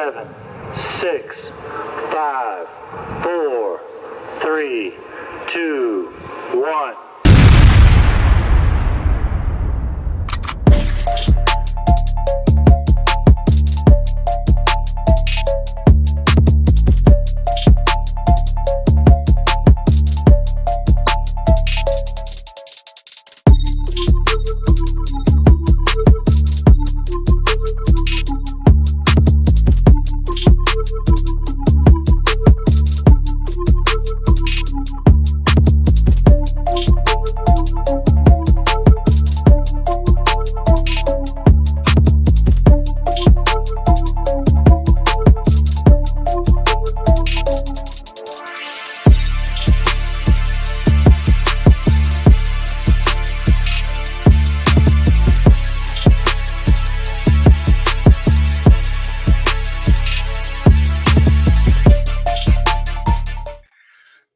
7, 6, 5, 4, 3, 2, 1.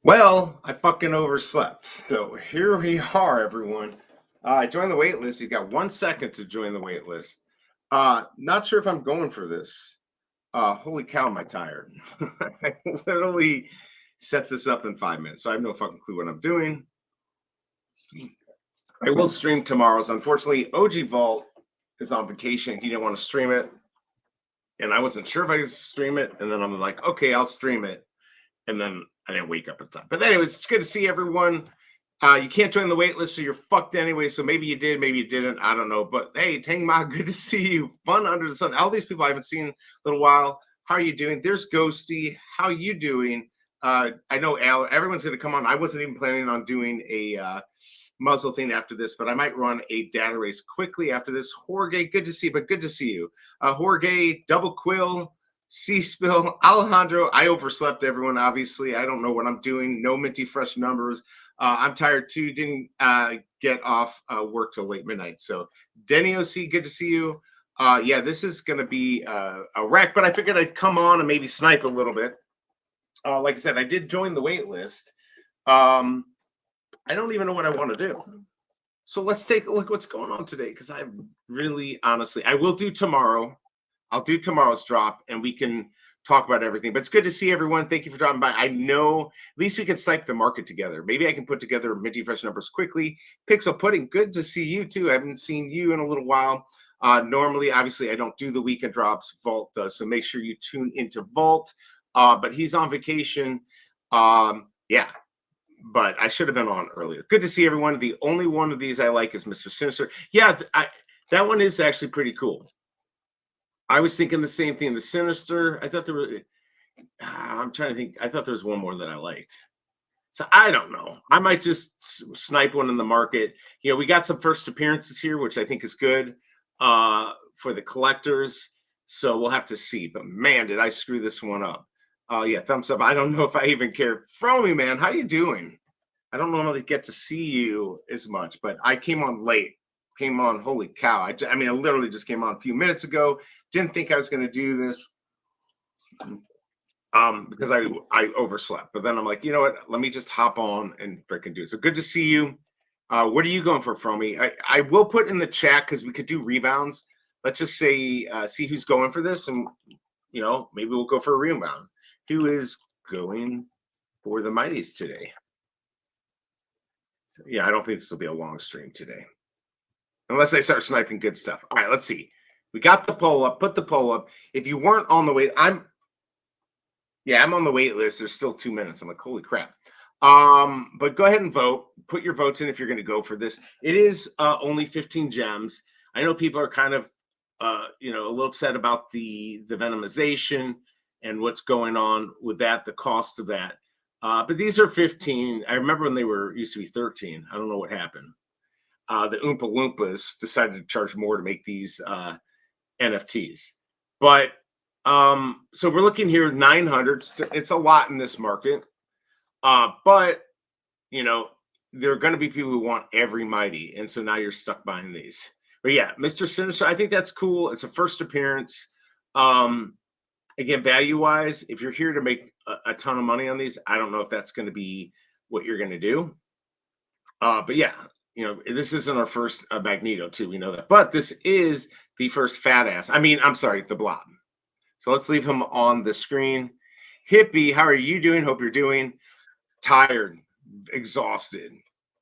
Well, I fucking overslept. So here we are, everyone. I joined the wait list. You got 1 second to join the wait list. Not sure if I'm going for this. Holy cow, am I tired? I literally set this up in 5 minutes, so I have no fucking clue what I'm doing. I will stream tomorrow. So unfortunately, OG Vault is on vacation. He didn't want to stream it. And I wasn't sure if I could stream it. And then I'm like, okay, I'll stream it. And then I didn't wake up in time. But anyways, it's good to see everyone. You can't join the wait list, so you're fucked anyway. So maybe you did, maybe you didn't. I don't know. But hey, Tangma, good to see you. Fun under the sun. All these people I haven't seen in a little while. How are you doing? There's Ghosty. How you doing? I know Al. Everyone's going to come on. I wasn't even planning on doing a muzzle thing after this, but I might run a data race quickly after this. Jorge, good to see you, but good to see you. Jorge, Double Quill, C-Spill, Alejandro, I overslept everyone, obviously. I don't know what I'm doing. No minty fresh numbers. I'm tired too. Didn't get off work till late midnight. So Denny OC, good to see you. Yeah, this is going to be a wreck, but I figured I'd come on and maybe snipe a little bit. Like I said, I did join the wait list. I don't even know what I want to do. So let's take a look what's going on today, because I really, honestly, I will do tomorrow. I'll do tomorrow's drop and we can talk about everything. But it's good to see everyone. Thank you for dropping by. I know at least we can snipe the market together. Maybe I can put together minty fresh numbers quickly. Pixel Pudding, good to see you too. I haven't seen you in a little while. Normally, obviously, I don't do the weekend drops. Vault does. So make sure you tune into Vault. But he's on vacation. Yeah. But I should have been on earlier. Good to see everyone. The only one of these I like is Mr. Sinister. Yeah, that one is actually pretty cool. I was thinking the same thing. The Sinister, I thought there were, I'm trying to think. I thought there was one more that I liked. So I don't know. I might just snipe one in the market. You know, we got some first appearances here, which I think is good for the collectors. So we'll have to see. But man, did I screw this one up. Yeah, thumbs up. I don't know if I even care. Fromy, man, how you doing? I don't normally get to see you as much, but I came on late. Came on, holy cow. I mean, I literally just came on a few minutes ago. Didn't think I was going to do this because I overslept. But then I'm like, you know what? Let me just hop on and freaking do it. So good to see you. What are you going for, Fromy? I will put in the chat because we could do rebounds. Let's just say, see who's going for this. And, you know, maybe we'll go for a rebound. Who is going for the Mighties today? So, yeah, I don't think this will be a long stream today. Unless I start sniping good stuff. All right, let's see. We got the poll up. Put the poll up. If you weren't on the wait, I'm on the wait list. There's still 2 minutes. I'm like, holy crap. But go ahead and vote. Put your votes in if you're going to go for this. It is only 15 gems. I know people are kind of, you know, a little upset about the venomization and what's going on with that, the cost of that. But these are 15. I remember when they used to be 13. I don't know what happened. The Oompa Loompas decided to charge more to make these NFTs. But so we're looking here, 900. It's a lot in this market. But, you know, there are going to be people who want every Mighty. And so now you're stuck buying these. But yeah, Mr. Sinister, I think that's cool. It's a first appearance. Again, value-wise, if you're here to make a ton of money on these, I don't know if that's going to be what you're going to do. But yeah, you know, this isn't our first Magneto too. We know that. But this is the first fat ass. I mean, I'm sorry, the Blob. So let's leave him on the screen. Hippie, how are you doing? Hope you're doing tired, exhausted,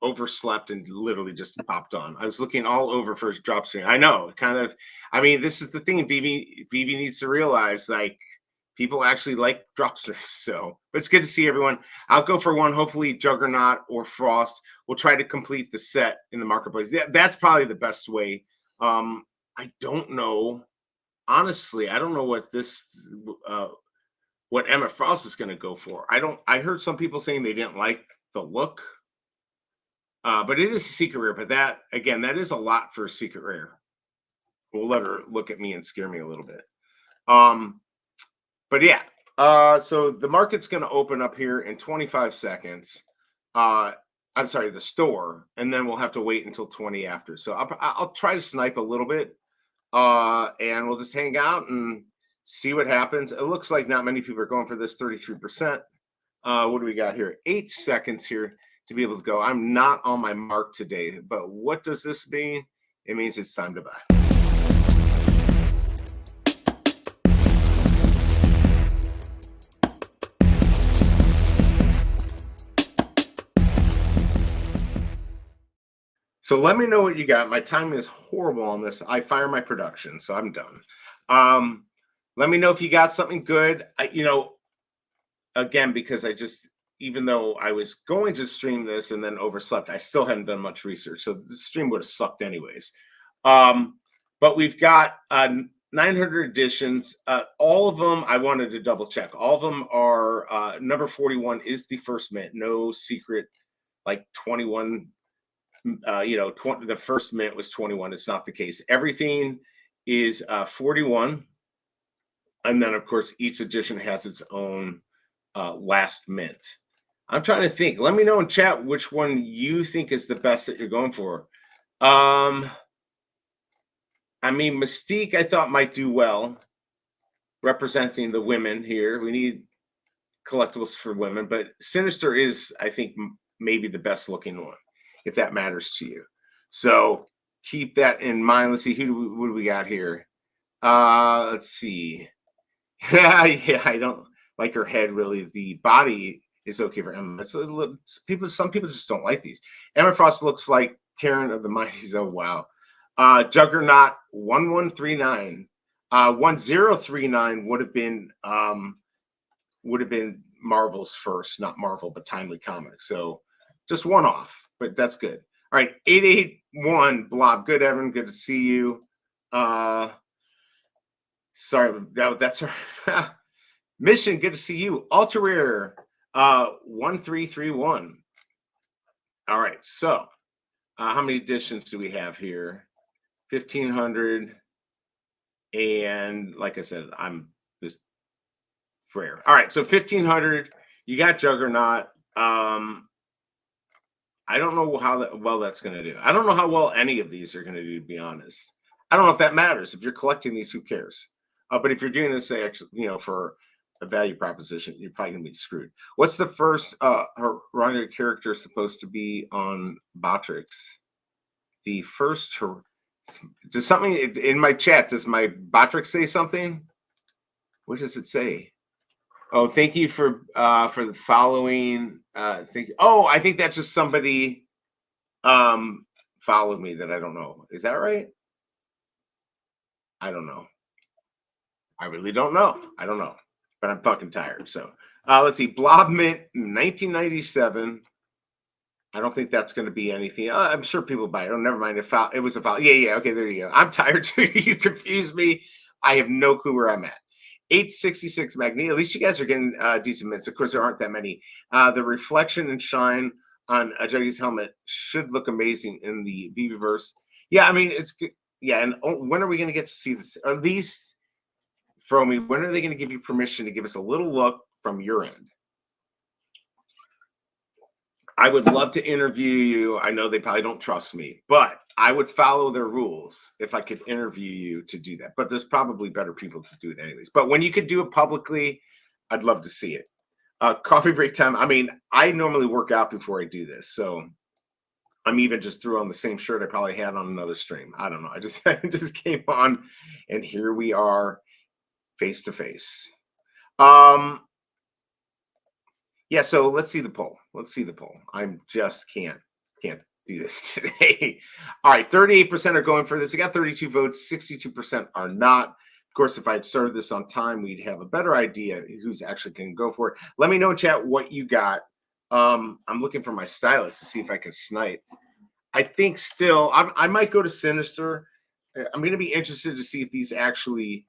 overslept, and literally just popped on. I was looking all over for his drop stream. I know, kind of. I mean, this is the thing. Veve needs to realize, like, people actually like drop streams. So, but it's good to see everyone. I'll go for one. Hopefully, Juggernaut or Frost. We'll try to complete the set in the marketplace. That's probably the best way. I don't know. Honestly, I don't know what this what Emma Frost is going to go for. I heard some people saying they didn't like the look, but it is a secret rare. But that, again, that is a lot for a secret rare. We'll let her look at me and scare me a little bit. But yeah, so the market's going to open up here in 25 seconds. I'm sorry, the store, and then we'll have to wait until 20 after. So I'll try to snipe a little bit, and we'll just hang out and see what happens. It looks like not many people are going for this 33%. What do we got here? 8 seconds here to be able to go. I'm not on my mark today, but what does this mean? It means it's time to buy. So let me know what you got. My timing is horrible on this. I fire my production, so I'm done. Let me know if you got something good. Again, because even though I was going to stream this and then overslept, I still hadn't done much research. So the stream would have sucked anyways. But we've got 900 editions. All of them, I wanted to double check. All of them are number 41 is the first mint. No secret, like 21. The first mint was 21. It's not the case. Everything is 41. And then, of course, each edition has its own last mint. I'm trying to think. Let me know in chat which one you think is the best that you're going for. I mean, Mystique, I thought might do well, representing the women here. We need collectibles for women, but Sinister is, I think, maybe the best looking one, if that matters to you. So keep that in mind. Let's see, what do we got here? Let's see. Yeah, I don't like her head really. The body is okay for Emma. Some people just don't like these. Emma Frost looks like Karen of the Mighties. Oh wow. Juggernaut 1139. 1039 would have been Marvel's first, not Marvel, but Timely Comics. So just one off, but that's good. All right, 881 Blob. Good, Evan. Good to see you. Sorry, that's her. Mission, good to see you. Ultra Rare, 1331. All right, so how many editions do we have here? 1,500. And like I said, I'm just rare. All right, so 1,500. You got Juggernaut. I don't know how well that's going to do. I don't know how well any of these are going to do, to be honest. I don't know if that matters. If you're collecting these, who cares? But if you're doing this, actually, for a value proposition, you're probably going to be screwed. What's the first runner character supposed to be on Batrix? The first, does something in my chat? Does my Batrix say something? What does it say? Oh, thank you for the following. Thank you. Oh, I think that's just somebody followed me that I don't know. Is that right? I don't know. I really don't know. I don't know, but I'm fucking tired. So let's see. Blob Mint 1997. I don't think that's going to be anything. I'm sure people buy it. Oh, never mind. It was a foul. Yeah. Okay, there you go. I'm tired too. You confused me. I have no clue where I'm at. 866 Magni. At least you guys are getting decent mints. Of course, there aren't that many. The reflection and shine on a Juggy's helmet should look amazing in the Veveverse. Yeah, I mean, it's good. Yeah, and when are we going to get to see this? At least, Fromy, when are they going to give you permission to give us a little look from your end? I would love to interview you. I know they probably don't trust me, but I would follow their rules if I could interview you to do that. But there's probably better people to do it anyways. But when you could do it publicly, I'd love to see it. Coffee break time. I mean, I normally work out before I do this. So I'm even just threw on the same shirt I probably had on another stream. I don't know. I just came on and here we are. face to face. Yeah, so let's see the poll. I just can't do this today. All right, 38% are going for this. We got 32 votes, 62% are not. Of course, if I had started this on time, we'd have a better idea who's actually going to go for it. Let me know in chat what you got. I'm looking for my stylus to see if I can snipe. I think still, I might go to Sinister. I'm going to be interested to see if these actually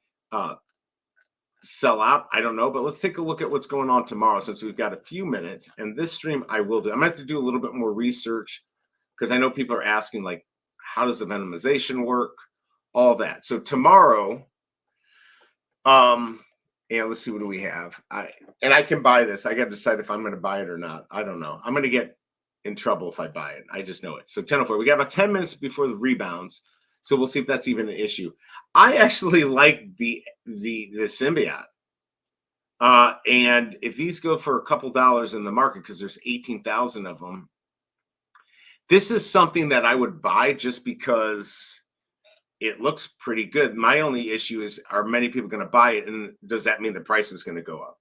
sell out. I don't know, but let's take a look at what's going on tomorrow since we've got a few minutes. And this stream I will do. I'm going to have to do a little bit more research because I know people are asking, like, how does the venomization work? All that. So tomorrow, yeah, let's see, what do we have? I can buy this. I got to decide if I'm going to buy it or not. I don't know. I'm going to get in trouble if I buy it. I just know it. So 10:04. We got about 10 minutes before the rebounds. So we'll see if that's even an issue. I actually like the symbiote. And if these go for a couple dollars in the market, because there's 18,000 of them, this is something that I would buy just because it looks pretty good. My only issue is, are many people going to buy it? And does that mean the price is going to go up?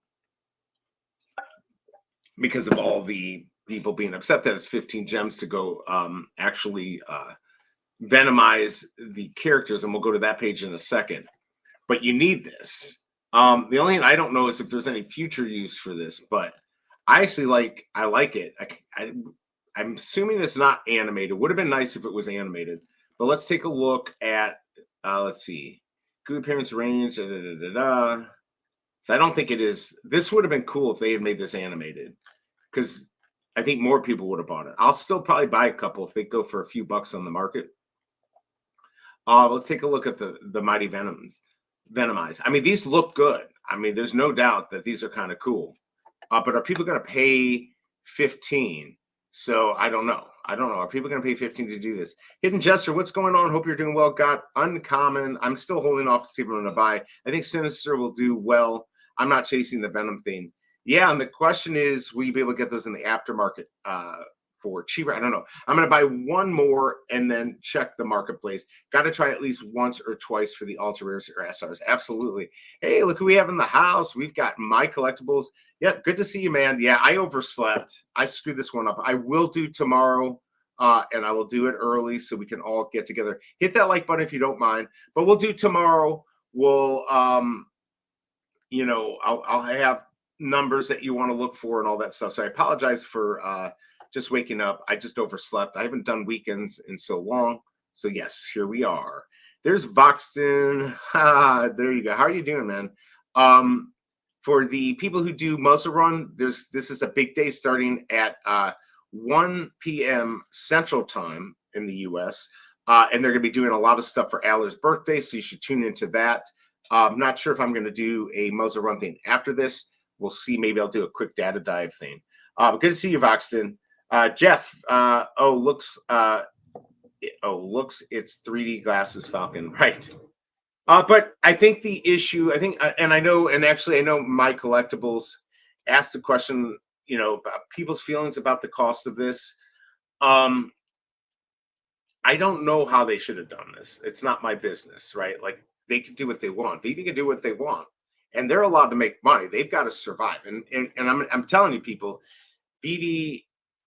Because of all the people being upset that it's 15 gems to go actually venomize the characters. And we'll go to that page in a second. But you need this. The only thing I don't know is if there's any future use for this, but I actually like it. I'm assuming it's not animated. Would have been nice if it was animated. But let's take a look at, let's see, good appearance range. So I don't think it is. This would have been cool if they had made this animated, because I think more people would have bought it. I'll still probably buy a couple if they go for a few bucks on the market. Let's take a look at the Mighty Venomized. I mean, these look good. I mean, there's no doubt that these are kind of cool. But are people going to pay 15? So I don't know. Are people going to pay 15 to do this? Hidden Jester, what's going on? Hope you're doing well. Got Uncommon. I'm still holding off to see if I'm going to buy. I think Sinister will do well. I'm not chasing the Venom thing. Yeah, and the question is, will you be able to get those in the aftermarket for cheaper? I don't know. I'm going to buy one more and then check the marketplace. Got to try at least once or twice for the ultra rares or SRs. Absolutely. Hey, look who we have in the house. We've got My Collectibles. Yeah, good to see you, man. Yeah, I overslept. I screwed this one up. I will do tomorrow, and I will do it early so we can all get together. Hit that like button if you don't mind. But we'll do tomorrow. We'll, you know, I'll have numbers that you want to look for and all that stuff. So I apologize for just waking up. I just overslept. I haven't done weekends in so long. So yes, here we are. There's Voxton. There you go. How are you doing, man? For the people who do Muzzle Run, this is a big day starting at 1 p.m. Central Time in the U.S. And they're going to be doing a lot of stuff for Aller's birthday, so you should tune into that. I'm not sure if I'm going to do a Muzzle Run thing after this. We'll see. Maybe I'll do a quick data dive thing. But good to see you, Voxton. Jeff, looks it's 3D glasses Falcon, right? But I think the issue, and I know My Collectibles asked a question, you know, about people's feelings about the cost of this. I don't know how they should have done this. It's not my business, right? Like, they can do what they want. Veve can do what they want, and they're allowed to make money. They've got to survive. And I'm telling you, people, Veve,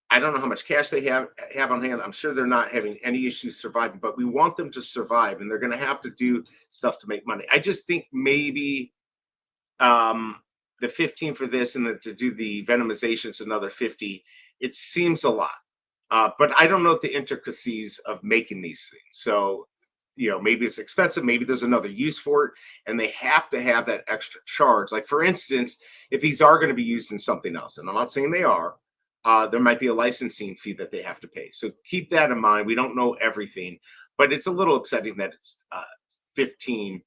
I don't know how much cash they have on hand. I'm sure they're not having any issues surviving, but we want them to survive, and they're going to have to do stuff to make money. I just think maybe the 15 for this, and then to do the venomizations another 50. It seems a lot, but I don't know the intricacies of making these things. So, you know, maybe it's expensive, maybe there's another use for it, and they have to have that extra charge. Like, for instance, if these are going to be used in something else, and I'm not saying they are, there might be a licensing fee that they have to pay. So keep that in mind. We don't know everything, but it's a little upsetting that it's $15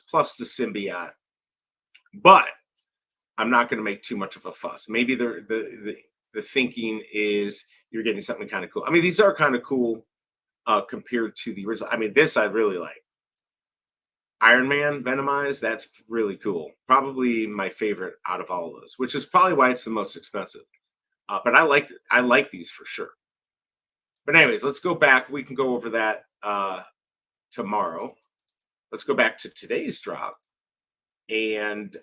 plus the symbiote. But I'm not going to make too much of a fuss. Maybe the thinking is you're getting something kind of cool. I mean, these are kind of cool compared to the original. I mean, this I really like. Iron Man Venomized, that's really cool. Probably my favorite out of all of those, which is probably why it's the most expensive. But I like these for sure. But anyways, let's go back. We can go over that tomorrow. Let's go back to today's drop. and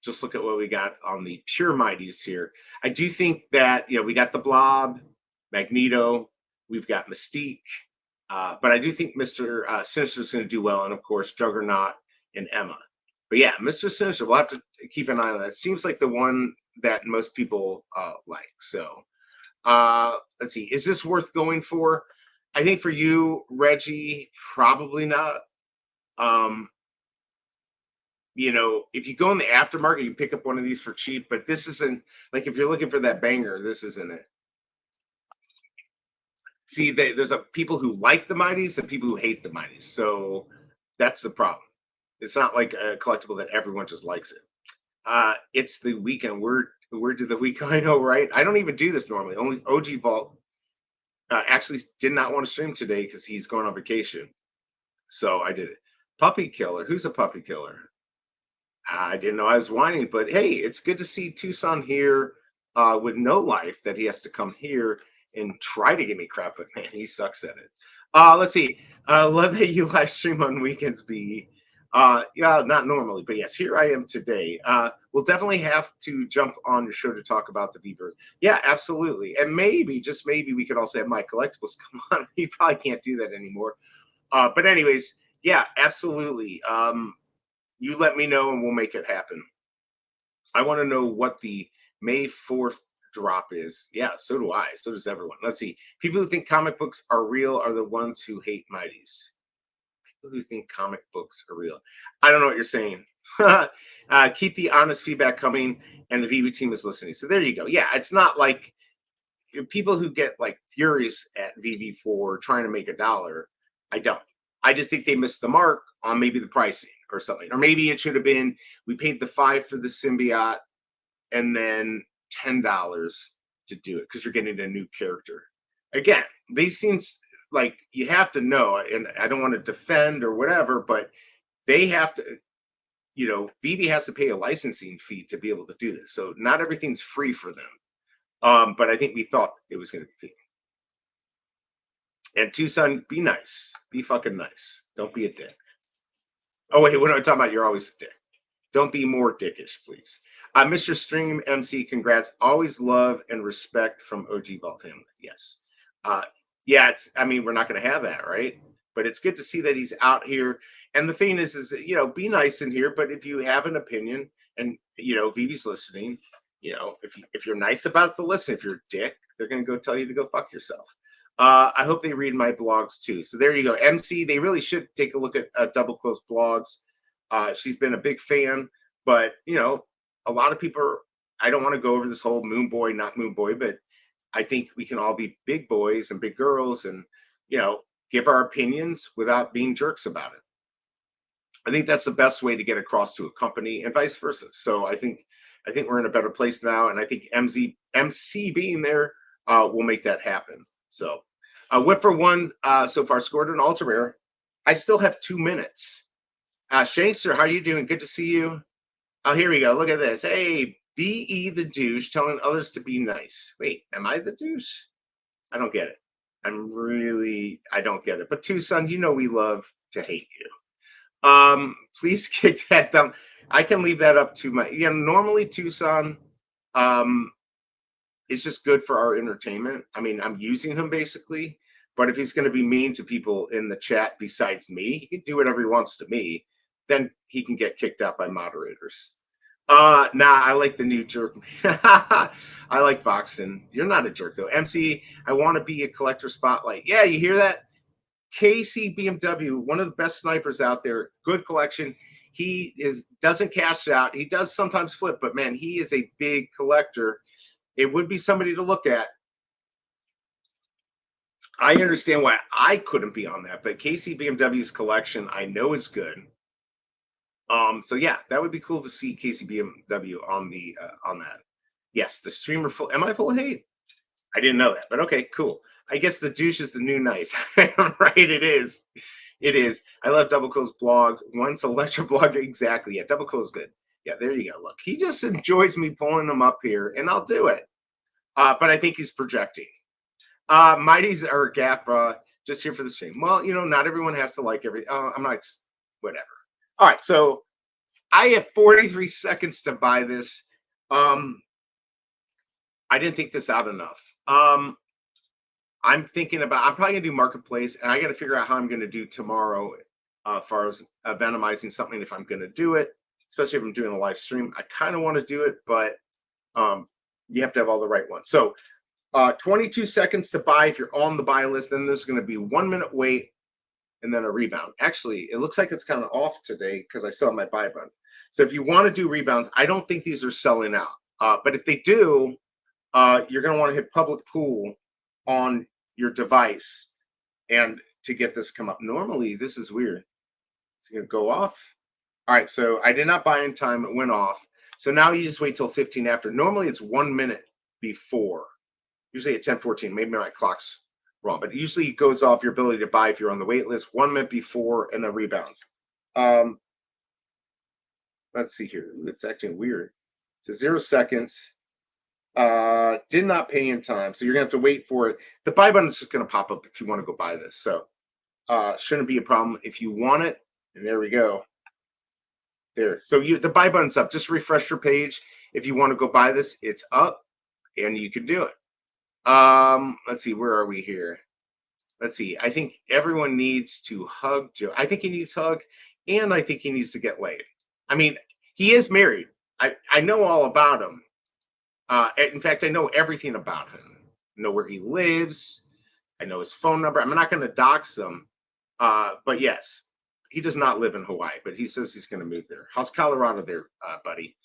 just look at what we got on the pure mighties here. I do think that, you know, we got the Blob, Magneto, we've got Mystique, but I do think Mr. Sinister is going to do well, and of course Juggernaut and Emma. But yeah, Mr. Sinister, we'll have to keep an eye on that. It seems like the one that most people like. So let's see, is this worth going for? I think for you, Reggie, probably not. You know, if you go in the aftermarket, you pick up one of these for cheap, but this isn't, like, if you're looking for that banger, this isn't it. See, there's people who like the mighties and people who hate the mighties, so that's the problem. It's not like a collectible that everyone just likes it. It's the weekend. Where did the week? I know, right? I don't even do this normally. Only OG Vault actually did not want to stream today because he's going on vacation, so I did it. Puppy killer. Who's a puppy killer? I didn't know I was whining, but hey, it's good to see Tucson here with no life, that he has to come here and try to give me crap, but man, he sucks at it. Let's see. Love that you live stream on weekends, B. Yeah, not normally, but yes, here I am today. We'll definitely have to jump on your show to talk about the Veve. Yeah, absolutely. And maybe, just maybe, we could also have my collectibles come on. You probably can't do that anymore. But anyways, yeah, absolutely. You let me know and we'll make it happen. I want to know what the May 4th drop is. Yeah, so do I. So does everyone. Let's see. People who think comic books are real are the ones who hate mighties. People who think comic books are real. I don't know what you're saying. Keep the honest feedback coming, and the Veve team is listening. So there you go. Yeah, it's not like people who get like furious at Veve for trying to make $1. I don't. I just think they missed the mark on maybe the pricing or something. Or maybe it should have been, we paid the $5 for the symbiote and then $10 to do it because you're getting a new character. Again, these scenes, like, you have to know, and I don't want to defend or whatever, but they have to, you know, Veve has to pay a licensing fee to be able to do this. So not everything's free for them. But I think we thought it was going to be free. And Tucson, be nice. Be fucking nice. Don't be a dick. Oh, wait, what am I talking about? You're always a dick. Don't be more dickish, please. Mr. Stream MC, congrats. Always love and respect from OG Vault family. Yes. Yeah, I mean, we're not going to have that, right? But it's good to see that he's out here. And the thing is, you know, be nice in here. But if you have an opinion and, you know, Veve's listening, you know, if you're nice about the listen, if you're a dick, they're going to go tell you to go fuck yourself. I hope they read my blogs too. So there you go. MC, they really should take a look at Double Quill's blogs. She's been a big fan, but you know, a lot of people I don't want to go over this whole moon boy, not moon boy, but I think we can all be big boys and big girls and, you know, give our opinions without being jerks about it. I think that's the best way to get across to a company and vice versa. So I think we're in a better place now. And I think MC being there will make that happen. So Whip for one so far scored an ultra rare. I still have 2 minutes. Shankster, how are you doing? Good to see you. Oh, here we go. Look at this. Hey, BE the douche telling others to be nice. Wait, am I the douche? I don't get it. I don't get it. But Tucson, you know we love to hate you. Please kick that down. I can leave that up to my, you know, normally Tucson, it's just good for our entertainment. I mean, I'm using him basically, but if he's going to be mean to people in the chat besides me, he can do whatever he wants to me. Then he can get kicked out by moderators. Nah, I like the new jerk. I like Voxen. You're not a jerk though. MC, I want to be a collector spotlight. Yeah, you hear that? KC BMW, one of the best snipers out there. Good collection. He doesn't cash out. He does sometimes flip, but man, he is a big collector. It would be somebody to look at. I understand why I couldn't be on that, but KC BMW's collection I know is good. So yeah, that would be cool to see KC BMW on the on that. Yes, the streamer full. Am I full of hate? I didn't know that, but okay, cool. I guess the douche is the new nice. Right, it is. It is. I love Double Quill's blogs. Once Electra blog, exactly. Yeah, Double Quill is good. Yeah, there you go. Look, he just enjoys me pulling him up here, and I'll do it. But I think he's projecting. Mighties are gaff, bro. Just here for the stream. Well, you know, not everyone has to like every. I'm not. Whatever. All right, so I have 43 seconds to buy this. I didn't think this out enough. I'm probably gonna do marketplace, and I got to figure out how I'm gonna do tomorrow, as far as venomizing something. If I'm gonna do it, especially if I'm doing a live stream, I kind of want to do it, but you have to have all the right ones. So 22 seconds to buy if you're on the buy list. Then there's going to be 1 minute wait and then a rebound. Actually, it looks like it's kind of off today because I still have my buy button. So if you want to do rebounds, I don't think these are selling out. But if they do, you're going to want to hit public pool on your device and to get this to come up. Normally, this is weird. It's going to go off. All right, so I did not buy in time. It went off. So now you just wait till 15 after. Normally, it's 1 minute before. Usually at 10:14. Maybe my clock's wrong, but usually it goes off your ability to buy if you're on the wait list 1 minute before and then rebounds. Let's see here. It's acting weird. It's 0 seconds. Did not pay in time, so you're gonna have to wait for it. The buy button is just gonna pop up if you want to go buy this. So shouldn't be a problem if you want it. And there we go. There. So the buy button's up. Just refresh your page. If you want to go buy this, it's up and you can do it. Let's see, where are we here? Let's see. I think everyone needs to hug Joe. I think he needs hug, and I think he needs to get laid. I mean, he is married. I know all about him. In fact, I know everything about him. I know where he lives. I know his phone number. I'm not going to dox him. But yes, he does not live in Hawaii, but he says he's going to move there. How's Colorado there, buddy?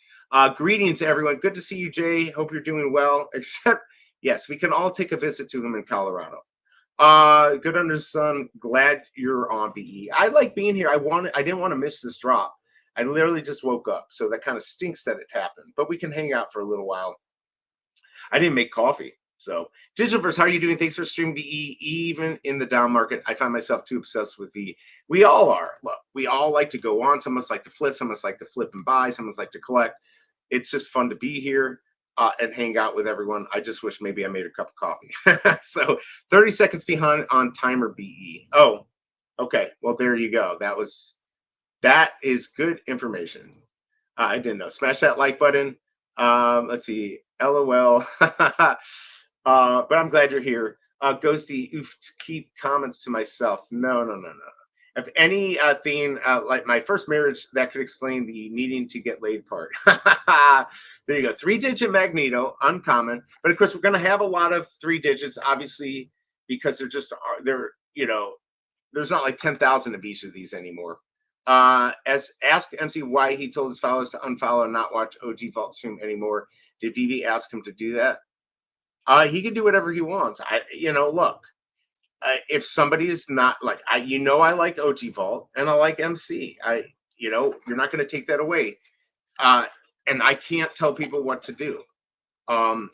Greetings, everyone. Good to see you, Jay. Hope you're doing well. Except, yes, we can all take a visit to him in Colorado. Good under the sun. Glad you're on, BE. I like being here. I didn't want to miss this drop. I literally just woke up, so that kind of stinks that it happened. But we can hang out for a little while. I didn't make coffee. So, Digitalverse, how are you doing? Thanks for streaming VE. Even in the down market, I find myself too obsessed with VE. We all are. Look, we all like to go on. Some of us like to flip. Some of us like to flip and buy. Some of us like to collect. It's just fun to be here and hang out with everyone. I just wish maybe I made a cup of coffee. So, 30 seconds behind on timer BE. Oh, okay. Well, there you go. That is good information. I didn't know. Smash that like button. Let's see. LOL. But I'm glad you're here. Ghosty, oof, keep comments to myself. No. If anything, like my first marriage, that could explain the needing to get laid part. There you go. 3-digit Magneto, uncommon. But of course, we're going to have a lot of 3 digits, obviously, because there's not like 10,000 of each of these anymore. Ask MC why he told his followers to unfollow and not watch OG Vault stream anymore. Did Veve ask him to do that? He can do whatever he wants. Look, if somebody is not like, I like OG Vault and I like MC. You're not going to take that away. And I can't tell people what to do. And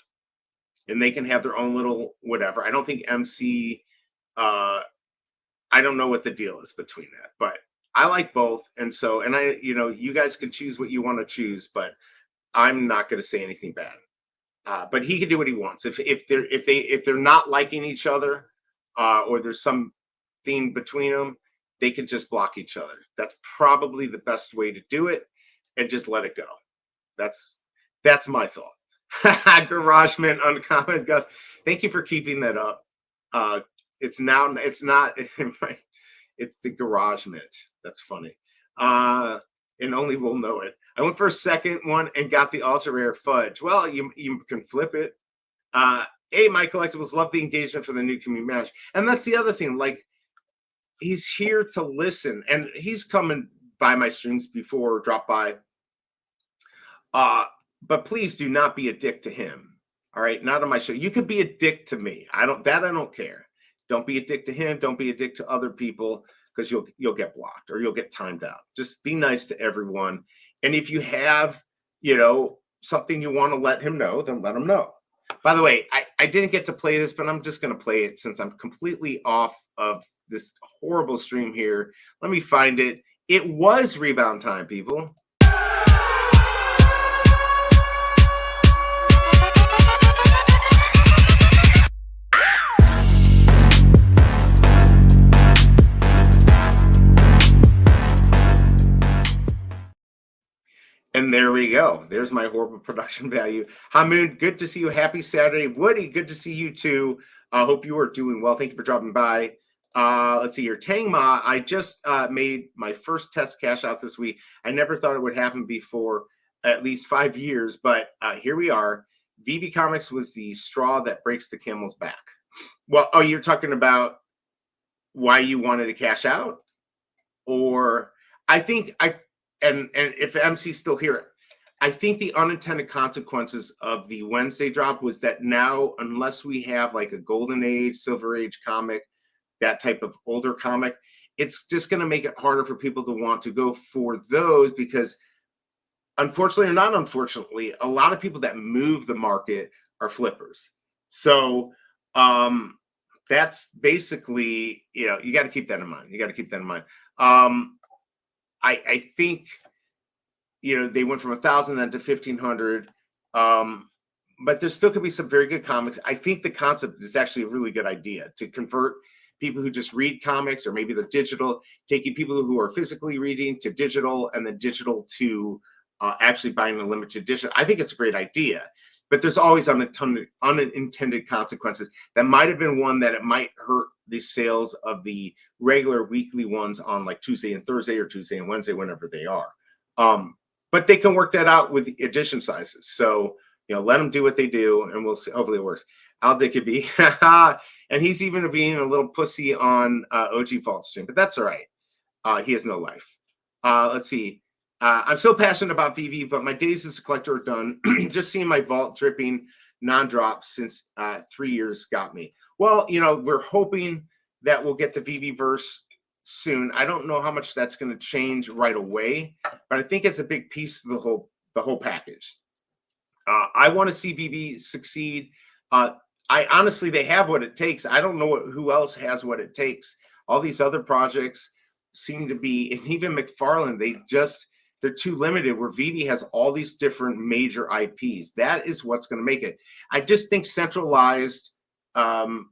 they can have their own little whatever. I don't think MC, I don't know what the deal is between that, but I like both. And you guys can choose what you want to choose, but I'm not going to say anything bad. But he can do what he wants. If they're not liking each other, or there's something between them, they can just block each other. That's probably the best way to do it, and just let it go. That's my thought. Garage Mint uncommon. Gus, thank you for keeping that up. It's not. It's the Garage Mint. That's funny. And only we'll know it. I went for a second one and got the ultra rare fudge. Well, you can flip it. Hey, my collectibles, love the engagement for the new community match. And that's the other thing. Like, he's here to listen, and he's coming by my streams before, drop by. But please do not be a dick to him. All right, not on my show. You could be a dick to me. I don't care. Don't be a dick to him. Don't be a dick to other people, because you'll get blocked or you'll get timed out. Just be nice to everyone. And if you have, something you want to let him know, then let him know. By the way, I didn't get to play this, but I'm just going to play it since I'm completely off of this horrible stream here. Let me find it. It was rebound time, people. And there we go. There's my horrible production value. Hamoon, good to see you. Happy Saturday. Woody, good to see you too. I hope you are doing well. Thank you for dropping by. Let's see here. Tangma, I just made my first test cash out this week. I never thought it would happen before at least 5 years, but here we are. Veve Comics was the straw that breaks the camel's back. Well, oh, you're talking about why you wanted to cash out? Or I think and if the MC's still here, I think the unintended consequences of the Wednesday drop was that now, unless we have like a Golden Age, Silver Age comic, that type of older comic, it's just going to make it harder for people to want to go for those because, unfortunately or not unfortunately, a lot of people that move the market are flippers. So that's basically, you got to keep that in mind. You got to keep that in mind. I think, they went from 1,000 then to 1,500. But there still could be some very good comics. I think the concept is actually a really good idea to convert people who just read comics, or maybe they're digital, taking people who are physically reading to digital, and then digital to actually buying a limited edition. I think it's a great idea, but there's always unintended consequences. That might have been one that it might hurt the sales of the regular weekly ones on like Tuesday and Thursday, or Tuesday and Wednesday, whenever they are. But they can work that out with edition sizes. So, let them do what they do, and we'll see. Hopefully it works. Al Dickaby, and he's even being a little pussy on OG Vault stream, but that's all right. He has no life. Let's see. I'm still passionate about Veve, but my days as a collector are done. Just seeing my vault dripping non-drop since 3 years got me. Well, we're hoping that we'll get the Veve verse soon. I don't know how much that's going to change right away, but I think it's a big piece of the whole package. I want to see Veve succeed. I honestly, they have what it takes. I don't know who else has what it takes. All these other projects seem to be, and even McFarlane, they're too limited, where Veve has all these different major IPs. That is what's going to make it. I just think centralized, the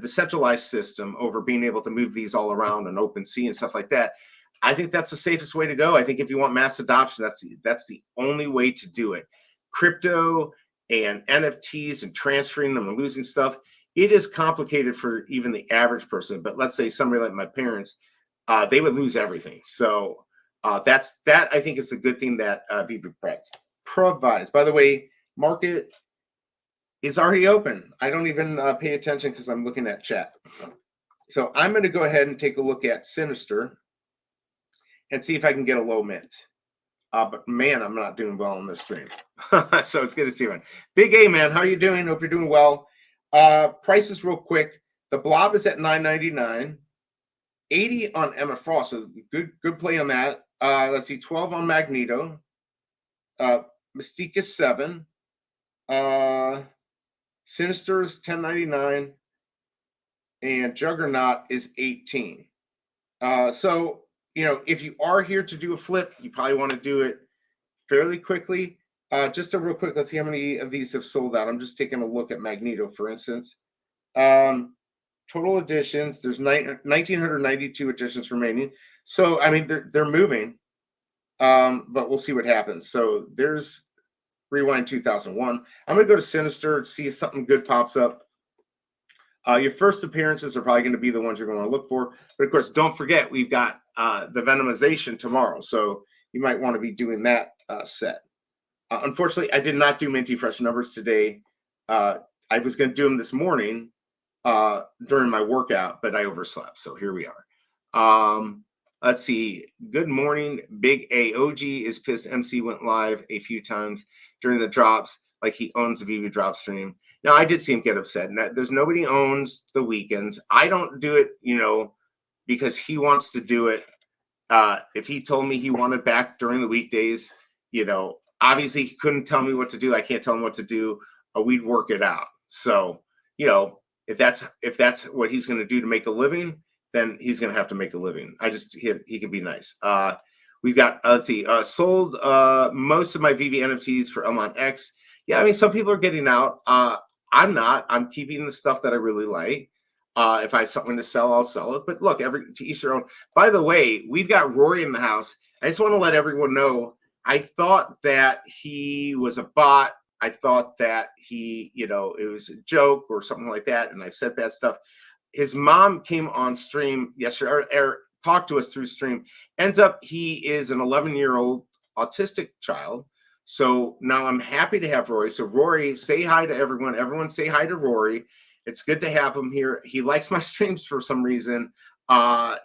centralized system over being able to move these all around on OpenSea and stuff like that, I think that's the safest way to go. I think if you want mass adoption, that's the only way to do it. Crypto and NFTs and transferring them and losing stuff, it is complicated for even the average person. But let's say somebody like my parents, they would lose everything. So that I think is a good thing that Veve provides. By the way, market is already open. I don't even pay attention because I'm looking at chat. So I'm going to go ahead and take a look at Sinister and see if I can get a low mint. But man, I'm not doing well on this stream. So it's good to see you. Big A, man, how are you doing? Hope you're doing well. Prices real quick. The Blob is at $9.99. 80 on Emma Frost. So good play on that. Let's see, 12 on Magneto. Mystique is 7. Sinister is $10.99. And Juggernaut is 18. So, if you are here to do a flip, you probably want to do it fairly quickly. Just a real quick, let's see how many of these have sold out. I'm just taking a look at Magneto, for instance. Total editions, there's 1,992 editions remaining. So, I mean, they're moving, but we'll see what happens. So there's Rewind 2001. I'm going to go to Sinister, see if something good pops up. Your first appearances are probably going to be the ones you're going to look for. But, of course, don't forget, we've got the Venomization tomorrow. So you might want to be doing that set. Unfortunately, I did not do Minty Fresh numbers today. I was going to do them this morning during my workout, but I overslept. So here we are. Let's see. Good morning, Big A. OG is pissed MC went live a few times during the drops, like he owns the Veve drop stream. Now, I did see him get upset. And there's nobody owns the weekends. I don't do it, because he wants to do it. If he told me he wanted back during the weekdays, obviously he couldn't tell me what to do. I can't tell him what to do. We'd work it out. So, if that's what he's going to do to make a living, then he's going to have to make a living. He can be nice. We've got, let's see, sold most of my Veve NFTs for Elmont X. Yeah, I mean, some people are getting out. I'm not. I'm keeping the stuff that I really like. If I have something to sell, I'll sell it. But look, to each their own. By the way, we've got Rory in the house. I just want to let everyone know I thought that he was a bot. I thought that he, you know, it was a joke or something like that. And I said that stuff. His mom came on stream yesterday or talked to us through stream. Ends up he is an 11-year-old autistic child. So now I'm happy to have Rory. So Rory, say hi to everyone. Everyone say hi to Rory. It's good to have him here. He likes my streams for some reason.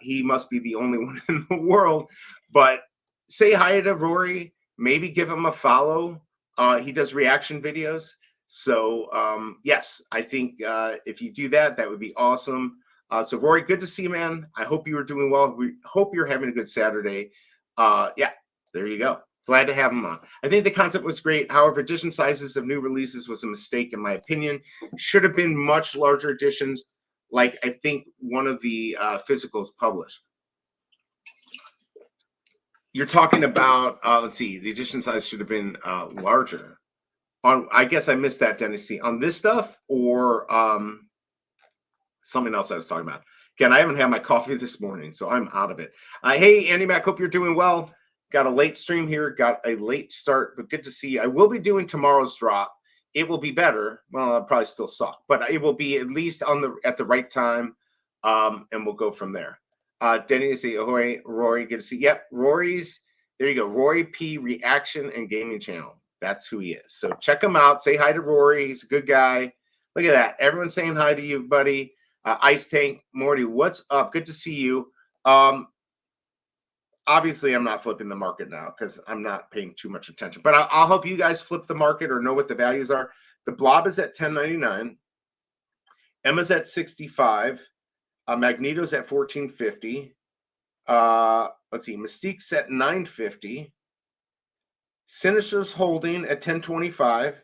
He must be the only one in the world. But say hi to Rory. Maybe give him a follow. He does reaction videos. So yes, I think if you do that, that would be awesome. So Rory, good to see you, man. I hope you are doing well. We hope you're having a good Saturday. Yeah, there you go. Glad to have him on. I think the concept was great. However, edition sizes of new releases was a mistake, in my opinion. Should have been much larger editions, like I think one of the physicals published. You're talking about, let's see, the edition size should have been larger. On, I guess I missed that, Dennis. On this stuff or something else I was talking about. Again, I haven't had my coffee this morning, so I'm out of it. Hey, Andy Mac, hope you're doing well. Got a late stream here, got a late start, but good to see you. I will be doing tomorrow's drop. It will be better. Well, I'll probably still suck, but it will be at least at the right time, and we'll go from there. Denny, say ahoy, Rory, good to see. Yep, Rory's, there you go. Rory P Reaction and Gaming Channel. That's who he is. So check him out. Say hi to Rory. He's a good guy. Look at that. Everyone's saying hi to you, buddy. Ice Tank, Morty, what's up? Good to see you. Obviously, I'm not flipping the market now because I'm not paying too much attention. But I'll help you guys flip the market or know what the values are. The Blob is at $10.99. Emma's at $65. Magneto's at $14.50. Let's see. Mystique's at $9.50. Sinister's holding at $10.25.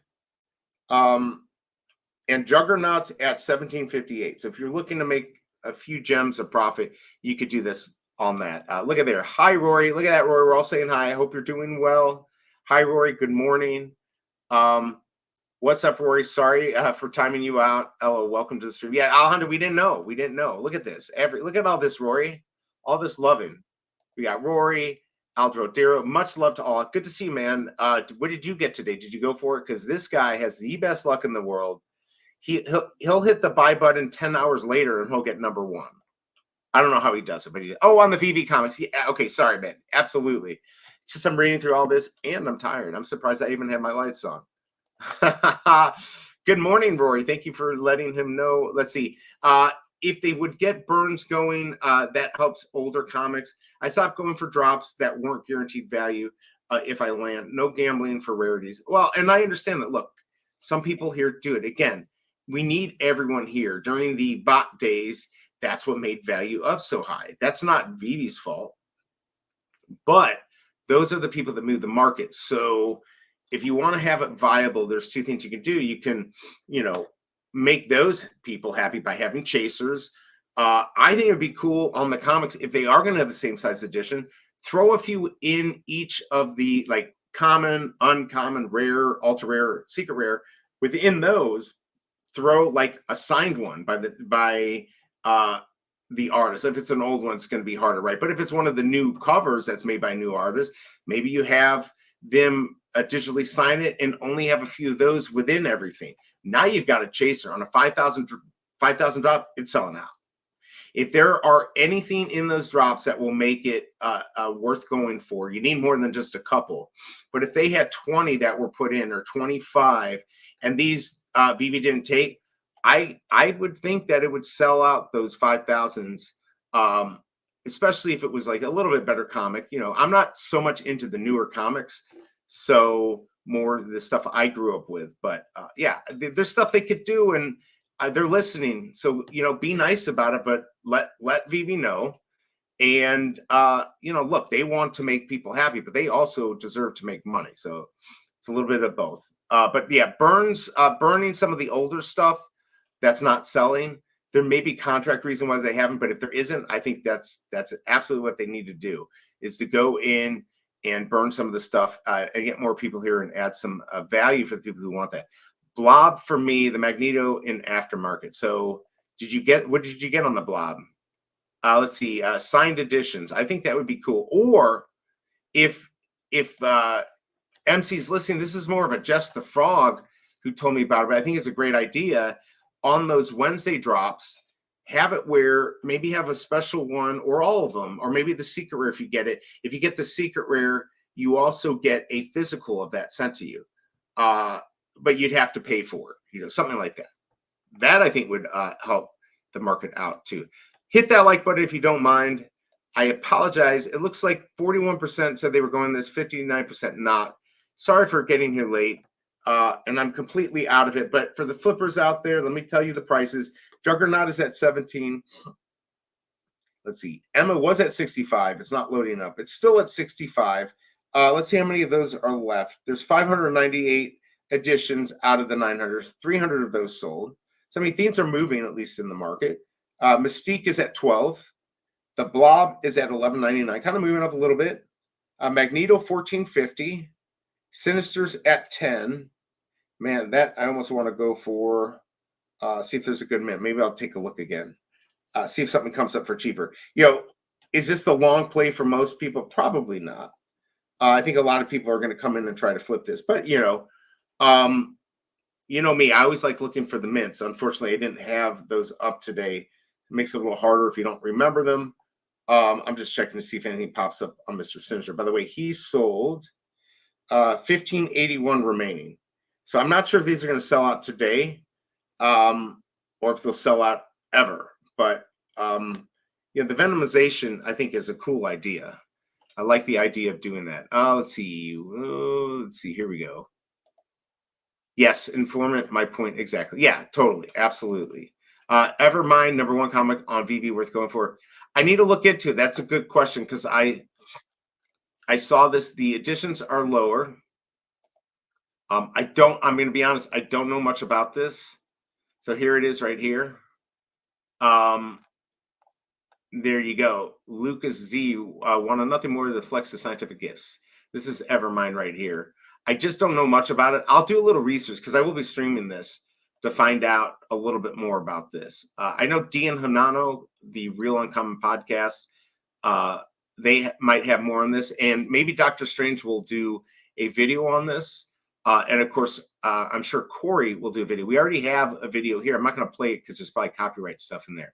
And Juggernaut's at $17.58. So if you're looking to make a few gems of profit, you could do this on that. Look at there. Hi, Rory. Look at that, Rory. We're all saying hi. I hope you're doing well. Hi, Rory. Good morning. What's up, Rory? Sorry for timing you out. Hello, welcome to the stream. Yeah, Alejandro, we didn't know. We didn't know. Look at this. Look at all this, Rory. All this loving. We got Rory, Aldro, Dero. Much love to all. Good to see you, man. What did you get today? Did you go for it? Because this guy has the best luck in the world. He'll hit the buy button 10 hours later and he'll get number one. I don't know how he does it, but on the Veve comics. Yeah, okay, sorry, man. Absolutely. Just I'm reading through all this and I'm tired. I'm surprised I even have my lights on. Good morning, Rory. Thank you for letting him know. Let's see. If they would get burns going, that helps older comics. I stopped going for drops that weren't guaranteed value if I land. No gambling for rarities. Well, and I understand that. Look, some people here do it. Again, we need everyone here. During the bot days, that's what made value up so high. That's not Veve's fault. But those are the people that move the market. So if you want to have it viable, there's two things you can do. You can, make those people happy by having chasers. I think it'd be cool on the comics if they are going to have the same size edition, throw a few in each of the like common, uncommon, rare, ultra rare, secret rare. Within those, throw like a signed one by the artist. If it's an old one, it's going to be harder, right? But if it's one of the new covers that's made by new artists, maybe you have them digitally sign it and only have a few of those within everything. Now you've got a chaser on a 5,000 drop. It's selling out. If there are anything in those drops that will make it worth going for, you need more than just a couple. But if they had 20 that were put in or 25, and these Veve didn't take, I would think that it would sell out those 5,000s, especially if it was like a little bit better comic. I'm not so much into the newer comics, so more the stuff I grew up with. But yeah, there's stuff they could do, and they're listening. So be nice about it, but let Veve know. And look, they want to make people happy, but they also deserve to make money. So it's a little bit of both. But yeah, burning some of the older stuff that's not selling. There may be contract reason why they haven't, but if there isn't, I think that's absolutely what they need to do, is to go in and burn some of the stuff and get more people here and add some value for the people who want that. Blob for me, the Magneto in aftermarket. So what did you get on the Blob? Let's see, signed editions. I think that would be cool. Or if if MC's listening, this is more of a Just the Frog who told me about it, but I think it's a great idea. On those Wednesday drops, have it where maybe have a special one or all of them, or maybe the secret rare if you get it. If you get the secret rare, you also get a physical of that sent to you. But you'd have to pay for it, you know, something like that. That I think would help the market out too. Hit that like button if you don't mind. I apologize. It looks like 41% said they were going this, 59% not. Sorry for getting here late. And I'm completely out of it. But for the flippers out there, let me tell you the prices. Juggernaut is at 17. Let's see. Emma was at 65. It's not loading up. It's still at 65. Let's see how many of those are left. There's 598 editions out of the 900. 300 of those sold. So, I mean, things are moving, at least in the market. Mystique is at 12. The Blob is at $11.99, kind of moving up a little bit. Magneto, $14.50. Sinister's at 10. Man, that I almost want to go for. See if there's a good mint. Maybe I'll take a look again. See if something comes up for cheaper. You know, is this the long play for most people? Probably not. I think a lot of people are going to come in and try to flip this. But, you know me, I always like looking for the mints. Unfortunately, I didn't have those up today. It makes it a little harder if you don't remember them. I'm just checking to see if anything pops up on Mr. Sinister. By the way, he sold 1581 remaining. So I'm not sure if these are going to sell out today or if they'll sell out ever. But, the Venomization, I think, is a cool idea. I like the idea of doing that. Let's see. Let's see. Here we go. Yes, Informant, my point exactly. Yeah, totally. Absolutely. Evermind, #1 comic on Veve worth going for. I need to look into it. That's a good question because I saw this. The editions are lower. I'm going to be honest, I don't know much about this. So here it is right here. There you go. Lucas Z wanted nothing more than flex the scientific gifts. This is Evermind right here. I just don't know much about it. I'll do a little research because I will be streaming this to find out a little bit more about this. I know Dee and Hanano, the Real Uncommon podcast, they might have more on this, and maybe Dr. Strange will do a video on this. And of course, I'm sure Corey will do a video. We already have a video here. I'm not going to play it because there's probably copyright stuff in there.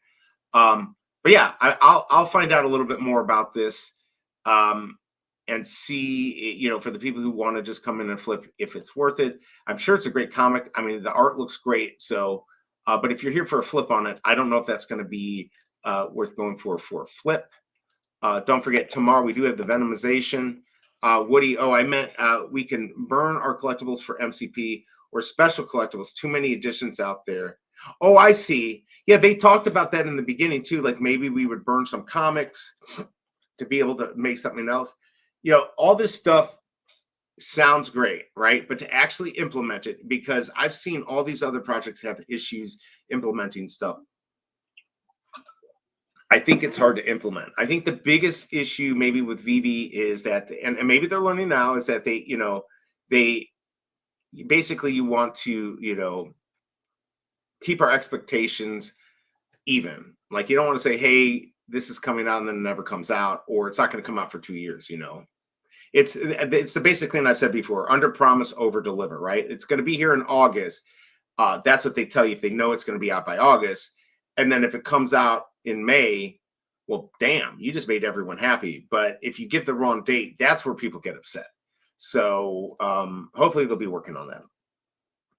But yeah, I'll find out a little bit more about this and see, you know, for the people who want to just come in and flip, if it's worth it. I'm sure it's a great comic. I mean, the art looks great. So, but if you're here for a flip on it, I don't know if that's going to be worth going for a flip. Don't forget, tomorrow we do have the Venomization. Woody, I meant we can burn our collectibles for MCP or special collectibles. Too many editions out there. Oh, I see. Yeah, they talked about that in the beginning too. Like maybe we would burn some comics to be able to make something else. You know, all this stuff sounds great, right? But to actually implement it, because I've seen all these other projects have issues implementing stuff. I think it's hard to implement. I think the biggest issue maybe with Veve is that, and maybe they're learning now, is that they basically you want to, keep our expectations even. Like you don't want to say, hey, this is coming out and then it never comes out, or it's not going to come out for 2 years, It's the basic thing I've said before: under promise, over deliver, right? It's going to be here in August. That's what they tell you if they know it's going to be out by August. And then if it comes out in May, well, damn, you just made everyone happy. But if you give the wrong date, that's where people get upset. So hopefully they'll be working on that.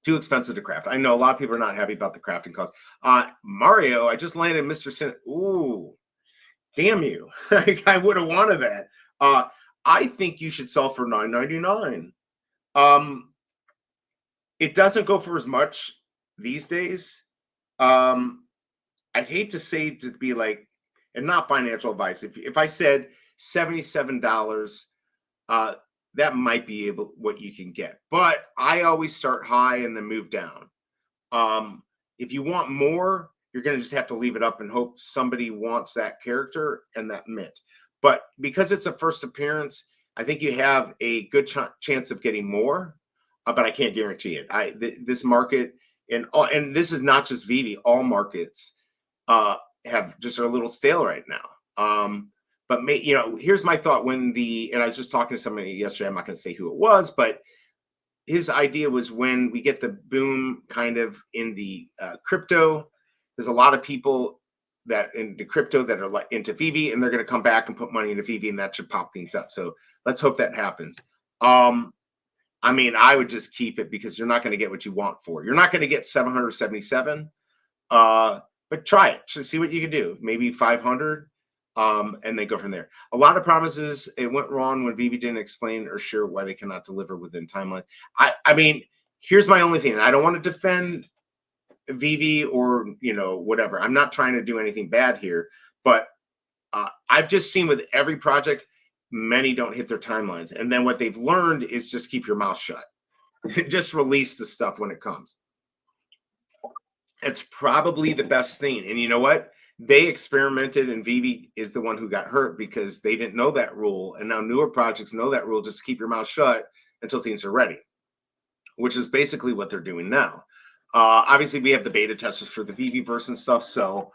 Too expensive to craft. I know a lot of people are not happy about the crafting cost. Mario, I just landed Mr. Sin. Ooh, damn you. I would have wanted that. I think you should sell for $9.99. It doesn't go for as much these days. I'd hate to say to be like, and not financial advice. If I said $77, that might be what you can get. But I always start high and then move down. If you want more, you're going to just have to leave it up and hope somebody wants that character and that mint. But because it's a first appearance, I think you have a good chance of getting more. But I can't guarantee it. This market, and this is not just Veve, all markets have just are a little stale right now. But here's my thought and I was just talking to somebody yesterday. I'm not going to say who it was, but his idea was when we get the boom kind of in the crypto, there's a lot of people that into crypto that are like into Veve, and they're going to come back and put money into Veve, and that should pop things up. So let's hope that happens. I mean, I would just keep it because you're not going to get what you want for it. You're not going to get 777, but try it. Just see what you can do. Maybe 500, and then go from there. A lot of promises. It went wrong when Veve didn't explain or share why they cannot deliver within timeline. I mean, here's my only thing. And I don't want to defend Veve or whatever. I'm not trying to do anything bad here, but I've just seen with every project, many don't hit their timelines. And then what they've learned is just keep your mouth shut. Just release the stuff when it comes. It's probably the best thing. And you know what? They experimented, and Veve is the one who got hurt because they didn't know that rule. And now newer projects know that rule, just keep your mouth shut until things are ready, which is basically what they're doing now. Obviously, we have the beta testers for the Veve verse and stuff. So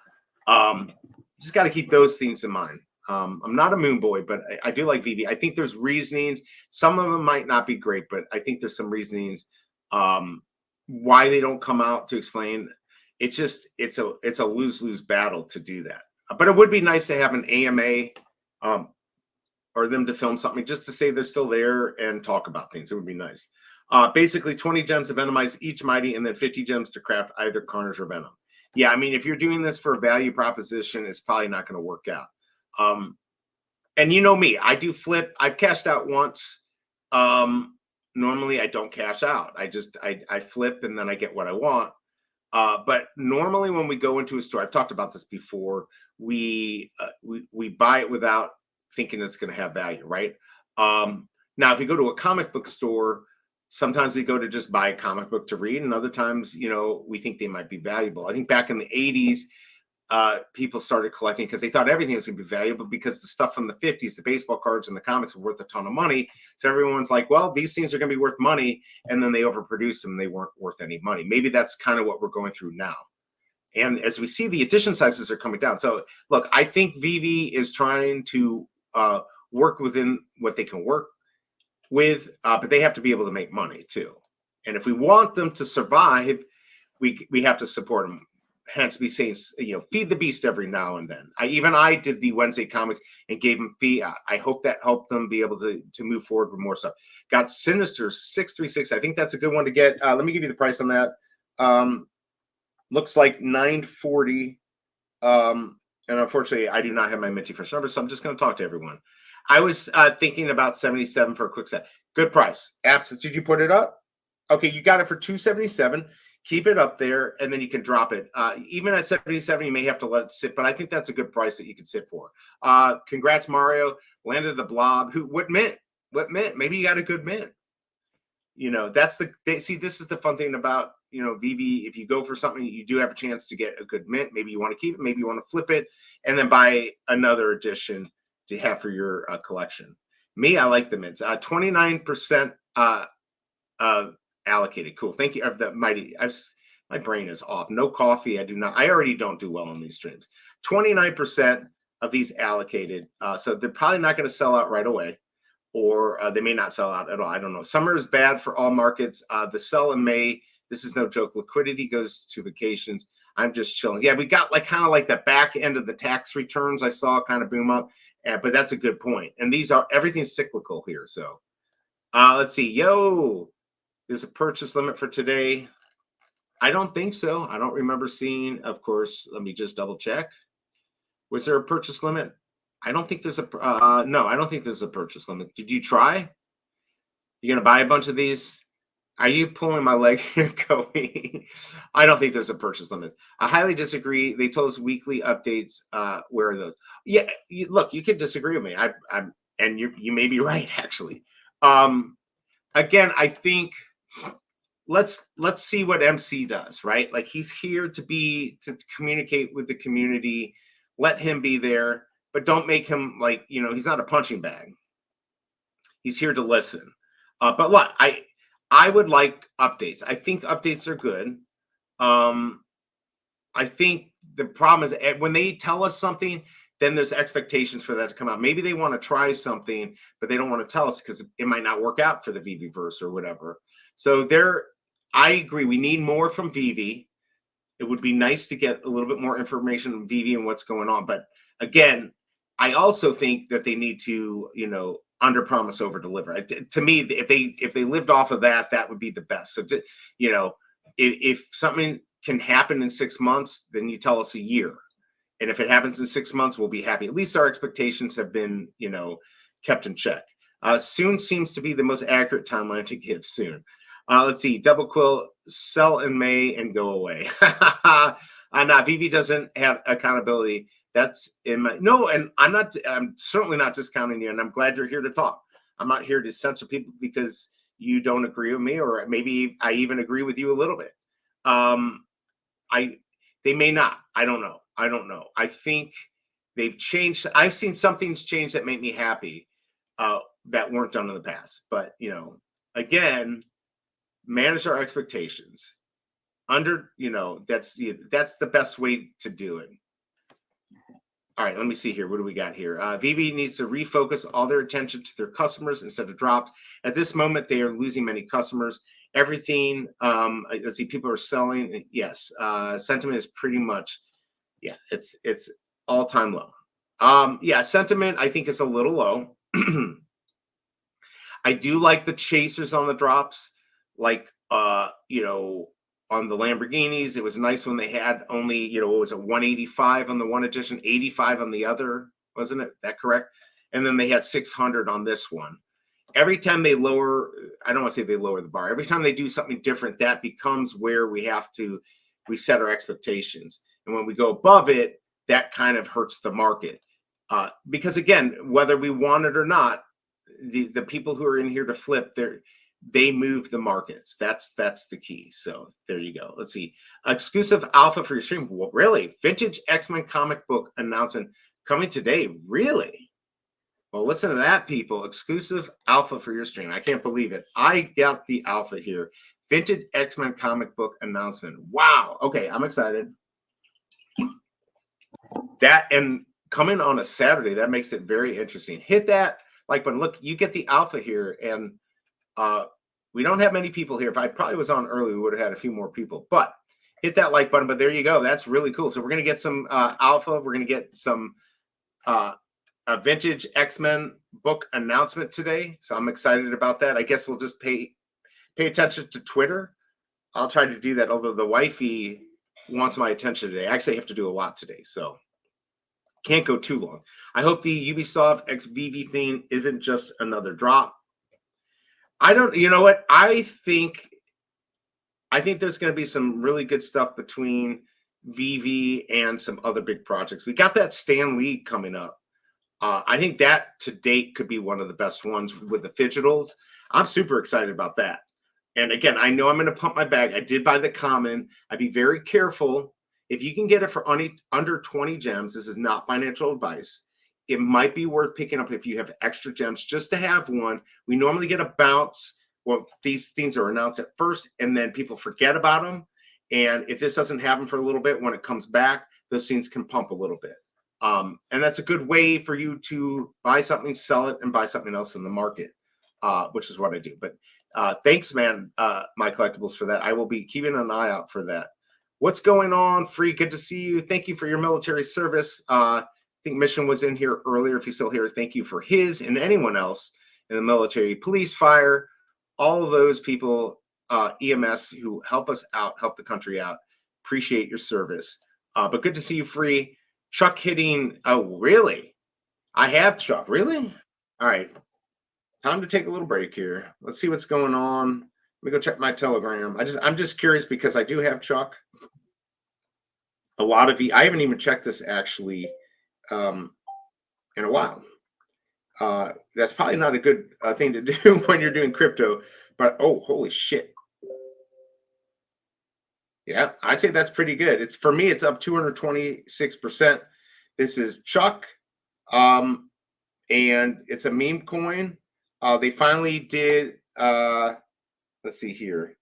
just got to keep those things in mind. I'm not a moon boy, but I do like Veve. I think there's reasonings. Some of them might not be great, but I think there's some reasonings why they don't come out to explain. It's a lose-lose battle to do that. But it would be nice to have an AMA or them to film something just to say they're still there and talk about things. It would be nice. Basically, 20 gems to Venomize each mighty, and then 50 gems to craft either Carnage or Venom. Yeah, I mean, if you're doing this for a value proposition, it's probably not going to work out. And you know me, I do flip. I've cashed out once. Normally I don't cash out. I flip and then I get what I want. But normally when we go into a store, I've talked about this before, we buy it without thinking it's going to have value, right? Now, if you go to a comic book store, sometimes we go to just buy a comic book to read, and other times, we think they might be valuable. I think back in the 80s, people started collecting because they thought everything was going to be valuable because the stuff from the 50s, the baseball cards and the comics were worth a ton of money. So everyone's like, well, these things are going to be worth money. And then they overproduced them. They weren't worth any money. Maybe that's kind of what we're going through now. And as we see, the edition sizes are coming down. So look, I think Veve is trying to work within what they can work with, but they have to be able to make money too. And if we want them to survive, we have to support them. Hence me saying, feed the beast every now and then. I did the Wednesday comics and gave them fee. I hope that helped them be able to move forward with more stuff. Got Sinister 636. I think that's a good one to get. Let me give you the price on that. Looks like $940. And unfortunately, I do not have my Minty Fresh number, so I'm just going to talk to everyone. I was thinking about $77 for a quick set. Good price. Absence, did you put it up? Okay, you got it for $277. Keep it up there, and then you can drop it. Even at $77, you may have to let it sit, but I think that's a good price that you can sit for. Congrats, Mario. Landed the blob. What mint? What mint? Maybe you got a good mint. That's see, this is the fun thing about, Veve. If you go for something, you do have a chance to get a good mint. Maybe you want to keep it. Maybe you want to flip it and then buy another edition to have for your collection. Me, I like the mints. 29% allocated. Cool. Thank you. My brain is off. No coffee. I already don't do well on these streams. 29% of these allocated. So they're probably not going to sell out right away, or they may not sell out at all. I don't know. Summer is bad for all markets. The sell in May, this is no joke. Liquidity goes to vacations. I'm just chilling. Yeah, we got kind of like the back end of the tax returns. I saw kind of boom up, but that's a good point. And everything's cyclical here. So let's see. There's a purchase limit for today. I don't think so. I don't remember seeing, of course, let me just double check. Was there a purchase limit? I don't think there's no, I don't think there's a purchase limit. Did you try? You going to buy a bunch of these? Are you pulling my leg here, Cody? I don't think there's a purchase limit. I highly disagree. They told us weekly updates. Where are those? Yeah, look, you could disagree with me. And you may be right, actually. Again, I think let's see what MC does, right? Like, he's here to communicate with the community. Let him be there, but don't make him he's not a punching bag. He's here to listen. But look, I would like updates. I think updates are good. I think the problem is when they tell us something, then there's expectations for that to come out. Maybe they want to try something, but they don't want to tell us because it might not work out for the Veveverse or whatever. So I agree. We need more from Veve. It would be nice to get a little bit more information on Veve and what's going on. But again, I also think that they need to, under promise, over deliver. To me, if they lived off of that, that would be the best. So, if something can happen in 6 months, then you tell us a year. And if it happens in 6 months, we'll be happy. At least our expectations have been, kept in check. Soon seems to be the most accurate timeline to give soon. Let's see. Double Quill, sell in May and go away. No, Veve doesn't have accountability. That's in my no, and I'm certainly not discounting you, and I'm glad you're here to talk. I'm not here to censor people because you don't agree with me, or maybe I even agree with you a little bit. They may not. I don't know. I think they've changed. I've seen some things change that make me happy that weren't done in the past. But again, manage our expectations. That's the best way to do it. All right, let me see here. What do we got here? Veve needs to refocus all their attention to their customers instead of drops. At this moment, they are losing many customers. Everything, let's see, people are selling. Yes, sentiment is pretty much, it's all-time low. Sentiment, I think, is a little low. I do like the chasers on the drops, like, on the Lamborghinis. It was nice when they had only, what was it, 185 on the one edition, 85 on the other, wasn't it? That correct? And then they had 600 on this one. Every time they lower, I don't want to say they lower the bar. Every time they do something different, that becomes where we set our expectations. And when we go above it, that kind of hurts the market. Because again, whether we want it or not, the people who are in here to flip, they move the markets. That's the key. So there you go. Let's see. Exclusive alpha for your stream. Well, really? Vintage X-Men comic book announcement coming today. Really? Well, listen to that, people. Exclusive alpha for your stream. I can't believe it. I got the alpha here. Vintage X-Men comic book announcement. Wow. Okay, I'm excited. That, and coming on a Saturday, that makes it very interesting. Hit that like button. Look, you get the alpha here, and we don't have many people here. If I probably was on early, we would have had a few more people. But hit that like button. But there you go. That's really cool. So we're going to get some alpha. We're going to get some a vintage X-Men book announcement today. So I'm excited about that. I guess we'll just pay attention to Twitter. I'll try to do that, although the wifey wants my attention today. I actually have to do a lot today, so can't go too long. I hope the Ubisoft X Veve thing isn't just another drop. You know what? I think there's going to be some really good stuff between Veve and some other big projects. We got that Stan Lee coming up. I think that to date could be one of the best ones with the Fidgetals. I'm super excited about that. And again, I know I'm going to pump my bag. I did buy the common. I'd be very careful. If you can get it for under 20 gems, this is not financial advice. It might be worth picking up if you have extra gems just to have one. We normally get a bounce. Well, these things are announced at first, and then people forget about them. And if this doesn't happen for a little bit, when it comes back, those things can pump a little bit. And that's a good way for you to buy something, sell it, and buy something else in the market, which is what I do. But thanks, man, my collectibles, for that. I will be keeping an eye out for that. What's going on, Free? Good to see you. Thank you for your military service. I think Mission was in here earlier. If he's still here, thank you for his and anyone else in the military, police, fire, all of those people, EMS, who help us out, help the country out. Appreciate your service. But good to see you, Free. Chuck hitting. Oh, really? I have Chuck. Really? All right. Time to take a little break here. Let's see what's going on. Let me go check my Telegram. I'm just curious because I do have Chuck. A lot of I haven't even checked this actually in a while. That's probably not a good thing to do when you're doing crypto. But oh, holy shit! Yeah, I'd say that's pretty good. For me, it's up 226%. This is Chuck, and it's a meme coin. They finally did. Let's see here.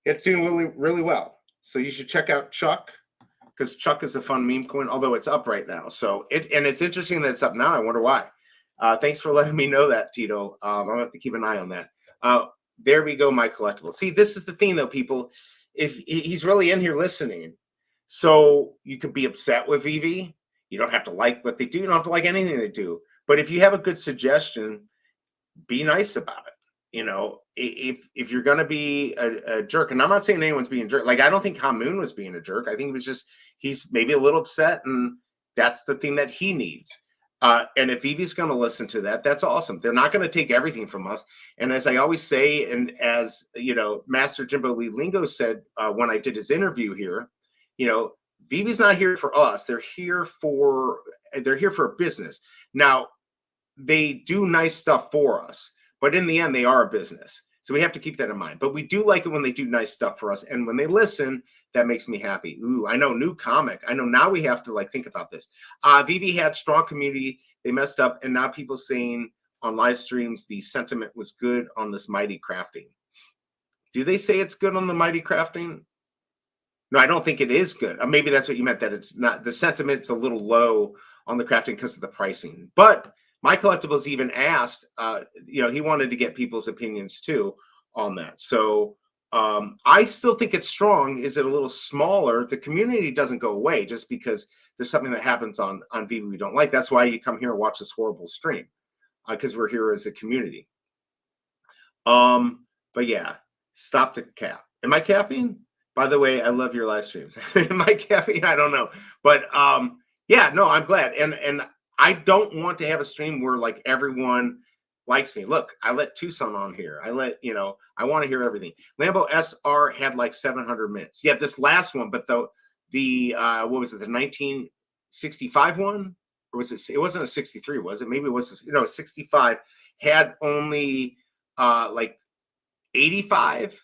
It's doing really, really well. So you should check out Chuck. because Chuck is a fun meme coin, although it's up right now. So it's interesting that it's up now. I wonder why. Thanks for letting me know that, Tito. I'll have to keep an eye on that. There we go, my collectible. See, this is the thing, though, people. If he's really in here listening, so you could be upset with Veve. You don't have to like what they do. You don't have to like anything they do. But if you have a good suggestion, be nice about it. You know, if you're going to be a jerk, and I'm not saying anyone's being a jerk. Like, I don't think Hamoon was being a jerk. I think it was just he's maybe a little upset, and that's the thing that he needs. And if Veve's going to listen to that, that's awesome. They're not going to take everything from us. And as I always say, and as you know, Master Jimbo Lee Lingo said when I did his interview here, you know, Veve's not here for us. They're here for a business. Now, they do nice stuff for us, but in the end, they are a business. So we have to keep that in mind. But we do like it when they do nice stuff for us. And when they listen, that makes me happy. Ooh, I know, new comic. I know now we have to like think about this. Veve had strong community. They messed up. And now people saying on live streams, the sentiment was good on this mighty crafting. Do they say it's good on the mighty crafting? No, I don't think it is good. Maybe that's what you meant, that it's not, the sentiment's a little low on the crafting because of the pricing. But my collectibles even asked, you know, he wanted to get people's opinions too on that. So I still think it's strong. Is it a little smaller? The community doesn't go away just because there's something that happens on Veve we don't like. That's why you come here and watch this horrible stream, because we're here as a community. But yeah, stop the cap. Am I capping? By the way, I love your live streams. Am I capping? I don't know. But yeah, no, I'm glad. And I don't want to have a stream where like everyone likes me. Look, I let Tucson on here. I let, you know, I want to hear everything. Lambo SR had like 700 minutes. Yeah, this last one, but the what was it, the 1965 one? Or was it wasn't a 63, was it? Maybe it was, you know, 65 had only like 85.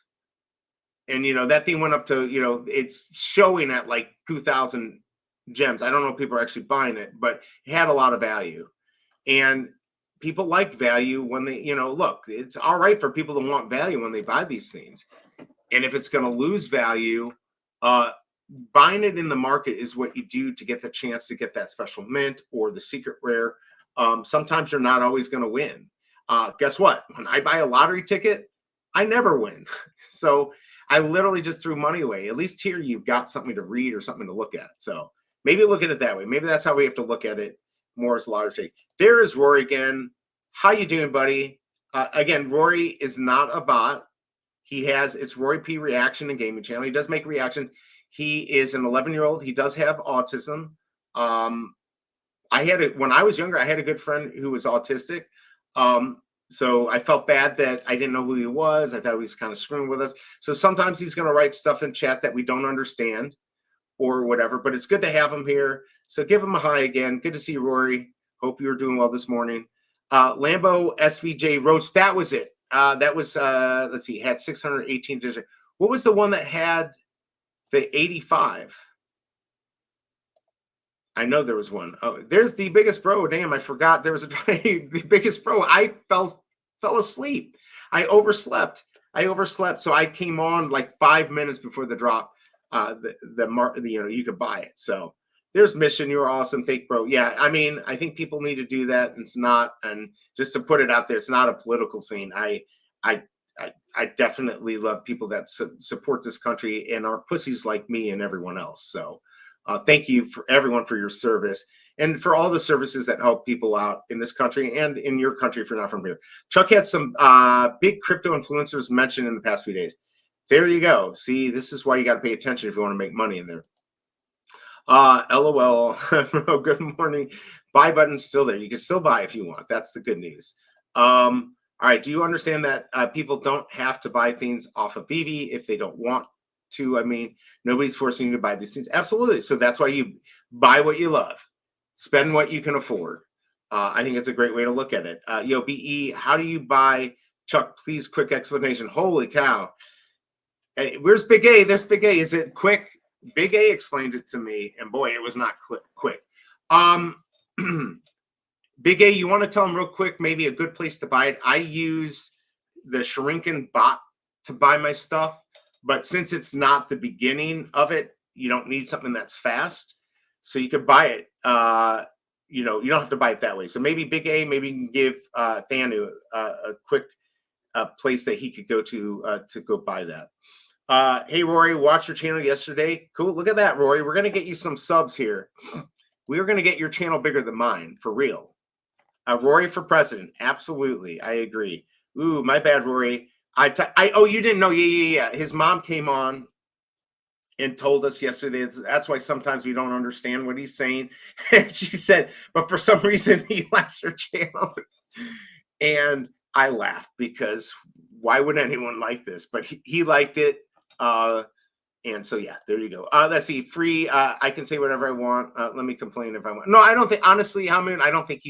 And, you know, that thing went up to, you know, it's showing at like 2,000 gems. I don't know if people are actually buying it, but it had a lot of value. And people like value when they, you know, look, it's all right for people to want value when they buy these things. And if it's going to lose value, buying it in the market is what you do to get the chance to get that special mint or the secret rare. Sometimes you're not always going to win. Guess what? When I buy a lottery ticket, I never win. So I literally just threw money away. At least here you've got something to read or something to look at. So maybe look at it that way. Maybe that's how we have to look at it more as a lottery. There is Rory again. How you doing, buddy? Again, Rory is not a bot. It's Rory P Reaction and Gaming Channel. He does make reaction. He is an 11-year-old. He does have autism. When I was younger, I had a good friend who was autistic. So I felt bad that I didn't know who he was. I thought he was kind of screwing with us. So sometimes he's going to write stuff in chat that we don't understand or whatever, but it's good to have him here. So give him a hi again. Good to see you, Rory. Hope you're doing well this morning. Lambo SVJ Roach, that was it. That was, let's see, had 618 digits. What was the one that had the 85? I know there was one. Oh, there's the biggest bro. Damn, I forgot there was the biggest bro. I fell asleep. I overslept. So I came on like 5 minutes before the drop. You know, you could buy it. So there's Mission. You're awesome. Thank bro. Yeah, I mean, I think people need to do that. And it's not, and just to put it out there, it's not a political thing. I definitely love people that support this country and are pussies like me and everyone else. So thank you for everyone for your service and for all the services that help people out in this country and in your country if you're not from here. Chuck had some big crypto influencers mentioned in the past few days. There you go. See, this is why you got to pay attention if you want to make money in there. LOL. Good morning. Buy button's still there. You can still buy if you want. That's the good news. All right. Do you understand that people don't have to buy things off of Veve if they don't want to? I mean, nobody's forcing you to buy these things. Absolutely. So that's why you buy what you love, spend what you can afford. I think it's a great way to look at it. Yo, BE, how do you buy? Chuck, please, quick explanation. Holy cow. Hey, where's Big A? There's Big A. Is it quick? Big A explained it to me, and boy, it was not quick. Big A, you want to tell them real quick, maybe a good place to buy it? I use the Shrinkin bot to buy my stuff. But since it's not the beginning of it, you don't need something that's fast, so you could buy it. You know, you don't have to buy it that way. So maybe Big A, maybe you can give Thanu a quick place that he could go to go buy that. Hey, Rory, watched your channel yesterday. Cool. Look at that, Rory. We're going to get you some subs here. We are going to get your channel bigger than mine, for real. Rory for president. Absolutely. I agree. Ooh, my bad, Rory. Oh, you didn't know. Yeah. His mom came on and told us yesterday. That's why sometimes we don't understand what he's saying. And she said, but for some reason, he likes your channel. And I laughed because why would anyone like this? But he liked it. And so, yeah, there you go. Let's see. Free. I can say whatever I want. Let me complain if I want. No, I don't think, honestly, Hamoon, I don't think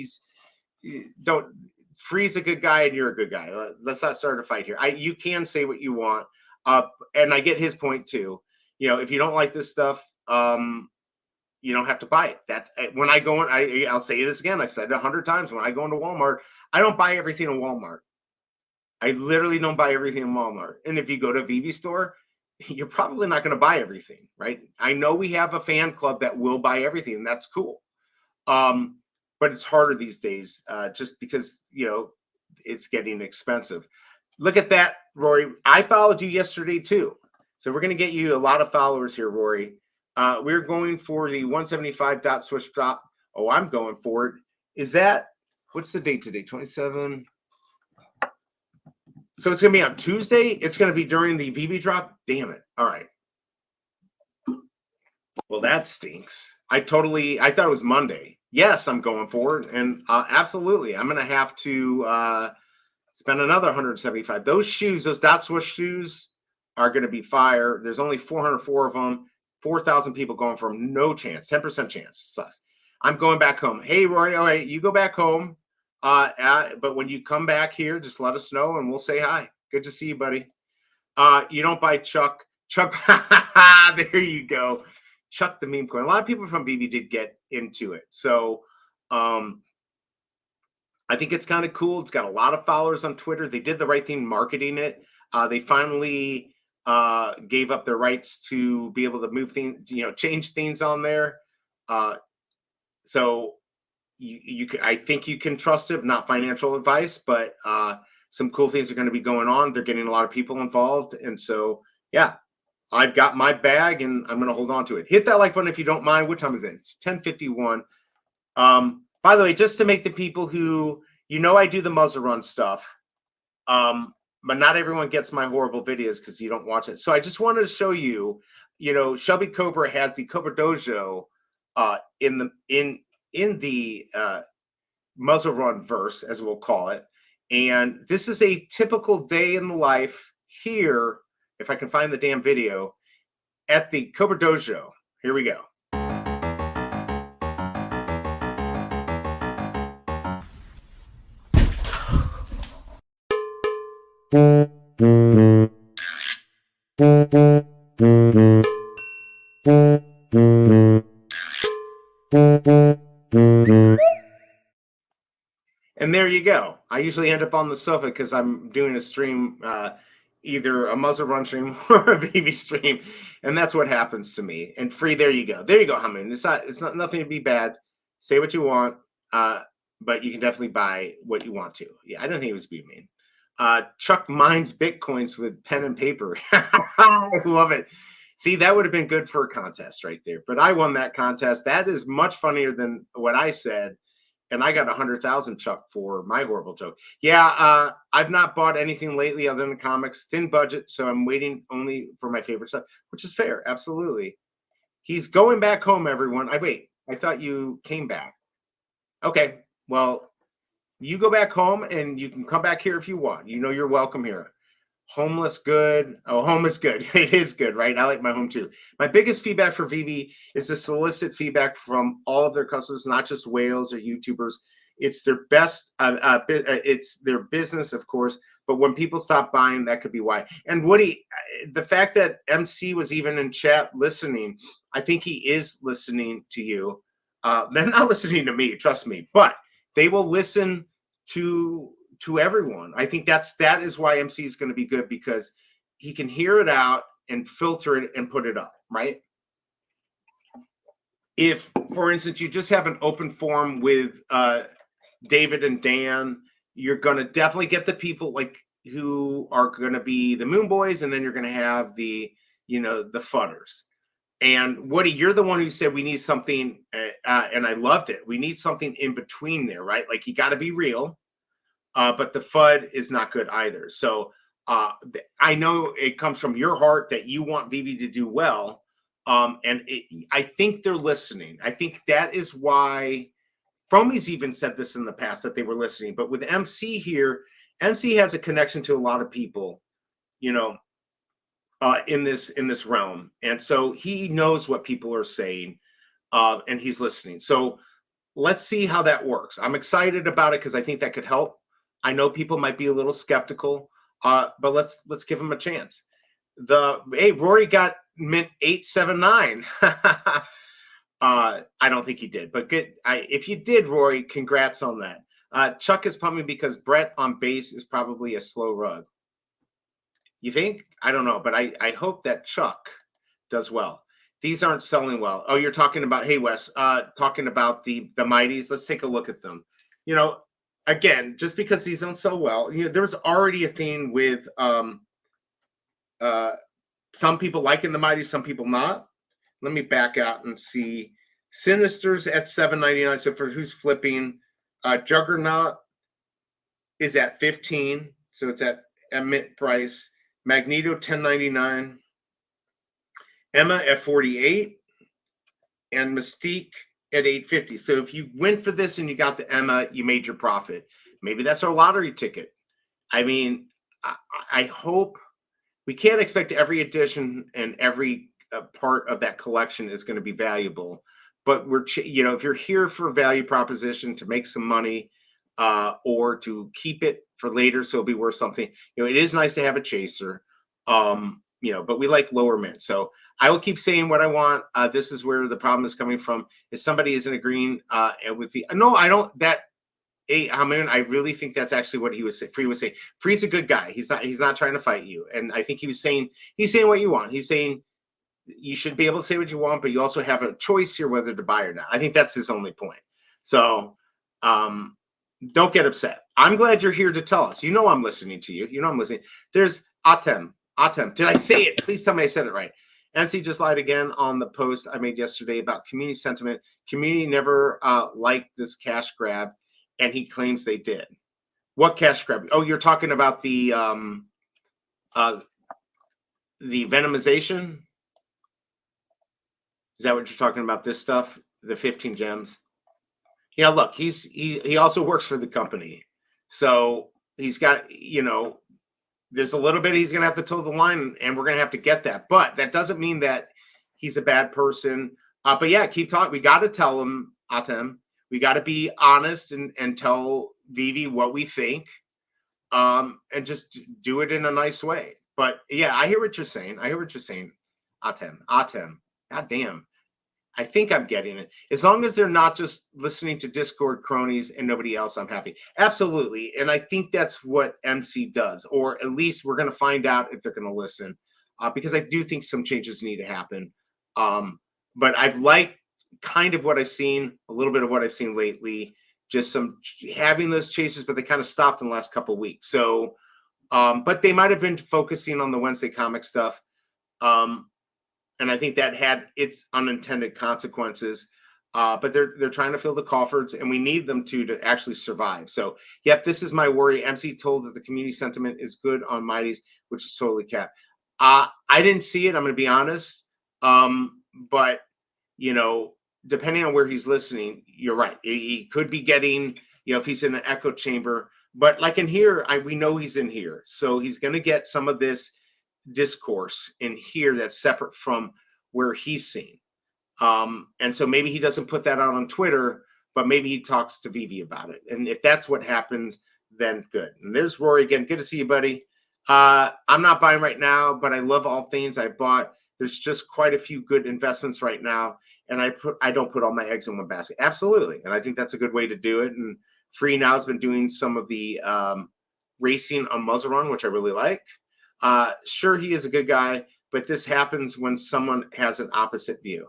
Free's a good guy and you're a good guy. Let's not start a fight here. You can say what you want. And I get his point too. You know, if you don't like this stuff, you don't have to buy it. That's when I go in, I'll say this again. I've said it 100 times. When I go into Walmart, I don't buy everything in Walmart. I literally don't buy everything in Walmart. And if you go to Veve store, you're probably not going to buy everything, right? I know we have a fan club that will buy everything, and that's cool. But it's harder these days just because, you know, it's getting expensive. Look at that, Rory. I followed you yesterday too. So we're going to get you a lot of followers here, Rory. We're going for the 175 dot switch drop. Oh, I'm going for it. Is that, what's the date today? 27. So it's going to be on Tuesday. It's going to be during the Veve drop. Damn it. All right. Well, that stinks. I thought it was Monday. Yes, I'm going for it. And absolutely, I'm going to have to spend another 175. Those shoes, those dot swoosh shoes are going to be fire. There's only 404 of them. 4,000 people going for them. No chance. 10% chance. Sucks. I'm going back home. Hey, Rory. All right, you go back home. But when you come back here, just let us know and we'll say hi. Good to see you, buddy. You don't buy Chuck. There you go. Chuck the meme coin. A lot of people from Veve did get into it. So I think it's kind of cool. It's got a lot of followers on Twitter. They did the right thing marketing it. They finally gave up their rights to be able to move things, you know, change things on there. So I think you can trust it. Not financial advice, but some cool things are going to be going on. They're getting a lot of people involved, and so yeah, I've got my bag, and I'm going to hold on to it. Hit that like button if you don't mind. What time is it? It's 10:51. By the way, just to make the people who, you know, I do the Muzzle Run stuff, but not everyone gets my horrible videos because you don't watch it. So I just wanted to show you, you know, Shelby Cobra has the Cobra Dojo in the Muzzle Run verse, as we'll call it. And this is a typical day in the life here, if I can find the damn video, at the Cobra Dojo. Here we go. And there you go. I usually end up on the sofa because I'm doing a stream, either a Muzzle Run stream or a Veve stream, and that's what happens to me. And free, there you go. There you go, Hamoon. It's not nothing to be bad. Say what you want, but you can definitely buy what you want to. Yeah, I don't think it was being mean. Chuck mines Bitcoins with pen and paper. I love it. See, that would have been good for a contest right there. But I won that contest. That is much funnier than what I said. And I got 100,000, Chuck, for my horrible joke. Yeah, I've not bought anything lately other than comics. Thin budget, so I'm waiting only for my favorite stuff, which is fair. Absolutely. He's going back home, everyone. I thought you came back. Okay, well, you go back home, and you can come back here if you want. You know you're welcome here. Homeless good. Oh, home is good. It is good, right? I like my home too. My biggest feedback for Veve is to solicit feedback from all of their customers, not just whales or YouTubers. It's their best. It's their business, of course. But when people stop buying, that could be why. And Woody, the fact that MC was even in chat listening, I think he is listening to you. They're not listening to me, trust me, but they will listen to everyone. I think that is why MC is going to be good, because he can hear it out and filter it and put it up, right? if, for instance, you just have an open forum with David and Dan, you're going to definitely get the people like who are going to be the Moon Boys, and then you're going to have the, you know, the fudders. And Woody, you're the one who said we need something, and I loved it. We need something in between there, right? Like you got to be real, but the FUD is not good either. So I know it comes from your heart that you want Veve to do well, and I think they're listening. I think that is why Fromies even said this in the past that they were listening. But with MC here, MC has a connection to a lot of people, you know, in this realm, and so he knows what people are saying, and he's listening. So let's see how that works. I'm excited about it because I think that could help. I know people might be a little skeptical, but let's give him a chance. Hey, Rory got mint 879. I don't think he did, but good. If you did, Rory, congrats on that. Chuck is pumping because Brett on base is probably a slow rug. You think? I don't know, but I hope that Chuck does well. These aren't selling well. Oh, you're talking about, hey, Wes, talking about the Mighties. Let's take a look at them. You know, again, just because these don't sell well, you know, there's already a thing with some people liking the Mighties, some people not. Let me back out and see. Sinister's at $7.99. So for who's flipping, Juggernaut is at 15. So it's at mint price. Magneto $10.99. Emma at 48, and Mystique at 850. So if you went for this and you got the Emma, you made your profit. Maybe that's our lottery ticket. I mean, I hope we can't expect every edition and every part of that collection is going to be valuable. But you know, if you're here for a value proposition to make some money, or to keep it for later so it'll be worth something, you know, it is nice to have a chaser. You know, but we like lower mint. So I will keep saying what I want. This is where the problem is coming from. If somebody isn't agreeing with the no, I don't. That Hamoon, I really think that's actually what he was saying. Free was saying. Free's a good guy. He's not trying to fight you. And I think he's saying what you want. He's saying you should be able to say what you want, but you also have a choice here whether to buy or not. I think that's his only point. So don't get upset. I'm glad you're here to tell us. You know I'm listening to you. You know I'm listening. There's Atem. Did I say it? Please tell me I said it right. MC just lied again on the post I made yesterday about community sentiment. Community never liked this cash grab, and he claims they did. What cash grab? Oh, you're talking about the venomization? Is that what you're talking about? This stuff, the 15 gems. Yeah, look, he also works for the company, so he's got, you know, there's a little bit he's going to have to toe the line, and we're going to have to get that. But that doesn't mean that he's a bad person. But yeah, keep talking. We got to tell him, Atem. We got to be honest and tell Veve what we think, and just do it in a nice way. But yeah, I hear what you're saying. Atem. God damn. I think I'm getting it. As long as they're not just listening to Discord cronies and nobody else, I'm happy. Absolutely. And I think that's what MC does, or at least we're going to find out if they're going to listen, because I do think some changes need to happen. But I've liked kind of what I've seen, a little bit of what I've seen lately, just some having those chases, but they kind of stopped in the last couple of weeks. So, but they might have been focusing on the Wednesday comic stuff. And I think that had its unintended consequences. But they're trying to fill the coffers, and we need them to actually survive. So, yep, this is my worry. MC told that the community sentiment is good on Mighties, which is totally capped. I didn't see it. I'm going to be honest. But, you know, depending on where he's listening, you're right. He could be getting, you know, if he's in an echo chamber. But like in here, we know he's in here. So he's going to get some of this discourse in here that's separate from where he's seen. And so maybe he doesn't put that out on Twitter, but maybe he talks to Veve about it. And if that's what happens, then good. And there's Rory again. Good to see you, buddy. I'm not buying right now, but I love all things I bought. There's just quite a few good investments right now. And I don't put all my eggs in one basket. Absolutely. And I think that's a good way to do it. And Free now has been doing some of the racing on Muzzle Run, which I really like. Sure, he is a good guy, but this happens when someone has an opposite view.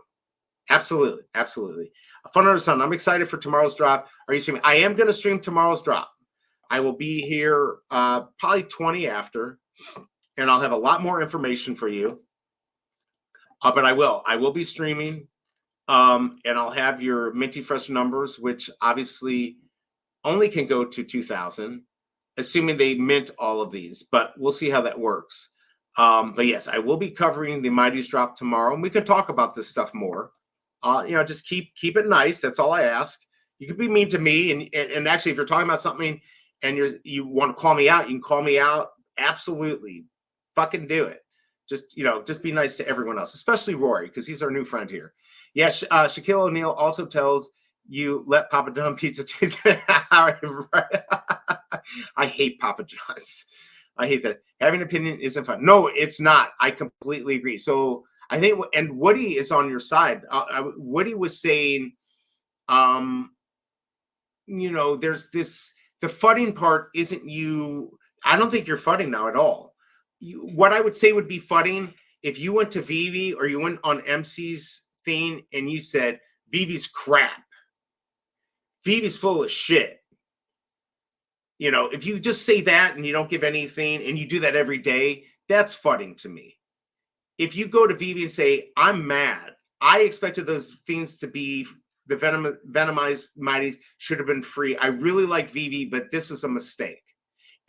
Absolutely, absolutely. Fun under the sun. I'm excited for tomorrow's drop. Are you streaming? I am going to stream tomorrow's drop. I will be here probably 20 after, and I'll have a lot more information for you. But I will be streaming, and I'll have your minty fresh numbers, which obviously only can go to 2,000, assuming they mint all of these. But we'll see how that works. But yes, I will be covering the Mighty's drop tomorrow, and we can talk about this stuff more. Just keep it nice. That's all I ask. You can be mean to me, and actually, if you're talking about something and you want to call me out, you can call me out. Absolutely, fucking do it. Just be nice to everyone else, especially Rory, because he's our new friend here. Yeah, Shaquille O'Neal also tells you let Papa John pizza taste. I hate Papa John's. I hate that. Having an opinion isn't fun. No, it's not. I completely agree. So I think, and Woody is on your side. Woody was saying, there's this, the fudding part isn't you. I don't think you're fudding now at all. What I would say would be fudding if you went to Veve or you went on MC's thing and you said, Veve's crap. Veve's full of shit. If you just say that and you don't give anything and you do that every day, that's fudding to me. If you go to Veve and say, I'm mad, I expected those things to be the Venomized Mighties should have been free. I really like Veve, but this was a mistake.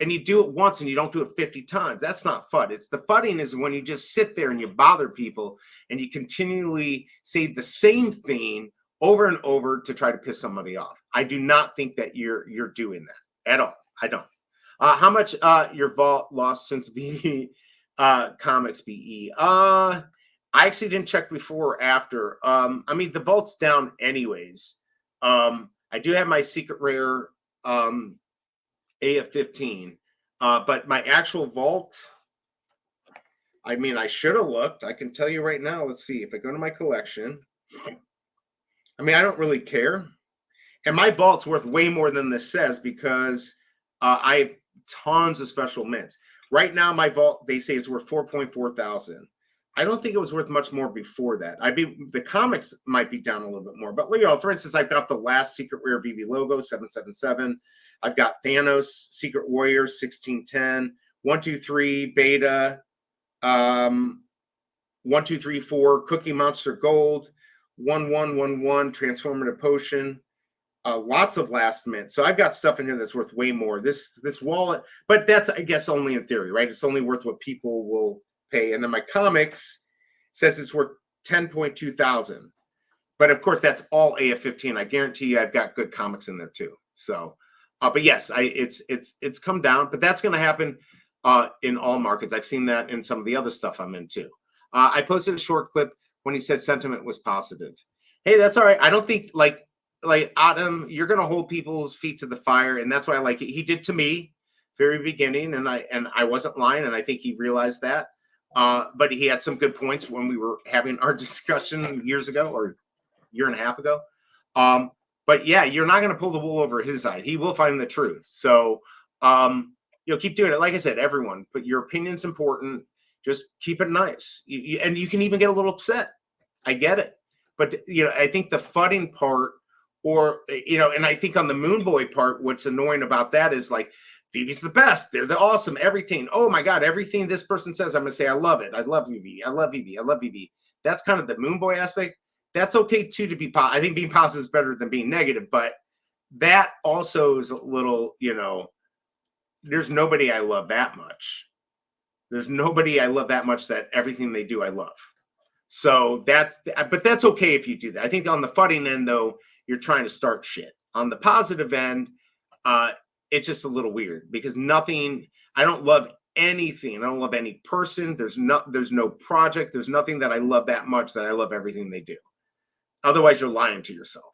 And you do it once and you don't do it 50 times. That's not FUD. It's the fudding is when you just sit there and you bother people and you continually say the same thing over and over to try to piss somebody off. I do not think that you're doing that at all. I don't. How much your vault lost since Veve Comics BE? I actually didn't check before or after. The vault's down anyways. I do have my secret rare AF15, but my actual vault, I should have looked. I can tell you right now. Let's see if I go to my collection. I don't really care. And my vault's worth way more than this says because I have tons of special mints. Right now, my vault, they say, is worth 4.4 thousand. I don't think it was worth much more before that. The comics might be down a little bit more. But, for instance, I've got the last Secret Rare Veve logo, 777. I've got Thanos, Secret Warrior, 1610, 123 Beta, 1234 Cookie Monster Gold, 1111 Transformative Potion. Lots of last mint. So I've got stuff in here that's worth way more. This wallet, but that's, I guess, only in theory, right? It's only worth what people will pay. And then my comics says it's worth 10.2 thousand. But of course, that's all AF15. I guarantee you I've got good comics in there too. So, but yes, it's come down, but that's going to happen in all markets. I've seen that in some of the other stuff I'm in too. I posted a short clip when he said sentiment was positive. Hey, that's all right. I don't think like Adam, you're going to hold people's feet to the fire, and that's why I like it. He did to me very beginning, and I wasn't lying, and I think he realized that. But he had some good points when we were having our discussion years ago or a year and a half ago. But yeah, you're not going to pull the wool over his eyes. He will find the truth. So keep doing it. Like I said, everyone, but your opinion's important. Just keep it nice. And you can even get a little upset. I get it. But I think the fudding part, and I think on the Moon Boy part, what's annoying about that is like, Veve's the best. They're the awesome. Everything. Oh my God, everything this person says, I'm going to say, I love it. I love Veve. I love Veve. I love Veve. That's kind of the Moon Boy aspect. That's okay too to be positive. I think being positive is better than being negative, but that also is a little, there's nobody I love that much. There's nobody I love that much that everything they do, I love. So but that's okay if you do that. I think on the fudding end though, you're trying to start shit. On the positive end, it's just a little weird because I don't love anything. I don't love any person. There's no project. There's nothing that I love that much that I love everything they do. Otherwise, you're lying to yourself.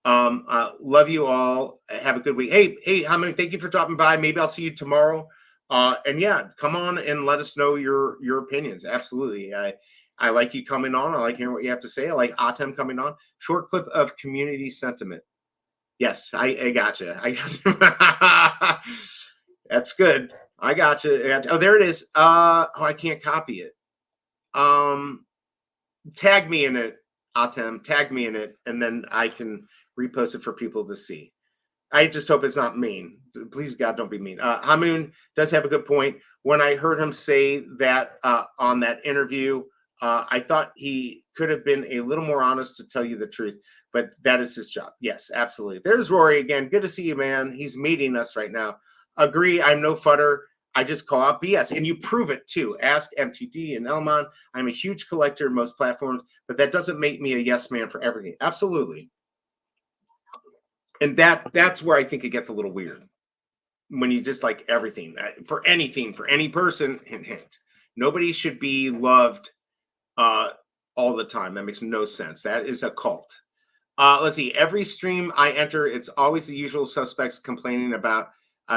Love you all. Have a good week. Hey, Hamid, thank you for dropping by. Maybe I'll see you tomorrow. And yeah, come on and let us know your opinions. Absolutely. I like you coming on. I like hearing what you have to say. I like Atem coming on. Short clip of community sentiment. Yes, I got you. That's good. I got you. Oh, there it is. I can't copy it. Tag me in it, Atem, tag me in it, and then I can repost it for people to see. I just hope it's not mean. Please, God, don't be mean. Hamoon does have a good point. When I heard him say that on that interview, I thought he could have been a little more honest to tell you the truth, but that is his job. Yes, absolutely. There's Rory again. Good to see you, man. He's meeting us right now. Agree, I'm no futter. I just call out BS, and you prove it too. Ask MTD and Elmon. I'm a huge collector in most platforms, but that doesn't make me a yes man for everything. Absolutely. And that's where I think it gets a little weird when you just like everything for anything for any person. Hint. Nobody should be loved all the time. That makes no sense. That is a cult. Let's see. Every stream I enter, it's always the usual suspects complaining about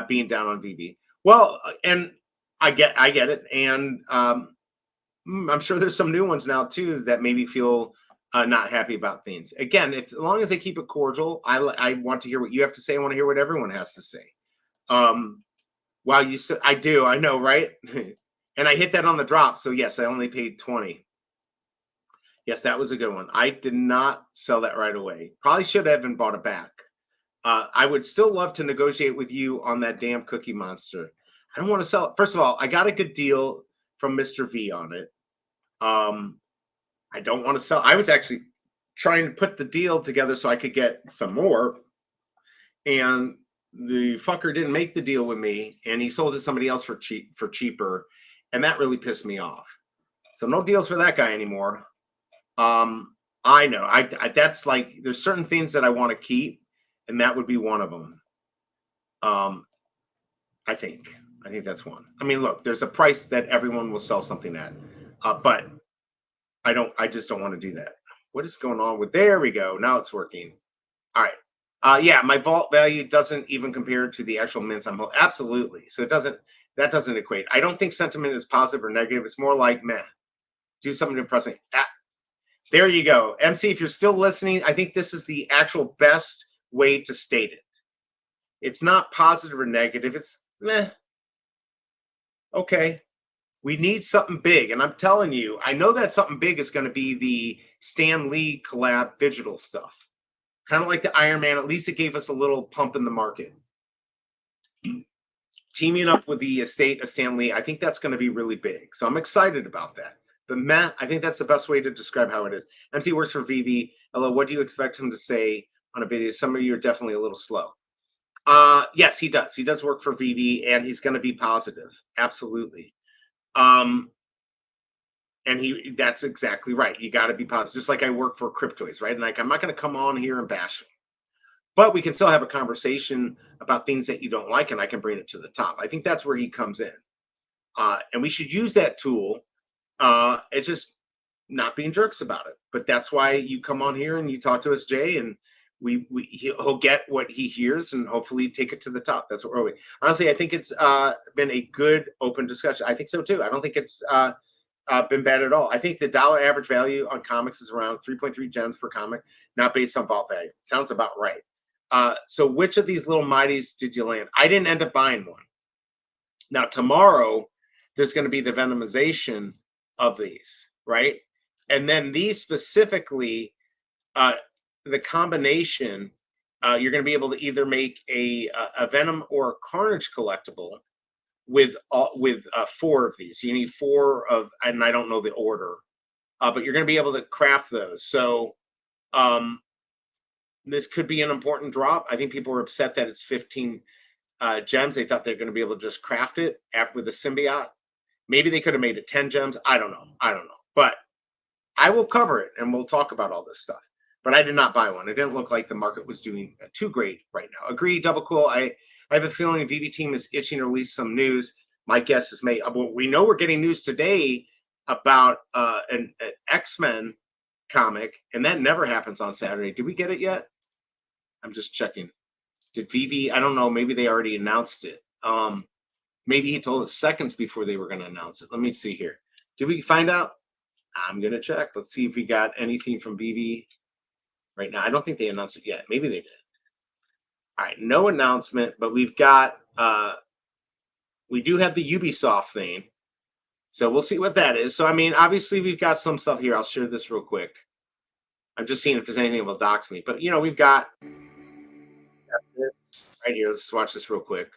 being down on Veve. Well, and I get it, and I'm sure there's some new ones now too that maybe feel not happy about things. Again, as long as they keep it cordial, I want to hear what you have to say. I want to hear what everyone has to say. Wow, you said I do. I know, right? And I hit that on the drop. So yes, I only paid 20. Yes, that was a good one. I did not sell that right away. Probably should have and bought it back. I would still love to negotiate with you on that damn Cookie Monster. I don't want to sell it. First of all, I got a good deal from Mr. V on it. I don't want to sell. I was actually trying to put the deal together so I could get some more. And the fucker didn't make the deal with me, and he sold it to somebody else for cheaper. And that really pissed me off. So no deals for that guy anymore. I know. I that's like there's certain things that I want to keep, and that would be one of them. I think that's one. I mean, look, there's a price that everyone will sell something at, but I just don't want to do that. What is going on with? There we go. Now it's working. All right. Yeah, my vault value doesn't even compare to the actual mints I'm holding. Absolutely. So that doesn't equate. I don't think sentiment is positive or negative. It's more like, meh, do something to impress me. There you go. MC, if you're still listening, I think this is the actual best way to state it. It's not positive or negative. It's meh. Okay. We need something big. And I'm telling you, I know that something big is going to be the Stan Lee collab digital stuff. Kind of like the Iron Man. At least it gave us a little pump in the market. Teaming up with the estate of Stan Lee, I think that's going to be really big. So I'm excited about that. But meh, I think that's the best way to describe how it is. MC works for Veve. Hello, what do you expect him to say on a video? Some of you are definitely a little slow. Yes, he does. He does work for Veve, and he's going to be positive. Absolutely. And that's exactly right. You got to be positive. Just like I work for Cryptoys, right? And like, I'm not going to come on here and bash him. But we can still have a conversation about things that you don't like, and I can bring it to the top. I think that's where he comes in. And we should use that tool. It's just not being jerks about it. But that's why you come on here and you talk to us, Jay, and he'll get what he hears and hopefully take it to the top. That's what we're hoping. Honestly, I think it's been a good open discussion. I think so too. I don't think it's been bad at all. I think the dollar average value on comics is around 3.3 gems per comic, not based on vault value. Sounds about right. So which of these little mighties did you land? I didn't end up buying one. Now tomorrow there's going to be the venomization of these, right? And then these specifically, the combination, you're going to be able to either make a Venom or a Carnage collectible with 4 of these. You need 4 of, and I don't know the order, but you're going to be able to craft those. So this could be an important drop. I think people were upset that it's 15 gems. They thought they're going to be able to just craft it with a symbiote. Maybe they could have made it 10 gems. I don't know. But I will cover it and we'll talk about all this stuff. But I did not buy one. It didn't look like the market was doing too great right now. Agree, Double Cool. I have a feeling the Veve team is itching to release some news. My guess is we know we're getting news today about an X-Men comic, and that never happens on Saturday. Did we get it yet? I'm just checking. Did Veve? I don't know. Maybe they already announced it. Maybe he told us seconds before they were going to announce it. Let me see here. Did we find out? I'm going to check. Let's see if we got anything from Veve right now. I don't think they announced it yet. Maybe they did. All right. No announcement, but we've got, we do have the Ubisoft thing. So we'll see what that is. So, I mean, obviously we've got some stuff here. I'll share this real quick. I'm just seeing if there's anything that will dox me. But, you know, we've got this right here. Let's watch this real quick.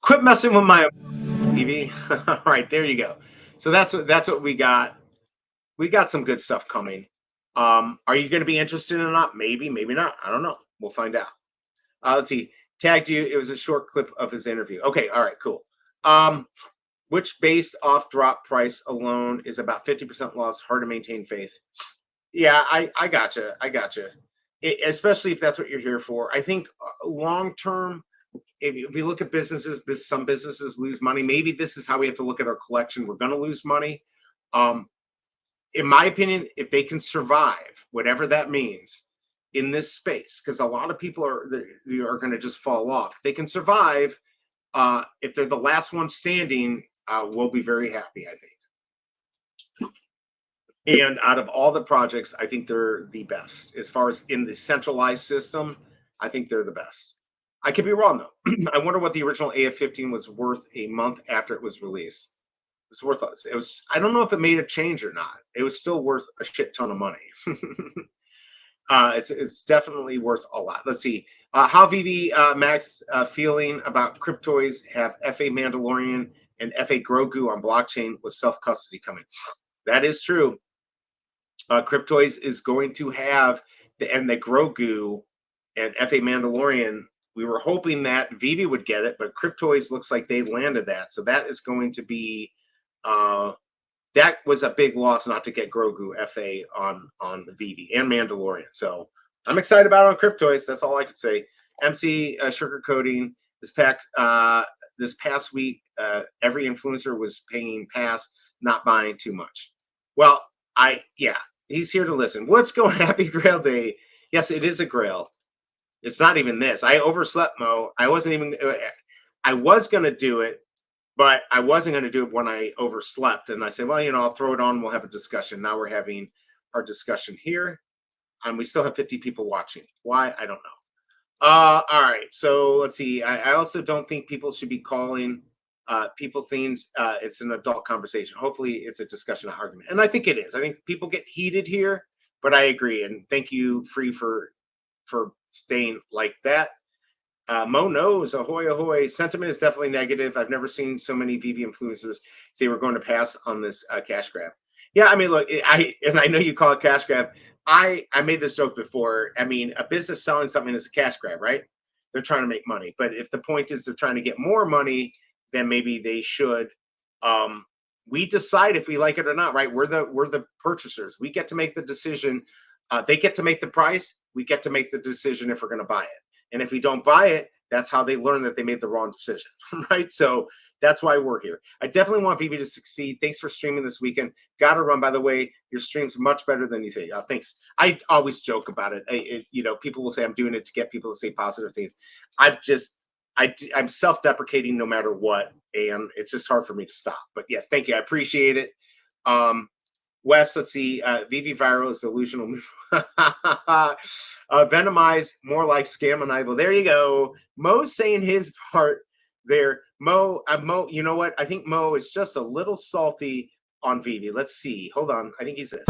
Quit messing with my TV. All right, there you go. So that's what we got. We got some good stuff coming. Are you going to be interested or not? Maybe, maybe not. I don't know. We'll find out. Let's see. Tagged you. It was a short clip of his interview. Okay, all right, cool. Which based off drop price alone is about 50% loss. Hard to maintain faith. Yeah, I gotcha. I gotcha. Especially if that's what you're here for. I think long term, if we look at businesses, some businesses lose money. Maybe this is how we have to look at our collection. We're going to lose money. In my opinion, if they can survive, whatever that means, in this space, because a lot of people are going to just fall off. If they can survive, if they're the last one standing, we'll be very happy, I think. And out of all the projects, I think they're the best. As far as in the centralized system, I think they're the best. I could be wrong, though. I wonder what the original AF-15 was worth a month after it was released. It was worth it. It was. I don't know if it made a change or not. It was still worth a shit ton of money. It's definitely worth a lot. Let's see. How Veve Max feeling about Cryptoys have FA Mandalorian and FA Grogu on blockchain with self-custody coming. That is true. Cryptoys is going to have the Grogu and FA Mandalorian. We were hoping that Veve would get it, but Cryptoys looks like they landed that. So that is going to be that was a big loss not to get Grogu FA on Veve and Mandalorian. So I'm excited about it on Cryptoys. That's all I could say. MC sugarcoating this past week. Every influencer was paying pass, not buying too much. Well, he's here to listen. What's going? Happy Grail Day. Yes, it is a Grail. It's not even this. I overslept, Mo. I was going to do it, but I wasn't going to do it when I overslept. And I said, well, you know, I'll throw it on. We'll have a discussion. Now we're having our discussion here. And we still have 50 people watching. Why? I don't know. All right. So let's see. I also don't think people should be calling people things. It's an adult conversation. Hopefully it's a discussion, not argument. And I think it is. I think people get heated here, but I agree. And thank you, Free, for staying like that. Mo knows, ahoy, ahoy. Sentiment is definitely negative. I've never seen so many Veve influencers say we're going to pass on this cash grab. Yeah, I mean, look, I know you call it cash grab. I made this joke before. I mean, a business selling something is a cash grab, right? They're trying to make money. But if the point is they're trying to get more money, then maybe they should. We decide if we like it or not, right? We're the purchasers. We get to make the decision. They get to make the price. We get to make the decision if we're going to buy it. And if we don't buy it, that's how they learn that they made the wrong decision, right? So that's why we're here. I definitely want Veve to succeed. Thanks for streaming this weekend. Got to run, by the way. Your stream's much better than you think. Thanks. I always joke about it. You know, people will say I'm doing it to get people to say positive things. I'm self-deprecating no matter what, and it's just hard for me to stop. But yes, thank you. I appreciate it. Wes, let's see. Veve viral is delusional. Venomized, more like scam and evil. There you go. Mo's saying his part there. Mo, you know what? I think Mo is just a little salty on Veve. Let's see. Hold on. I think he's this.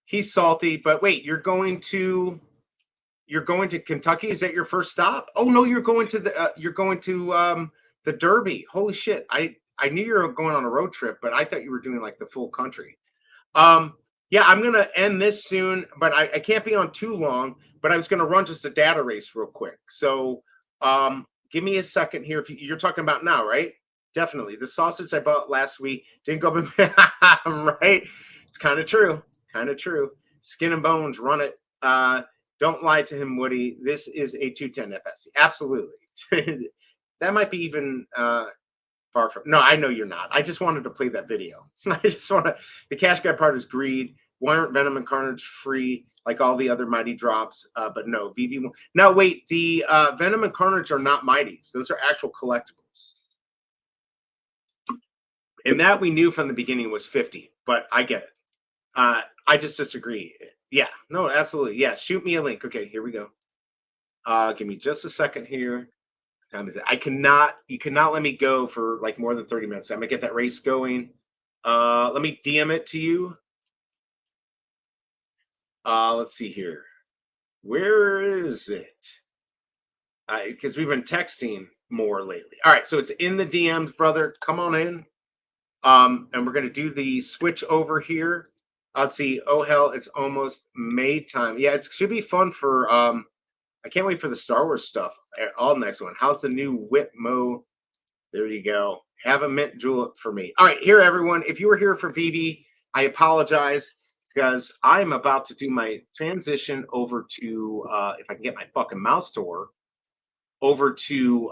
He's salty, but wait, you're going to Kentucky? Is that your first stop? Oh no, you're going to the Derby. Holy shit. I knew you were going on a road trip, but I thought you were doing like the full country. Yeah, I'm gonna end this soon, but I can't be on too long, but I was gonna run just a data race real quick. So give me a second here. If you're talking about now, right? Definitely. The sausage I bought last week didn't go up in right. It's kind of true. Kind of true. Skin and bones, run it. Don't lie to him, Woody. This is a 210 FSC. Absolutely. That might be even far from. No, I know you're not. I just wanted to play that video. I just want to. The cash grab part is greed. Why aren't Venom and Carnage free like all the other Mighty drops? But no, Veve. Now wait, the Venom and Carnage are not Mighties. Those are actual collectibles. And that we knew from the beginning was 50, but I get it. I just disagree. Yeah, no, absolutely. Yeah, shoot me a link. Okay, here we go. Give me just a second here. Time is it? You cannot let me go for like more than 30 minutes. I'm gonna get that race going. Let me DM it to you. Let's see here. Where is it? Because we've been texting more lately. All right, so it's in the DMs, brother. Come on in. And we're gonna do the switch over here. Let's see. Oh hell, it's almost May time. Yeah, it should be fun for I can't wait for the Star Wars stuff. All next one. How's the new whip mo? There you go. Have a mint julep for me. All right, here, everyone. If you were here for Veve, I apologize because I'm about to do my transition over to, if I can get my fucking mouse to work, over to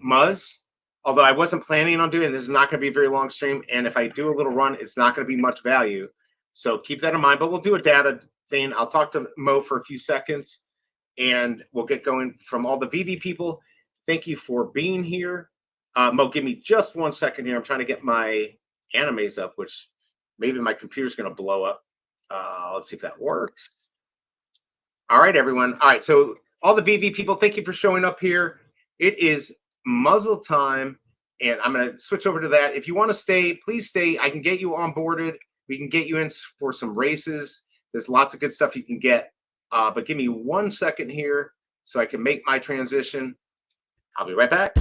Muzz. Although I wasn't planning on doing this, is not going to be a very long stream. And if I do a little run, it's not going to be much value. So keep that in mind. But we'll do a data thing. I'll talk to Mo for a few seconds, and we'll get going from all the Veve people. Thank you for being here. Mo, give me just 1 second here. I'm trying to get my animes up, which maybe my computer's going to blow up. Let's see if that works. All right, everyone. All right, so all the Veve people, thank you for showing up here. It is muzzle time, and I'm going to switch over to that. If you want to stay, please stay. I can get you onboarded. We can get you in for some races. There's lots of good stuff you can get. But give me 1 second here so I can make my transition. I'll be right back.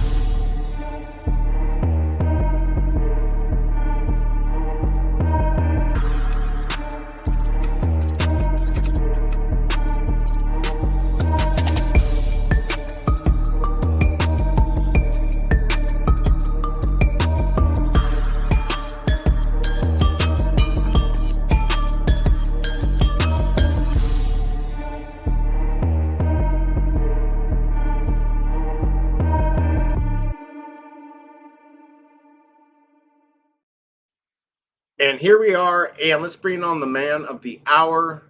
And here we are, and let's bring on the man of the hour.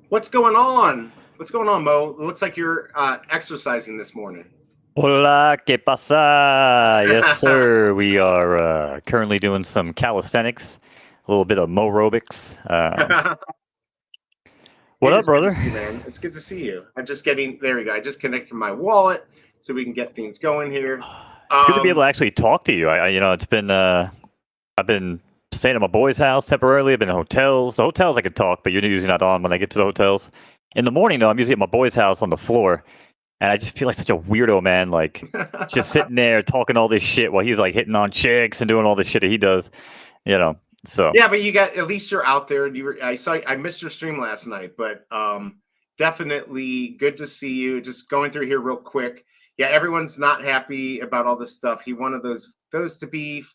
What's going on? What's going on, Mo? It looks like you're exercising this morning. Hola, ¿qué pasa? Yes, sir. We are currently doing some calisthenics, a little bit of mo-aerobics. What up, brother? Good to see you, man. It's good to see you. I'm just getting, there we go. I just connected my wallet so we can get things going here. It's good to be able to actually talk to you. It's been, I've been staying at my boy's house temporarily. I've been in hotels. The hotels I could talk, but you're usually not on when I get to the hotels. In the morning, though, I'm usually at my boy's house on the floor. And I just feel like such a weirdo, man. Like, just sitting there talking all this shit while he's like hitting on chicks and doing all this shit that he does, So yeah, but at least you're out there. I missed your stream last night, but definitely good to see you. Just going through here real quick. Yeah, everyone's not happy about all this stuff. He wanted those to be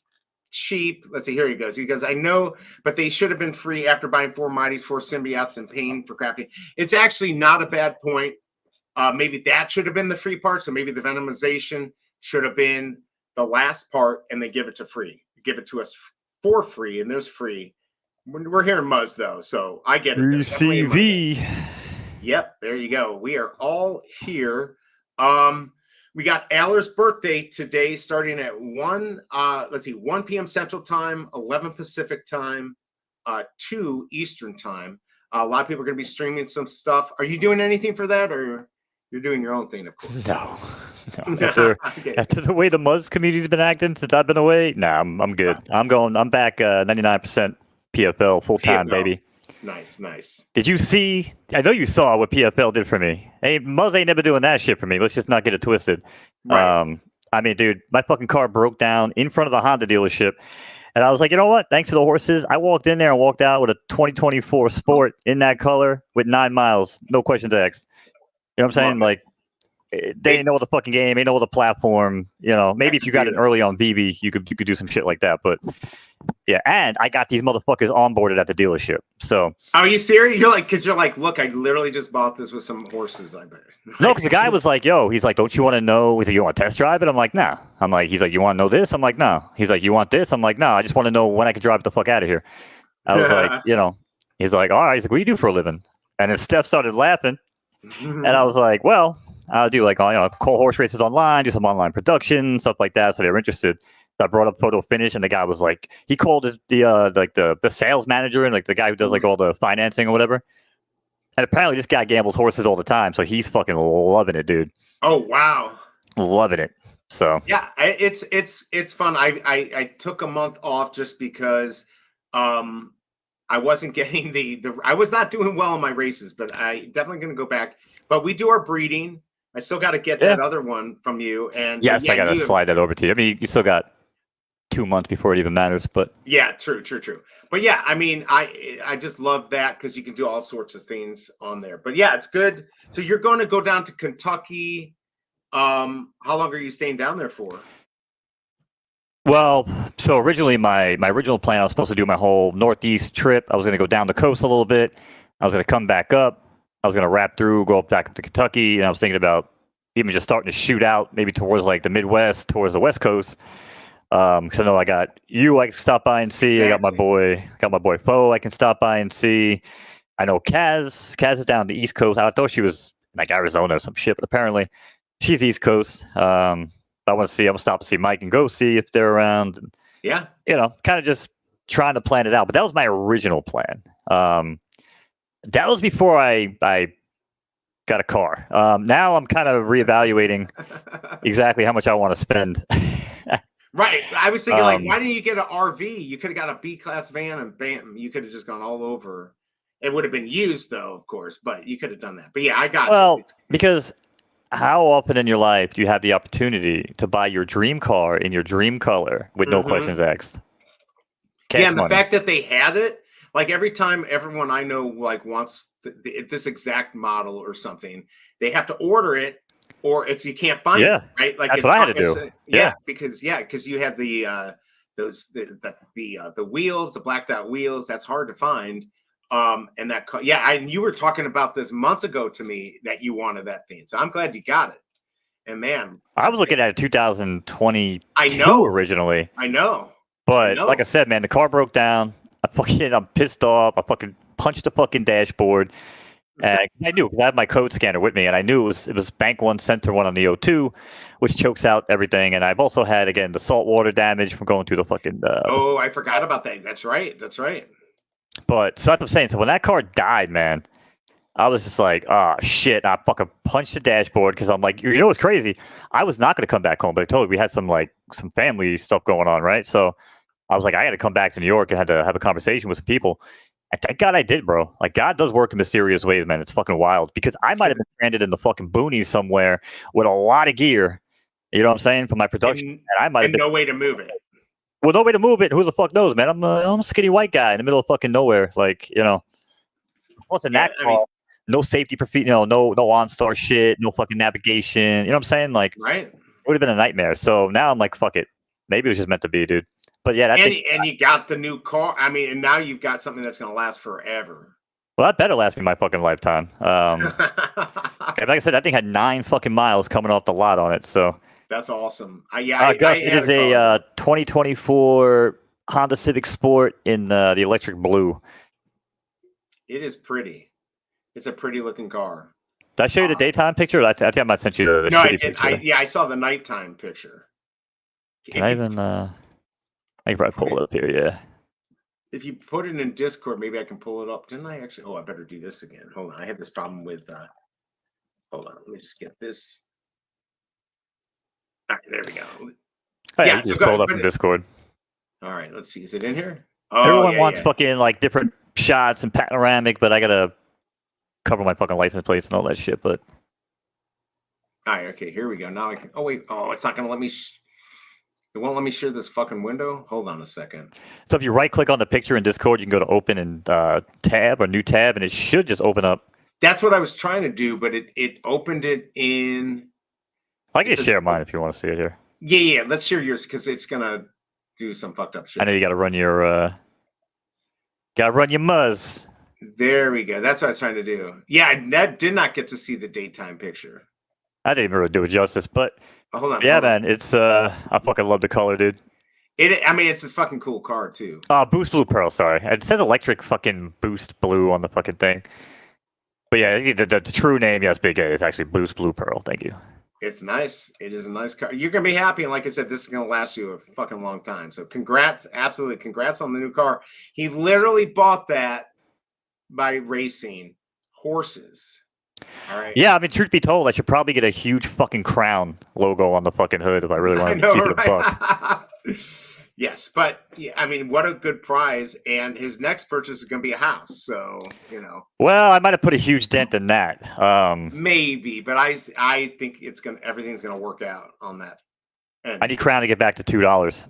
cheap. Let's see, here he goes. He goes, I know, but they should have been free after buying 4 Mighties, 4 Symbiotes, and paying for crafting. It's actually not a bad point. Maybe that should have been the free part. So maybe the Venomization should have been the last part, and they give it to us for free, and there's free. We're here in Muzz, though, so I get it. CV. Yep, there you go. We are all here. We got Aller's birthday today, starting at 1 p.m. Central Time, 11 Pacific Time, 2 Eastern Time. A lot of people are going to be streaming some stuff. Are you doing anything for that, or you're doing your own thing, of course? No. After the way the Muzz community's been acting since I've been away, I'm good. I'm back 99% PFL full-time, baby. Nice. Did you see? I know you saw what PFL did for me. Hey, Muzz ain't never doing that shit for me. Let's just not get it twisted. Right. I mean, dude, my fucking car broke down in front of the Honda dealership. And I was like, you know what? Thanks to the horses, I walked in there and walked out with a 2024 Sport in that color with 9 miles. No questions asked. You know what I'm saying? Like, they ain't know the fucking game. Ain't know the platform. Maybe if you got it early on Veve, you could do some shit like that. But yeah, and I got these motherfuckers onboarded at the dealership. So are you serious? You're like, look, I literally just bought this with some horses. I bet. No, because the guy was like, yo, he's like, don't you want to know? He's like, you want to test drive it? I'm like, nah. He's like, you want to know this? I'm like, no. He's like, you want this? I'm like, no. I just want to know when I can drive the fuck out of here. I was like, he's like, all right. He's like, what do you do for a living? And then Steph started laughing. And I was like, well, I'll do call horse races online, do some online production, stuff like that. So they were interested. I brought up photo finish, and the guy was like, he called it the sales manager and like the guy who does like all the financing or whatever. And apparently, this guy gambles horses all the time, so he's fucking loving it, dude. Oh wow, Loving it. So yeah, it's fun. I took a month off just because I wasn't getting I was not doing well in my races, but I definitely going to go back. But we do our breeding. I still got to get that other one from you. And yes, I got to slide that over to you. I mean, you still got 2 months before it even matters, but yeah, true. But yeah, I mean, I just love that because you can do all sorts of things on there. But yeah, it's good. So you're going to go down to Kentucky. How long are you staying down there for? Well, so originally my original plan, I was supposed to do my whole Northeast trip. I was going to go down the coast a little bit. I was going to come back up. I was going to wrap through, go back up to Kentucky, and I was thinking about even just starting to shoot out maybe towards like the Midwest, towards the West Coast. Because I know I got you, I can stop by and see. Exactly. I got my boy Foe, I can stop by and see. I know Kaz is down the East Coast. I thought she was like Arizona or some shit, but apparently she's East Coast. I want to see. I'm gonna stop to see Mike and go see if they're around. Yeah, kind of just trying to plan it out. But that was my original plan. That was before I got a car. Now I'm kind of reevaluating exactly how much I want to spend. Right. I was thinking, like, why didn't you get an RV? You could have got a B-class van and bam, you could have just gone all over. It would have been used, though, of course, but you could have done that. But yeah, I got you. Because how often in your life do you have the opportunity to buy your dream car in your dream color with no questions asked? Cash and the fact that they had it, like every time everyone I know like wants this exact model or something, they have to order it, or you can't find it, right? Like that's what I had to do. Because you have the wheels, the blacked out wheels. That's hard to find. And that, and you were talking about this months ago to me that you wanted that thing. So I'm glad you got it. And man, I was looking at a 2022 originally. I know. But like I said, man, the car broke down. I'm pissed off. I fucking punched the fucking dashboard. And I knew, because I had my code scanner with me, and I knew it was Bank 1, Center 1 on the O2, which chokes out everything. And I've also had, again, the saltwater damage from going through the fucking... I forgot about that. That's right. But so that's what I'm saying. So when that car died, man, I was just like, oh, shit. I fucking punched the dashboard because I'm like, what's crazy? I was not going to come back home, but I told you we had some family stuff going on, right? So I was like, I got to come back to New York and had to have a conversation with some people. And thank God I did, bro. Like, God does work in mysterious ways, man. It's fucking wild. Because I might have been stranded in the fucking boonies somewhere with a lot of gear. You know what I'm saying? For my production. And I might have no way to move it. Well, no way to move it. Who the fuck knows, man? I'm a skinny white guy in the middle of fucking nowhere. Like, Plus in that car, no safety for feet, no OnStar shit, no fucking navigation. You know what I'm saying? Like, right. It would have been a nightmare. So now I'm like, fuck it. Maybe it was just meant to be, dude. But yeah, and you got the new car. I mean, and now you've got something that's going to last forever. Well, that better last me my fucking lifetime. Like I said, that thing had 9 fucking miles coming off the lot on it. So that's awesome. Gus, it is a 2024 Honda Civic Sport in the electric blue. It is pretty. It's a pretty looking car. Did I show you the daytime picture? I think I might sent you the no, I did. Picture. I saw the nighttime picture. Can I even? I can probably pull it up here. Yeah. If you put it in Discord, maybe I can pull it up. Didn't I actually? Oh, I better do this again. Hold on. I had this problem with. Hold on. Let me just get this. All right, there we go. Oh, yeah, just pull it up in Discord. All right, let's see. Is it in here? Oh, everyone wants fucking different shots and panoramic, but I gotta cover my fucking license plates and all that shit. But all right, okay, here we go. Now I can. Oh wait, it's not gonna let me. It won't let me share this fucking window. Hold on a second. So if you right click on the picture in Discord, you can go to open and tab or new tab, and it should just open up. That's what I was trying to do, but it opened it in. I can share mine if you want to see it here. Yeah. Let's share yours because it's gonna do some fucked up shit. I know you got to run your Muzz. There we go. That's what I was trying to do. Yeah, Ned did not get to see the daytime picture. I didn't even really do it justice, but hold on. Yeah, man, it's I fucking love the color, dude. It's a fucking cool car too. Boost Blue Pearl. Sorry, it says electric fucking Boost Blue on the fucking thing. But yeah, the true name, yes, Big A, is actually Boost Blue Pearl. Thank you. It's nice. It is a nice car. You're gonna be happy, and like I said, this is gonna last you a fucking long time. So congrats, absolutely, congrats on the new car. He literally bought that by racing horses. All right. Yeah, I mean, truth be told, I should probably get a huge fucking crown logo on the fucking hood if I really want to keep it a buck. Yes, but yeah, I mean, what a good prize! And his next purchase is going to be a house. So Well, I might have put a huge dent in that. Maybe, but I think everything's gonna work out on that. And I need crown to get back to $2.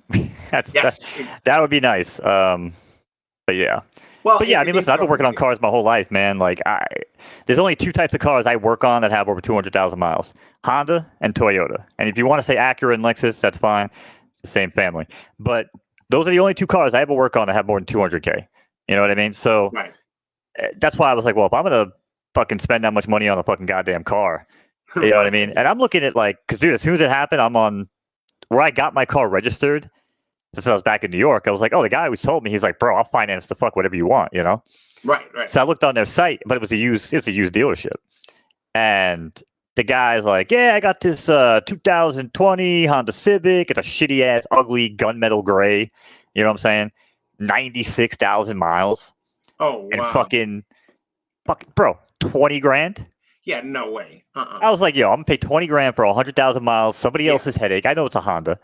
yes, that would be nice. But yeah. Well, but yeah, I mean, listen, I've been working on cars my whole life, man. Like, there's only two types of cars I work on that have over 200,000 miles: Honda and Toyota. And if you want to say Acura and Lexus, that's fine. It's the same family. But those are the only two cars I ever work on that have more than 200K. You know what I mean? So right. That's why I was like, well, if I'm gonna fucking spend that much money on a fucking goddamn car, you know what I mean? And I'm looking at because dude, as soon as it happened, I'm on where I got my car registered. Since I was back in New York, I was like, oh, the guy who told me, he's like, bro, I'll finance the fuck whatever you want, you know? Right. So I looked on their site, but it was a used dealership. And the guy's like, yeah, I got this 2020 Honda Civic. It's a shitty ass, ugly gunmetal gray. You know what I'm saying? 96,000 miles. Oh, wow. And fucking, bro, 20 grand? Yeah, no way. I was like, yo, I'm gonna pay 20 grand for 100,000 miles. Somebody else's headache. I know it's a Honda.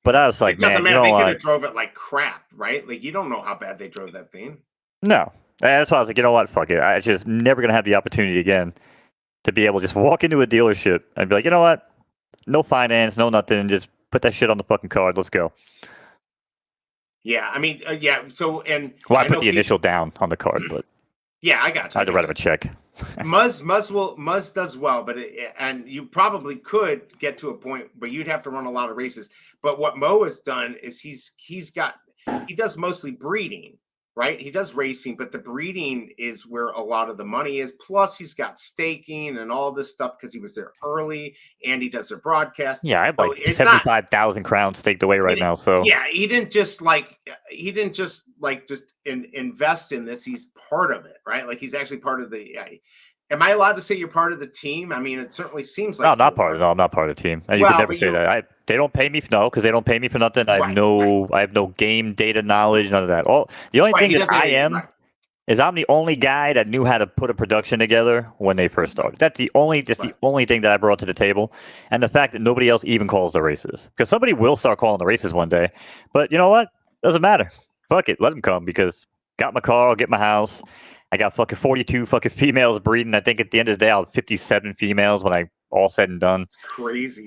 But I was like, it doesn't man, matter. you know They what? could have drove it like crap, right? Like, you don't know how bad they drove that thing. No. That's why I was like, you know what? Fuck it. I just never going to have the opportunity again to be able to just walk into a dealership and be like, you know what? No finance, no nothing. Just put that shit on the fucking card. Let's go. Yeah, I mean, yeah. So, and well, I put the initial down on the card, but yeah, I got you. I had to write him a check. Muzz does well, but and you probably could get to a point where you'd have to run a lot of races. But what Mo has done is he does mostly breeding, right? He does racing, but the breeding is where a lot of the money is. Plus, he's got staking and all this stuff because he was there early, and he does their broadcast. Yeah, I have like 75,000 crowns staked away right now. So yeah, he didn't just invest in this. He's part of it, right? Like he's actually part of the. Am I allowed to say you're part of the team? I mean, it certainly seems like. No, I'm not part of. No, I'm not part of the team. You can never say that. They don't pay me. No, because they don't pay me for nothing. I have no game data knowledge. None of that. The only thing that I am is I'm the only guy that knew how to put a production together when they first started. That's the only thing that I brought to the table, and the fact that nobody else even calls the races. Because somebody will start calling the races one day, but you know what? Doesn't matter. Fuck it, let them come because got my car, I'll get my house. I got fucking 42 fucking females breeding. I think at the end of the day, I'll have 57 females when I all said and done. It's crazy.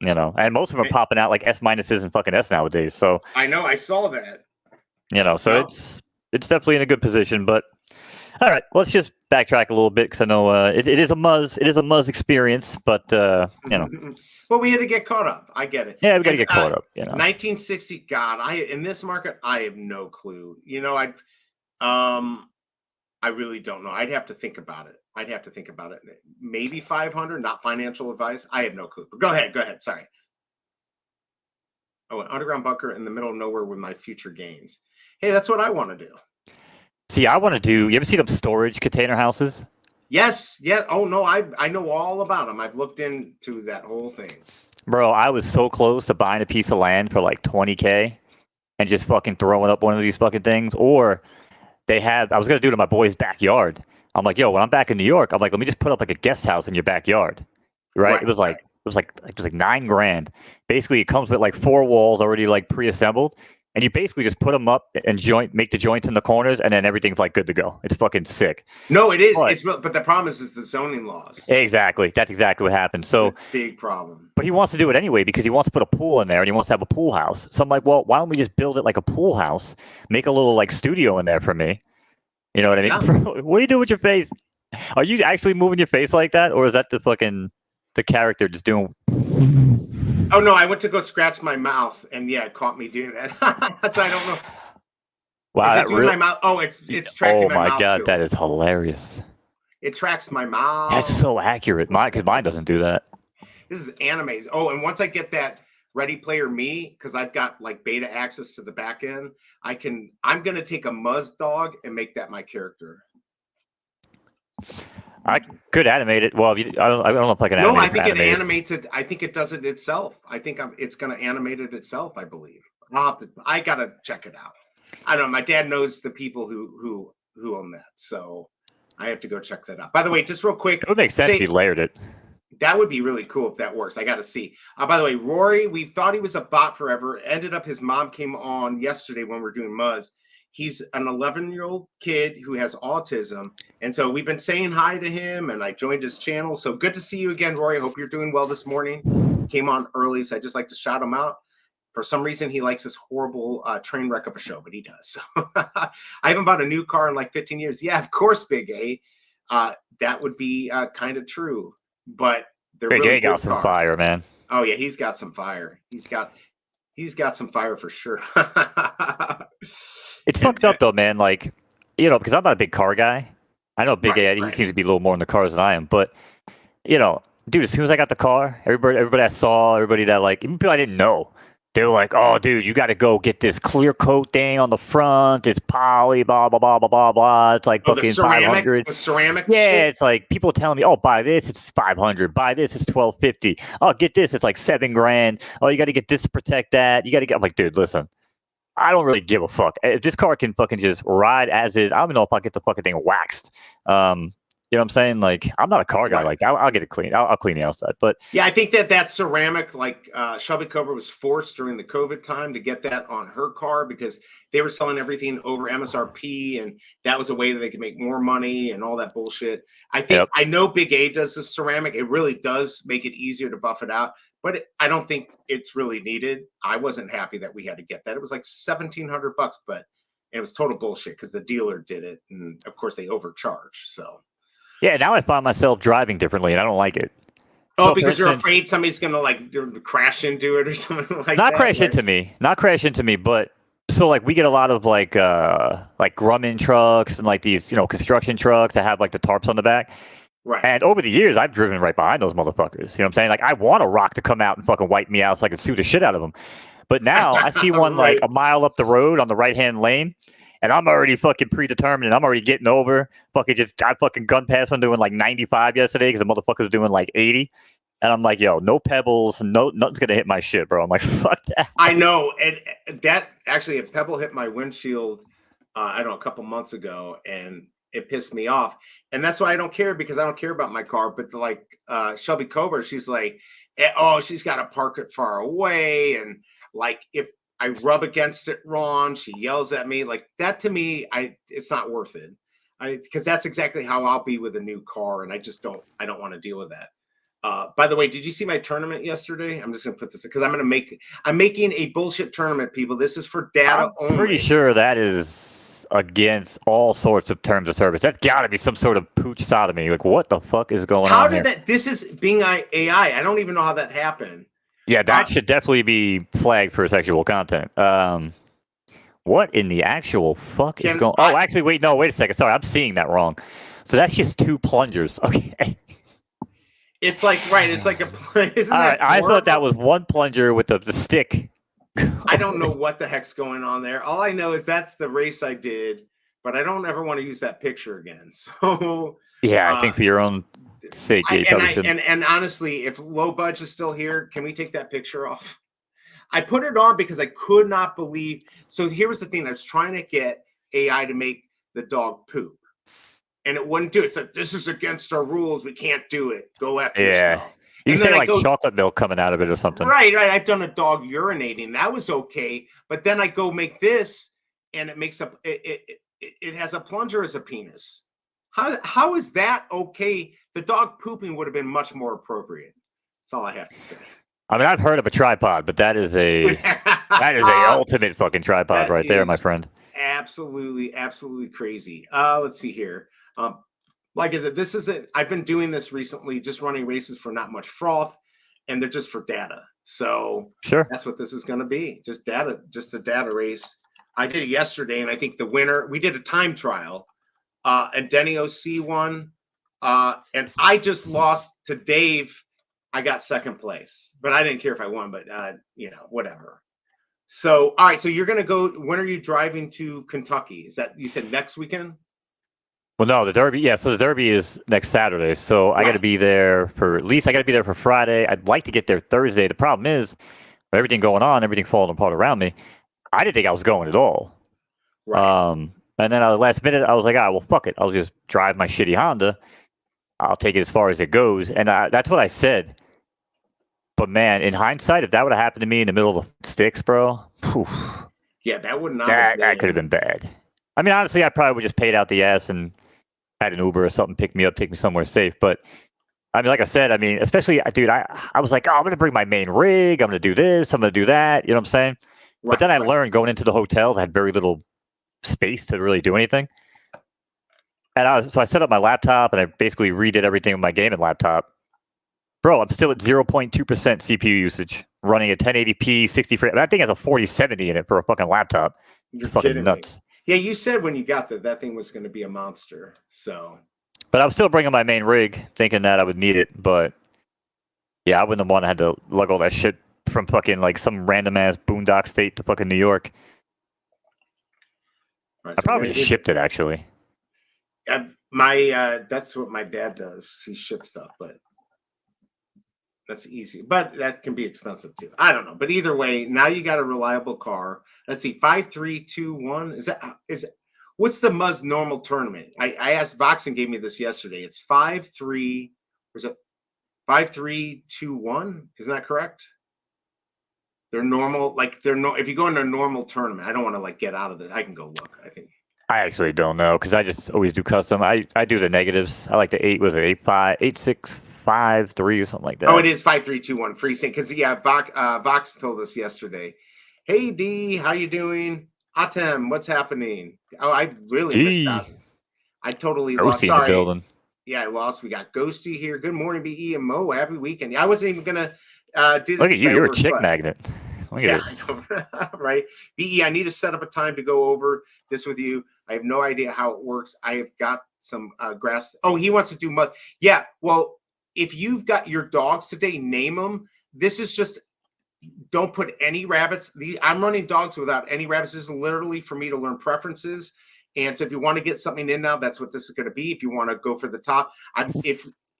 You know, and most of them are popping out like S minuses and fucking S nowadays. So I know, I saw that. You know, so it's definitely in a good position. But all right, let's just backtrack a little bit because I know it is a Muzz experience. But you know, well, we had to get caught up. I get it. Yeah, we got to get caught up. You know, 1960. God, in this market, I have no clue. You know, I really don't know. I'd have to think about it. Maybe 500, not financial advice. I have no clue. But go ahead. Sorry. Oh, an underground bunker in the middle of nowhere with my future gains. Hey, that's what I want to do. See, I want to do. You ever see them storage container houses? Yes. Yeah. Oh no, I know all about them. I've looked into that whole thing. Bro, I was so close to buying a piece of land for like 20K and just fucking throwing up one of these fucking things. Or I was gonna do it in my boy's backyard. I'm like, yo, when I'm back in New York, I'm like, let me just put up like a guest house in your backyard, right? It was like $9 grand. Basically, it comes with like 4 walls already like pre-assembled, and you basically just put them up and make the joints in the corners, and then everything's like good to go. It's fucking sick. No, it is. It's real, but the problem is the zoning laws. Exactly. That's exactly what happened. So big problem. But he wants to do it anyway because he wants to put a pool in there and he wants to have a pool house. So I'm like, well, why don't we just build it like a pool house? Make a little like studio in there for me. You know what I mean? Yeah. What do you do with your face? Are you actually moving your face like that, or is that the character just doing? Oh no, I went to go scratch my mouth, and yeah, it caught me doing that. So I don't know. Wow, is it doing my mouth? Oh, it's tracking my mouth. Oh my god, too. that is hilarious. It tracks my mouth. That's so accurate. Because mine doesn't do that. This is anime. Oh, and once I get that Ready Player Me, because I've got like beta access to the back end, I'm gonna take a Muzz dog and make that my character. I could animate it. Well, I don't know if I can animate No, it. I think it animates it. I think it does it itself. I think it's going to animate it itself. I believe. I gotta check it out. I don't know. My dad knows the people who own that, so I have to go check that out. By the way, just real quick, It would make sense if you layered it. that would be really cool if that works. I got to see. By the way, Rory, we thought he was a bot forever. Ended up his mom came on yesterday when we were doing Muzz. He's an 11-year-old kid who has autism. And so we've been saying hi to him, and I joined his channel. So good to see you again, Rory. Hope you're doing well this morning. Came on early, so I just like to shout him out. For some reason, he likes this horrible train wreck of a show, but he does. So I haven't bought a new car in like 15 years. Yeah, of course, Big A. That would be kind of true. But they're Big really A got some cars. fire, man. Oh yeah, he's got some fire. He's got some fire for sure. It's fucked up though, man. Like, you know, because I'm not a big car guy. I know Big A, he right. seems to be a little more in the cars than I am. But, you know, dude, as soon as I got the car, everybody I saw, everybody that like, even people I didn't know, they were like, "Oh, dude, you got to go get this clear coat thing on the front. It's poly, blah blah blah blah blah blah. It's like fucking 500. The ceramic. Yeah, shit? it's like people telling me, "Oh, buy this, it's 500. Buy this, it's 1250. Oh, get this, it's like $7,000. Oh, you got to get this to protect that. You got to get." I'm like, dude, listen. I don't really give a fuck. If this car can fucking just ride as is, I don't know if I'll get the fucking thing waxed. You know what I'm saying? Like, I'm not a car guy. Like, I'll get it clean. I'll clean the outside. But yeah, I think that ceramic, like Shelby Cobra was forced during the COVID time to get that on her car because they were selling everything over MSRP, and that was a way that they could make more money and all that bullshit. I think I know Big A does the ceramic. It really does make it easier to buff it out. But I don't think it's really needed. I wasn't happy that we had to get that. It was like $1,700, but it was total bullshit because the dealer did it, and of course they overcharged. So yeah, now I find myself driving differently, and I don't like it. Oh, so because you're afraid somebody's gonna like crash into it or something like that. Not crash into me, but so like we get a lot of like Grumman trucks and like these construction trucks that have like the tarps on the back. Right. And over the years, I've driven right behind those motherfuckers. You know what I'm saying? Like, I want a rock to come out and fucking wipe me out so I can sue the shit out of them. But now I see one like a mile up the road on the right-hand lane, and I'm already fucking predetermined, and I'm already getting over. I fucking gun passed one doing like 95 yesterday because the motherfucker was doing like 80. And I'm like, yo, no pebbles, nothing's going to hit my shit, bro. I'm like, fuck that. I know. And that actually, a pebble hit my windshield, I don't know, a couple months ago, and it pissed me off. And that's why I don't care, because I don't care about my car. But like Shelby Cobra, she's like, oh, she's got to park it far away. And like, if I rub against it wrong, she yells at me. Like that to me, it's not worth it. Because that's exactly how I'll be with a new car. And I don't want to deal with that. By the way, did you see my tournament yesterday? I'm just going to put this because I'm making a bullshit tournament, people. This is for data only. I'm pretty sure that is against all sorts of terms of service. That's got to be some sort of pooch sodomy. Like, what the fuck is going on? How did that? This is being AI. I don't even know how that happened. Yeah, that should definitely be flagged for sexual content. What in the actual fuck is going on? Oh, actually, wait a second. Sorry, I'm seeing that wrong. So that's just 2 plungers. Okay. It's like, right. It's like isn't all that right, I thought that was one plunger with the stick. I don't know what the heck's going on there. All I know is that's the race I did, but I don't ever want to use that picture again. So yeah, I think for your own sake, and honestly, if Low Budge is still here, can we take that picture off? I put it on because I could not believe. So here was the thing: I was trying to get AI to make the dog poop, and it wouldn't do it. It's like, this is against our rules. We can't do it. Go after yourself. You say like chocolate milk coming out of it or something. Right. I've done a dog urinating. That was okay. But then I go make this, and it makes up. It has a plunger as a penis. How is that okay? The dog pooping would have been much more appropriate. That's all I have to say. I mean, I've heard of a tripod, but that is a ultimate fucking tripod right there, my friend. Absolutely crazy. Let's see here. Like I said, I've been doing this recently, just running races for not much froth, and they're just for data. So sure, that's what this is going to be. Just data, just a data race. I did it yesterday, and I think the winner, we did a time trial, and Denny OC won, and I just lost to Dave. I got second place, but I didn't care if I won, but whatever. So, all right. So you're going to go, when are you driving to Kentucky? Is that, you said next weekend? Well, no, the Derby. Yeah, so the Derby is next Saturday. So I got to be there for at least. I got to be there for Friday. I'd like to get there Thursday. The problem is, with everything going on, everything falling apart around me. I didn't think I was going at all. Right. And then last minute, I was like, well, fuck it. I'll just drive my shitty Honda. I'll take it as far as it goes. And that's what I said. But man, in hindsight, if that would have happened to me in the middle of the sticks, bro, Yeah, that would not. That could have been bad. I mean, honestly, I probably would just paid out the ass and had an Uber or something pick me up, take me somewhere safe. But I mean, like I said, I mean, especially, dude, I was like, I'm gonna bring my main rig. I'm gonna do this. I'm gonna do that. You know what I'm saying? Right, but then I learned going into the hotel that had very little space to really do anything. And so I set up my laptop and I basically redid everything with my gaming laptop. Bro, I'm still at 0.2% CPU usage, running at 1080p, 60 frames. That thing has a 4070 in it for a fucking laptop. You're fucking nuts. Me. Yeah, you said when you got that thing was going to be a monster. So, but I'm still bringing my main rig, thinking that I would need it. But yeah, I wouldn't have wanted to have to lug all that shit from fucking like some random ass boondock state to fucking New York. Right, I probably just shipped it actually. That's what my dad does. He ships stuff, but that's easy. But that can be expensive too. I don't know. But either way, now you got a reliable car. Let's see, 5321. Is what's the Muzz normal tournament? I asked Vox and gave me this yesterday. It's 5-3. Or is it 5321? Isn't that correct? They're normal, like if you go in a normal tournament, I don't want to like get out of it. I can go look, I think. I actually don't know because I just always do custom. I do the negatives. I like the 8-6-5-3 or something like that. Oh, it is 5-3-2-1 free sync. Because yeah, Vox told us yesterday. Hey D, how you doing? Atem, what's happening? Oh, I really missed out. I totally lost. Sorry. In the building. Yeah, I lost. We got Ghosty here. Good morning, BE and Mo. Happy weekend. I wasn't even gonna do this. Look at you. You're a chick magnet. Look at this. Right. BE, I need to set up a time to go over this with you. I have no idea how it works. I have got some grass. Oh, he wants to do must. Yeah. Well, if you've got your dogs today, name them. This is just, don't put any rabbits. I'm running dogs without any rabbits. This is literally for me to learn preferences. And so if you want to get something in now, that's what this is going to be. If you want to go for the top,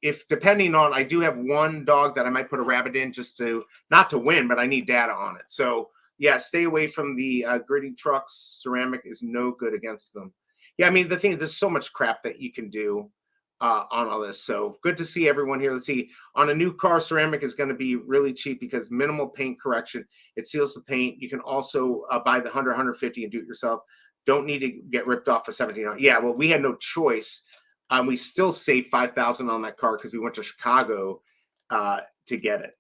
if depending on, I do have one dog that I might put a rabbit in just to, not to win, but I need data on it. So yeah, stay away from the gritty trucks. Ceramic is no good against them. Yeah, I mean, the thing, there's so much crap that you can do on all this. So good to see everyone here. Let's see. On a new car, ceramic is going to be really cheap because minimal paint correction. It seals the paint. You can also buy the 100, 150 and do it yourself. Don't need to get ripped off for $17. Yeah, well, we had no choice. We still saved $5,000 on that car because we went to Chicago to get it.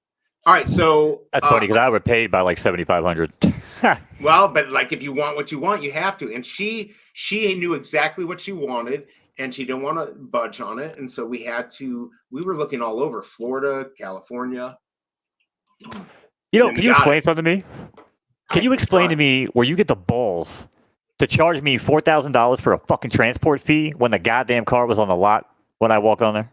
All right, so that's funny because I would pay by like $7,500. Well, but like if you want what you want, you have to. And she knew exactly what she wanted, and she didn't want to budge on it. And so we were looking all over Florida, California. You know, can you explain something to me? Can you explain to me where you get the balls to charge me $4,000 for a fucking transport fee when the goddamn car was on the lot when I walked on there?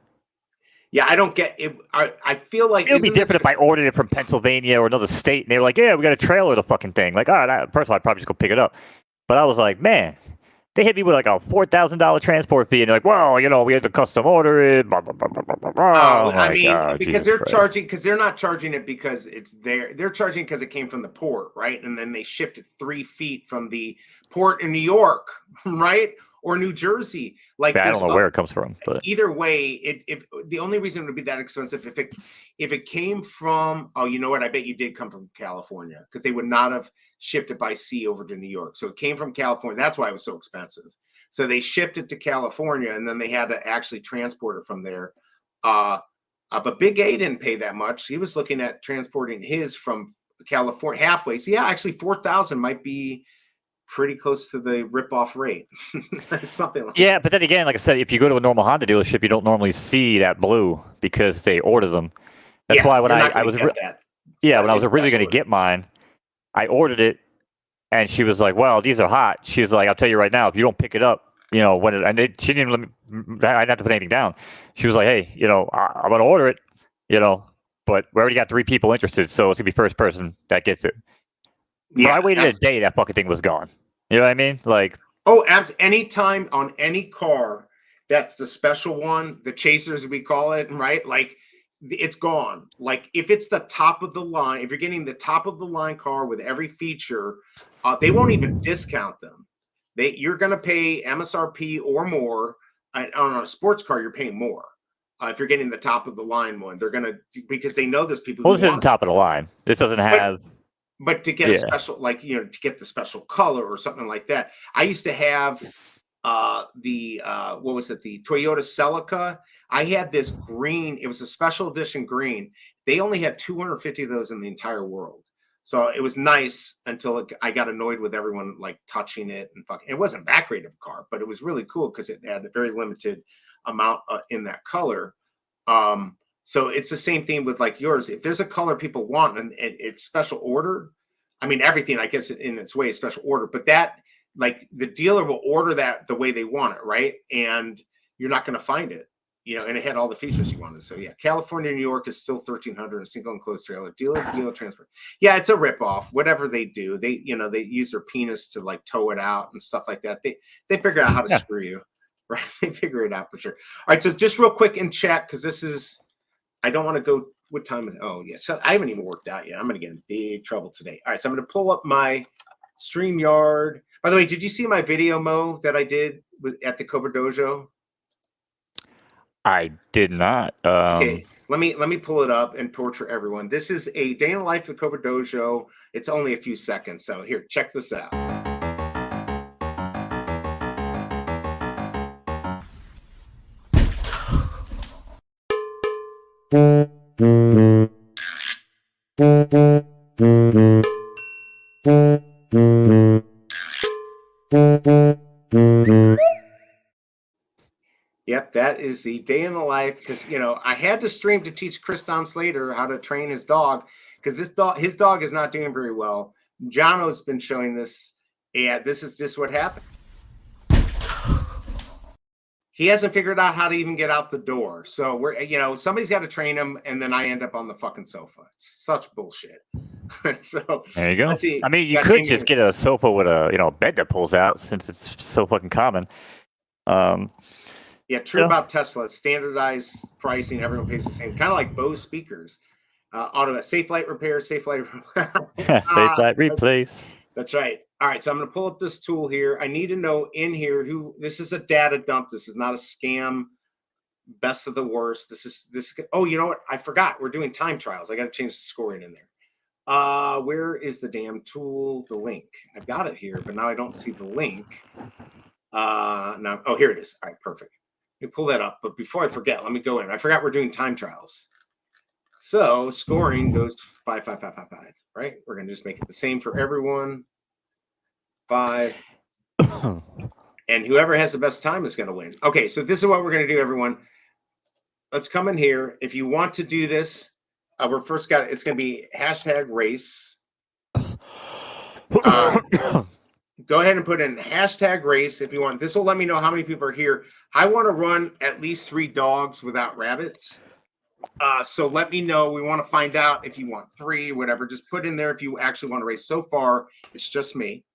Yeah, I don't get it. I feel like it would be different if I ordered it from Pennsylvania or another state, and they were like, "Yeah, we got a trailer, the fucking thing." Like, all right, first of all, I'd probably just go pick it up. But I was like, man, they hit me with like a $4,000 transport fee, and they're like, "Well, you know, we had to custom order it." Blah, blah, blah, blah, blah, blah. I mean, because they're charging, because they're not charging it because it's there. They're charging because it came from the port, right? And then they shipped it 3 feet from the port in New York, right? Or New Jersey. Like, I don't know where it comes from, but either way, if the only reason it would be that expensive if it came from, oh, you know what? I bet you did come from California because they would not have shipped it by sea over to New York. So it came from California. That's why it was so expensive. So they shipped it to California, and then they had to actually transport it from there. But Big A didn't pay that much. He was looking at transporting his from California halfway. So yeah, actually 4,000 might be pretty close to the rip-off rate. Something like that. But then again, like I said, if you go to a normal Honda dealership, you don't normally see that blue because they order them. That's why when I was when I was originally going to get mine, I ordered it, and she was like, "Well, these are hot." She was like, "I'll tell you right now, if you don't pick it up, you know when she didn't let me. I didn't have to put anything down. She was like, "Hey, you know, I'm going to order it, you know, but we already got 3 people interested, so it's gonna be first person that gets it." Yeah, but I waited a day. That fucking thing was gone. You know what I mean? Like, oh, anytime on any car, That's the special one, the chasers we call it, right? Like it's gone. Like if it's the top of the line, if you're getting the top of the line car with every feature, they won't even discount them. You're going to pay MSRP or more. On a sports car, you're paying more. If you're getting the top of the line one, they're going to, because they know there's people. Well, this isn't top of the line. This doesn't have. But to get a special, like, to get the special color or something like that. I used to have what was it? The Toyota Celica. I had this green. It was a special edition green. They only had 250 of those in the entire world. So it was nice until I got annoyed with everyone like touching it and fucking. It wasn't that great of a car, but it was really cool because it had a very limited amount in that color. So it's the same thing with like yours. If there's a color people want and it's special order, I mean everything I guess in its way is special order, but that like the dealer will order that the way they want it, right? And you're not going to find it. And it had all the features you wanted. So yeah, California, New York is still 1,300, a single enclosed trailer. Dealer transfer. Yeah, it's a ripoff. Whatever they do, they use their penis to like tow it out and stuff like that. They figure out how to screw you, right? They figure it out for sure. All right, so just real quick in chat because this is, I don't want to go. What time is it? Oh yeah, so I haven't even worked out yet. I'm going to get in big trouble today. All right, so I'm going to pull up my StreamYard. By the way, did you see my video, Mo, that I did at the Cobra Dojo? I did not. Okay, let me pull it up and torture everyone. This is a day in the life of Cobra Dojo. It's only a few seconds. So here, check this out. Yep, that is the day in the life because I had to stream to teach Chris Don Slater how to train his dog because his dog is not doing very well. Jono's been showing this, and this is just what happened. He hasn't figured out how to even get out the door. So we're somebody's got to train him, and then I end up on the fucking sofa. It's such bullshit. So there you go. I mean, you could just get a sofa with a bed that pulls out since it's so fucking common. Yeah, true about Tesla. Standardized pricing, everyone pays the same. Kind of like Bose speakers. Safe light repair, safe light safe light replace. That's right. All right, so I'm going to pull up this tool here. I need to know in here who this is a data dump. This is not a scam. Best of the worst. This. Oh, you know what? I forgot. We're doing time trials. I got to change the scoring in there. Where is the damn tool? The link. I've got it here, but now I don't see the link. Now, oh, here it is. All right, perfect. Let me pull that up. But before I forget, let me go in. I forgot we're doing time trials. So scoring goes 5, 5, 5, 5, 5. Right? We're going to just make it the same for everyone. 5. And whoever has the best time is going to win. Okay, so this is what we're going to do, everyone. Let's come in here. If you want to do this, it's going to be #race. Go ahead and put in #race if you want. This will let me know how many people are here. I want to run at least 3 dogs without rabbits. So let me know. We want to find out if you want 3, whatever. Just put in there if you actually want to race. So far, it's just me.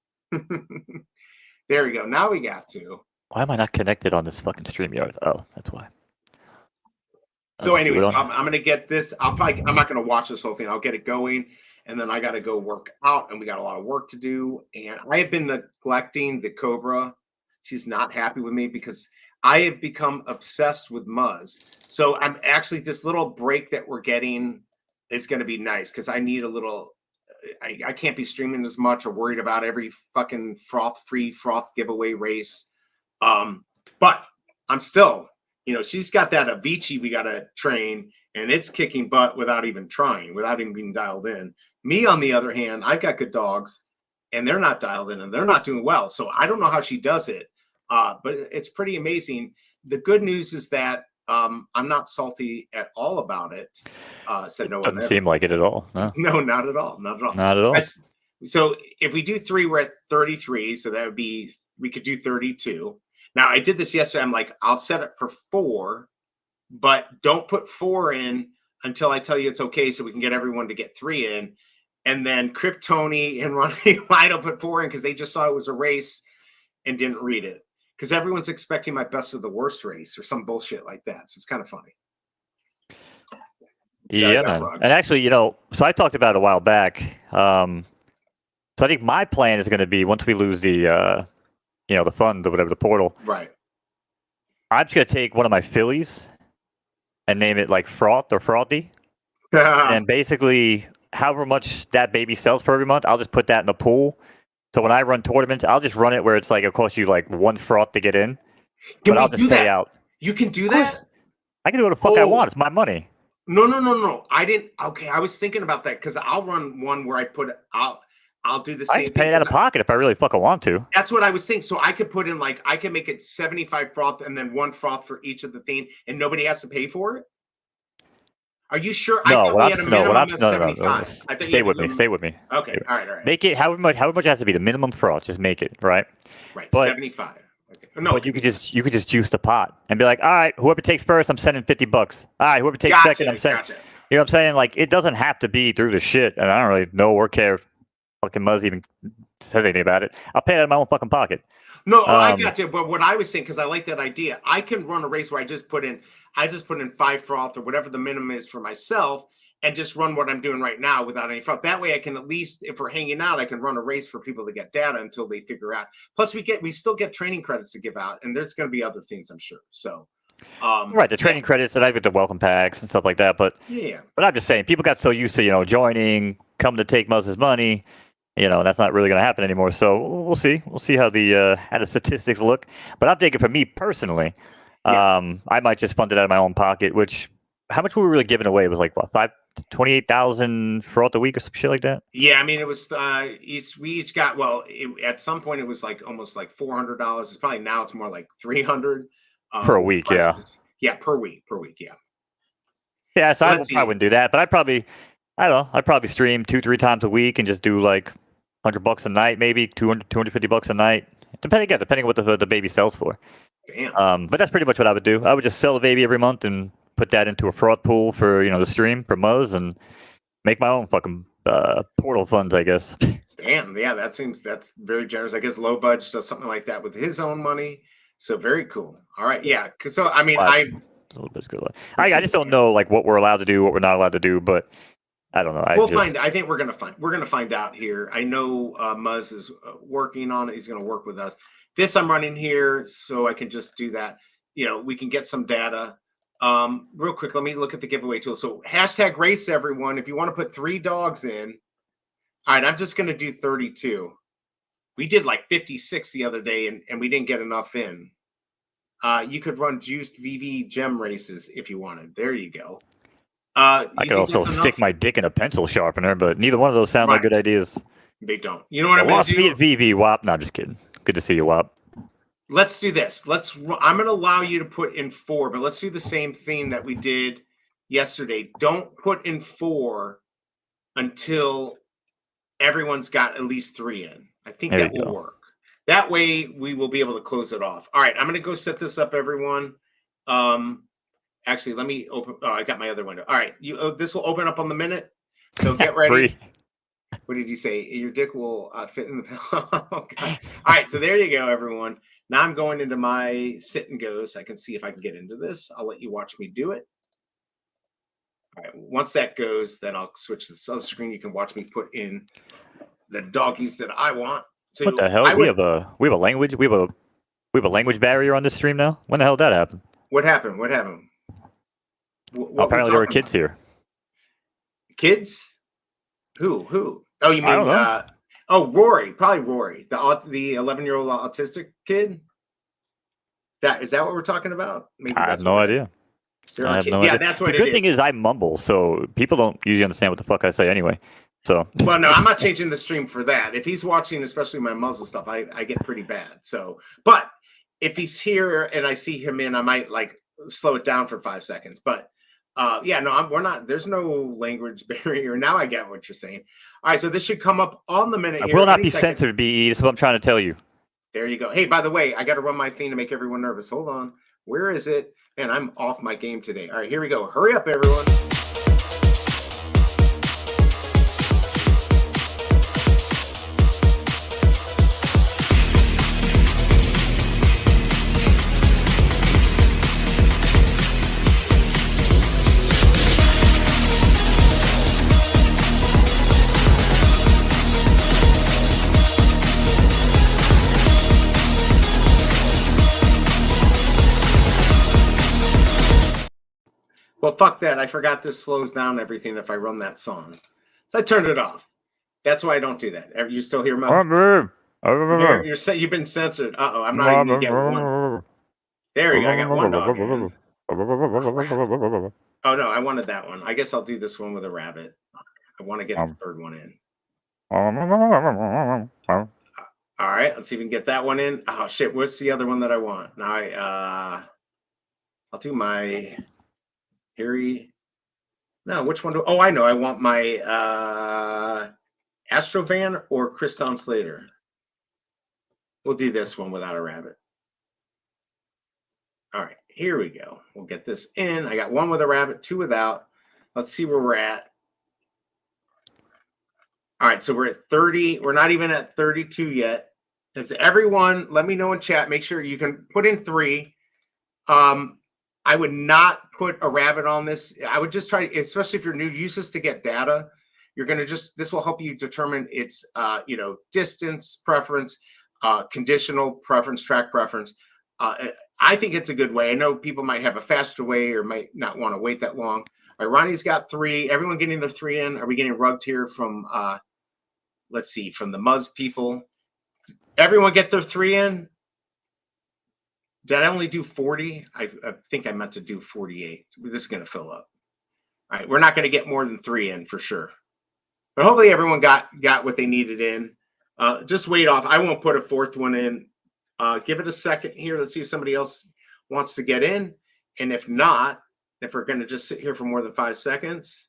There we go. Now we got to. Why am I not connected on this fucking StreamYard? Oh, that's why. So anyways, I'm going to get this. I'm not going to watch this whole thing. I'll get it going. And then I got to go work out, and we got a lot of work to do. And I have been neglecting the Cobra. She's not happy with me because I have become obsessed with Muzz. So I'm actually, this little break that we're getting is going to be nice because I need a little, I can't be streaming as much or worried about every fucking free froth giveaway race. But I'm still, she's got that Avicii we got to train, and it's kicking butt without even trying, without even being dialed in. Me, on the other hand, I've got good dogs, and they're not dialed in, and they're not doing well. So I don't know how she does it, but it's pretty amazing. The good news is that I'm not salty at all about it. Said no one. Doesn't seem like it at all. No, not at all. Not at all. Not at all. So if we do 3, we're at 33. So that would be, we could do 32. Now I did this yesterday. I'm like, I'll set it for 4, but don't put 4 in until I tell you it's okay, so we can get everyone to get 3 in. And then Kryptoni and Ronnie Lido put 4 in because they just saw it was a race and didn't read it. because everyone's expecting my best of the worst race or some bullshit like that. So it's kind of funny. Yeah, man. And actually, so I talked about it a while back. So I think my plan is going to be once we lose the, the fund or whatever, the portal. Right. I'm just going to take one of my fillies and name it like Froth or Frothy. And basically, however much that baby sells for every month, I'll just put that in the pool. So when I run tournaments, I'll just run it where it's like it costs you like 1 froth to get in. But I'll just pay out. You can do that? I can do what the fuck I want. It's my money. No. I didn't. Okay, I was thinking about that because I'll run one where I'll do the same thing. I just pay it out of pocket if I really fucking want to. That's what I was thinking. So I could put in I can make it 75 froth and then 1 froth for each of the thing, and nobody has to pay for it. Are you sure? No, I thought we had a minimum of 75. Stay with me. Okay, all right. Make it however much has to be the minimum froth. Just make it right. Right, but 75. Okay. No, but you could just juice the pot and be like, all right, whoever takes first, I'm sending $50. All right, whoever takes second, I'm sending. Gotcha. You know what I'm saying? Like, it doesn't have to be through the shit, and I don't really know or care if fucking Muzz even says anything about it. I'll pay it out of my own fucking pocket. No, I got you. But what I was saying, because I like that idea, I can run a race where I just put in 5 froth or whatever the minimum is for myself, and just run what I'm doing right now without any froth. That way, I can at least, if we're hanging out, I can run a race for people to get data until they figure out. Plus, we still get training credits to give out, and there's going to be other things, I'm sure. So. Right, the training credits that I get, the welcome packs and stuff like that. But but I'm just saying, people got so used to joining, coming to take Muzz's money, that's not really going to happen anymore. So we'll see how the statistics look. But I'm thinking for me personally, I might just fund it out of my own pocket. Which how much were we really giving away? It was like what 28,000 for the week or some shit like that. Yeah, I mean it was we each got at some point it was like almost like $400. It's probably now it's more like $300. Per week, prices. Per week, yeah. So I wouldn't do that, but I'd probably stream 2-3 times a week and just do like $100 a night, maybe $250 a night, depending on what the baby sells for. Damn. But that's pretty much what I would do. I would just sell a baby every month and put that into a fraud pool for the stream for Muzz and make my own fucking portal funds, I guess. Damn, yeah, that's very generous. I guess Low Budge does something like that with his own money. So very cool. All right, yeah. So I mean, I just don't know like what we're allowed to do, what we're not allowed to do. But I don't know. I think we're gonna find out here. I know Muzz is working on it. He's gonna work with us. This I'm running here, so I can just do that. We can get some data. Real quick, let me look at the giveaway tool. So #race everyone. If you want to put 3 dogs in, all right. I'm just gonna do 32. We did like 56 the other day, and we didn't get enough in. You could run juiced Veve gem races if you wanted. There you go. I could also stick my dick in a pencil sharpener, but neither one of those sound like good ideas. They don't. You know what I'm going to do? Lost me at Veve, Wop. No, I'm just kidding. Good to see you, Wop. Let's do this. I'm going to allow you to put in 4, but let's do the same thing that we did yesterday. Don't put in 4 until everyone's got at least 3 in. I think that will work. That way we will be able to close it off. All right, I'm going to go set this up, everyone. Actually, let me open. Oh, I got my other window. All right, this will open up on the minute. So get ready. What did you say? Your dick will fit in the pillow. Okay. All right, so there you go, everyone. Now I'm going into my sit and go so I can see if I can get into this. I'll let you watch me do it. All right, once that goes, then I'll switch to this other screen. You can watch me put in the doggies that I want. So what the hell? We have a language. We have a language barrier on this stream now. When the hell did that happen? What happened? Apparently there were kids here. Kids? Who? Oh, you mean Rory? Probably Rory, the 11-year-old autistic kid. Is that what we're talking about? Maybe I have no idea. That's what the good thing is I mumble, so people don't usually understand what the fuck I say anyway. So well, no, I'm not changing the stream for that. If he's watching, especially my muzzle stuff, I get pretty bad. So, but if he's here and I see him in, I might like slow it down for 5 seconds. But we're not. There's no language barrier. Now I get what you're saying. All right, so this should come up on the minute. I will not be censored, BE. That's what I'm trying to tell you. There you go. Hey, by the way, I got to run my thing to make everyone nervous. Hold on. Where is it? Man, I'm off my game today. All right, here we go. Hurry up, everyone. Well, fuck that. I forgot this slows down everything if I run that song. So I turned it off. That's why I don't do that. You still hear me? You've been censored. Uh-oh, I'm not even going to get one. There you go. I got one dog in. Oh, no, I wanted that one. I guess I'll do this one with a rabbit. I want to get the third one in. All right, let's see if we can get that one in. Oh, shit. What's the other one that I want? Now, I'll do my Harry. No, which one oh, I know. I want my Astrovan or Kriston Slater. We'll do this one without a rabbit. All right, here we go. We'll get this in. I got one with a rabbit, two without. Let's see where we're at. All right, so we're at 30. We're not even at 32 yet. Does everyone, let me know in chat. Make sure you can put in 3. I would not put a rabbit on this. I would just try, especially if you're new, use this to get data. You're going to this will help you determine its, distance preference, conditional preference, track preference. I think it's a good way. I know people might have a faster way or might not want to wait that long. All right, Ronnie's got 3. Everyone getting their 3 in? Are we getting rugged here from, let's see, from the Muzz people? Everyone get their 3 in? Did I only do 40? I think I meant to do 48. This is going to fill up. All right, we're not going to get more than 3 in for sure. But hopefully everyone got what they needed in. Just wait off. I won't put a 4th one in. Give it a second here. Let's see if somebody else wants to get in. And if not, if we're going to just sit here for more than 5 seconds,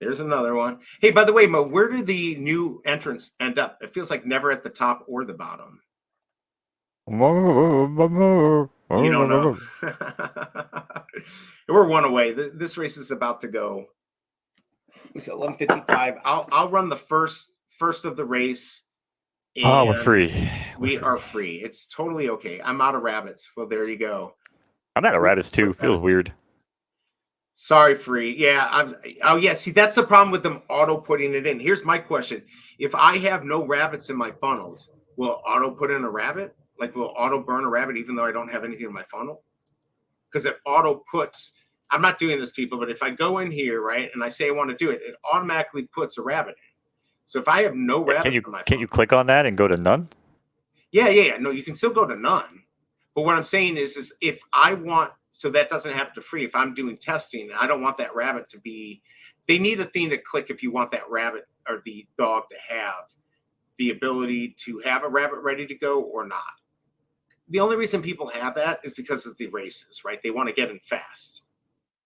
there's another one. Hey, by the way, Mo, where do the new entrants end up? It feels like never at the top or the bottom. You don't know. We're 1 away. This race is about to go. It's 11:55. I'll run the first of the race. Oh, we're free. We are free. It's totally okay. I'm out of rabbits. Well, there you go. I'm out of rabbits too. Feels weird. Sorry, free. Yeah. Oh, yeah. See, that's the problem with them auto putting it in. Here's my question: if I have no rabbits in my funnels, will auto put in a rabbit? Like, will auto burn a rabbit even though I don't have anything in my funnel? Because it auto puts. I'm not doing this, people, but if I go in here, right, and I say I want to do it, it automatically puts a rabbit in. So if I have no rabbits in my funnel, can you click on that and go to none? Yeah. No, you can still go to none. But what I'm saying is if I want, so that doesn't happen to free. If I'm doing testing, I don't want that rabbit to be, they need a thing to click if you want that rabbit or the dog to have the ability to have a rabbit ready to go or not. The only reason people have that is because of the races, right? They want to get in fast,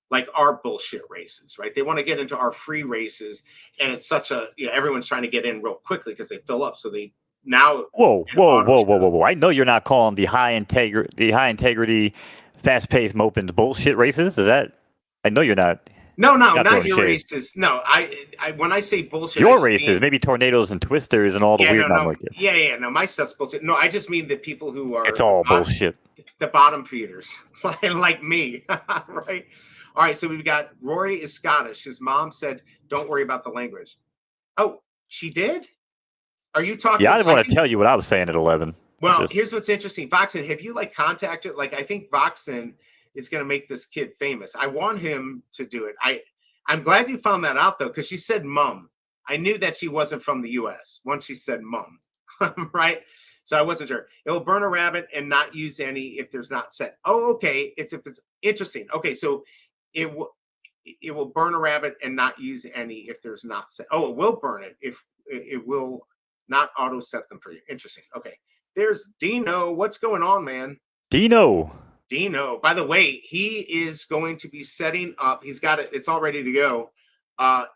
like our bullshit races, right? They want to get into our free races, and it's such a, everyone's trying to get in real quickly because they fill up. So they now. Whoa! I know you're not calling the high integrity, fast-paced moping bullshit races. Is that? I know you're not. No, not your races. No, I when I say bullshit, your races, maybe tornadoes and twisters and all the weird no, yeah. No, my stuff's bullshit. No, I just mean the people who are. It's all bullshit. The bottom feeders, like me, right? All right, so we've got Rory is Scottish. His mom said, "Don't worry about the language." Oh, she did? Are you talking? Yeah, I didn't want to tell you what I was saying at 11. Well, here's what's interesting. Voxen, have you contacted? I think Voxen is going to make this kid famous. I want him to do it. I'm glad you found that out though, because she said mum. I knew that she wasn't from the U.S. once she said mum, right? So I wasn't sure. It will burn a rabbit and not use any if there's not set. Oh, okay. If it's interesting. Okay, so it will burn a rabbit and not use any if there's not set. Oh, it will burn it if it will not auto set them for you. Interesting. Okay. There's Dino. What's going on, man? Dino. By the way, he is going to be setting up. He's got it. It's all ready to go. A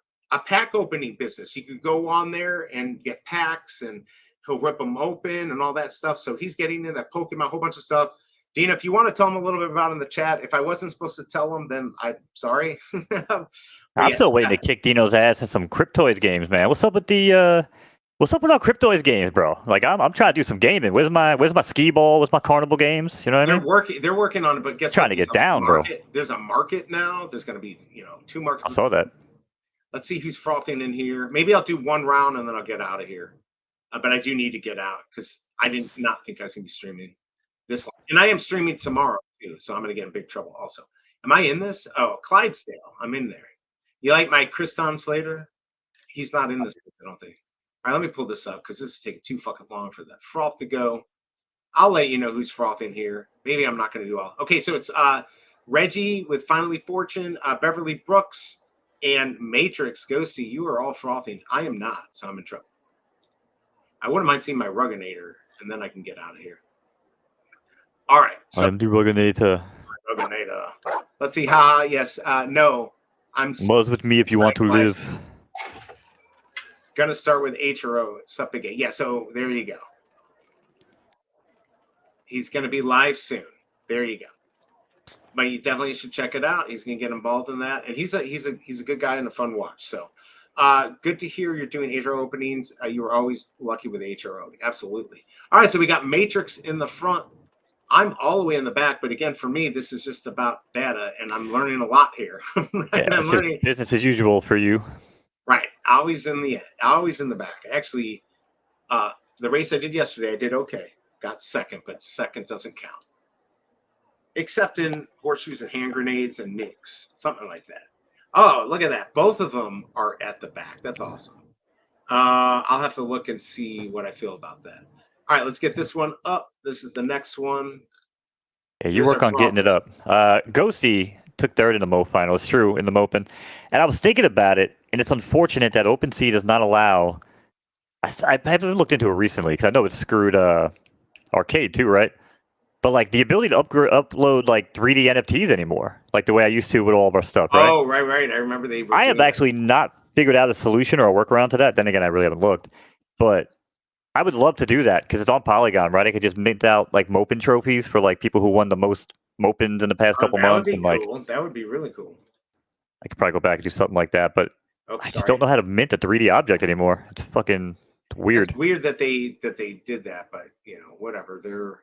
pack opening business. You could go on there and get packs, and he'll rip them open and all that stuff. So he's getting into that Pokemon, a whole bunch of stuff. Dino, if you want to tell him a little bit about it in the chat, if I wasn't supposed to tell him, then I'm sorry. I'm still waiting to kick Dino's ass in some Cryptoids games, man. What's up with the what's up with our Cryptoids games, bro? I'm trying to do some gaming. Where's my skee ball? Where's my carnival games? You know what I mean? They're working on it, but guess trying what? to get down, bro. There's a market now. There's going to be 2 markets. I saw that. Let's see who's frothing in here. Maybe I'll do 1 round and then I'll get out of here. But I do need to get out because I did not think I was going to be streaming this long. And I am streaming tomorrow too, so I'm going to get in big trouble also. Am I in this? Oh, Clydesdale. I'm in there. You like my Kriston Slater? He's not in this, I don't think. All right, let me pull this up because this is taking too fucking long for that froth to go. I'll let you know who's frothing here. Maybe I'm not going to do all. Okay, so it's Reggie with Finally Fortune, Beverly Brooks, and Matrix Ghosty. You are all frothing. I am not, so I'm in trouble. I wouldn't mind seeing my Rugginator, and then I can get out of here. All right. So I'm the Rugginator. Rugginator. Let's see. Ha. Yes. No. I'm. Muzz with me if you want to live. Gonna start with H or O. Supplicate. Yeah. So there you go. He's going to be live soon. There you go. But you definitely should check it out. He's going to get involved in that, and he's a good guy and a fun watch. So, good to hear you're doing HRO openings. You were always lucky with HRO. Absolutely. All right, so we got Matrix in the front. I'm all the way in the back, but again, for me, this is just about data, and I'm learning a lot here. Yeah, I'm learning business as usual for you. Right, always in the back. Actually, the race I did yesterday, I did okay. Got second, but second doesn't count. Except in horseshoes and hand grenades and nicks, something like that. Oh, look at that. Both of them are at the back. That's awesome. I'll have to look and see what I feel about that. All right, let's get this one up. This is the next one. Yeah, you work on getting it up. Ghosty took third in the Mo final. It's true, in the Mopen. And I was thinking about it, and it's unfortunate that OpenSea does not allow... I haven't looked into it recently, because I know it's screwed... Arcade too, right? But like the ability to upload like 3D NFTs anymore, like the way I used to with all of our stuff, right? Oh, right. I remember they. I have actually not figured out a solution or a workaround to that. Then again, I really haven't looked, but I would love to do that because it's on Polygon, right? I could just mint out like Mopin trophies for like people who won the most Mopins in the past couple months, and like that would be really cool. I could probably go back and do something like that, but I just don't know how to mint a 3D object anymore. It's fucking weird. It's weird that they did that, but whatever. They're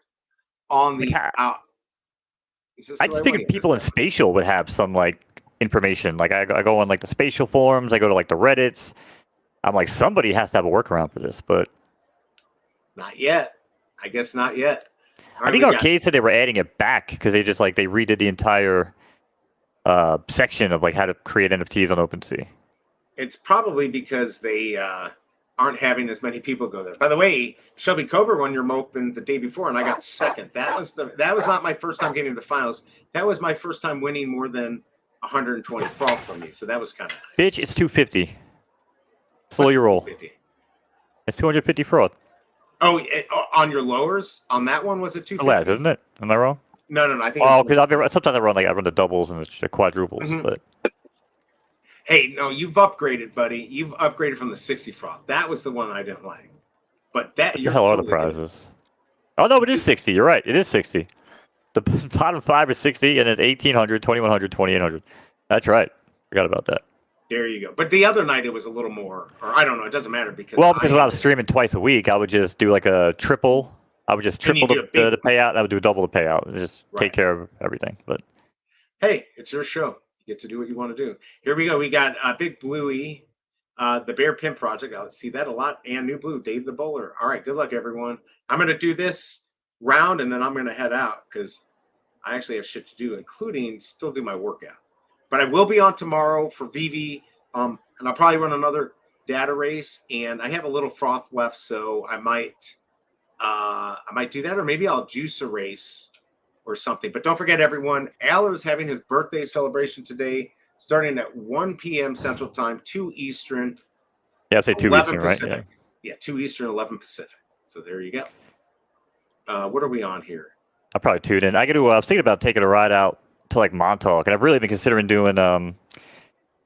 on the out. I just figured people in Spatial would have some like information. Like I go on like the Spatial forums, I go to like the Reddits. I'm like, somebody has to have a workaround for this, but not yet. I guess not yet. I think Arcade said they were adding it back because they just like they redid the entire section of like how to create NFTs on OpenSea. It's probably because they aren't having as many people go there. By the way, Shelby Cobra won your Mopen the day before, and I got second. That was not my first time getting to the finals. That was my first time winning more than 120 froth from you. So that was kind of nice. Bitch, it's 250. Slow your roll. It's 250 froth. Oh, on your lowers? On that one, was it 250? Less, isn't it? Am I wrong? No. I think. Oh, because sometimes I run the doubles and the quadruples, but. Hey, no, you've upgraded, buddy. You've upgraded from the 60 froth. That was the one I didn't like. But that you're hell are the prizes. Oh no, it is 60. You're right. It is 60. The bottom 5 is 60, and it's 1800, 2100, 2800. That's right. Forgot about that. There you go. But the other night it was a little more, or I don't know. It doesn't matter because when I was streaming twice a week, I would just do like a triple. I would just triple the payout, and I would do double the payout. Just take care of everything. But hey, it's your show. You get to do what you want to do. Here we go. We got Big Bluey, the Bear Pimp Project. I see that a lot. And New Blue, Dave the Bowler. All right, good luck, everyone. I'm going to do this round, and then I'm going to head out because I actually have shit to do, including still do my workout. But I will be on tomorrow for Veve, and I'll probably run another data race. And I have a little froth left, so I might do that, or maybe I'll juice a race or something. But don't forget, everyone, Aller is having his birthday celebration today, starting at 1 p.m. Central Time, 2 Eastern. Yeah, I'd say 2 Eastern, Pacific. Right? Yeah, 2 Eastern, 11 Pacific. So there you go. What are we on here? I'll probably tune in. I was thinking about taking a ride out to like Montauk, and I've really been considering doing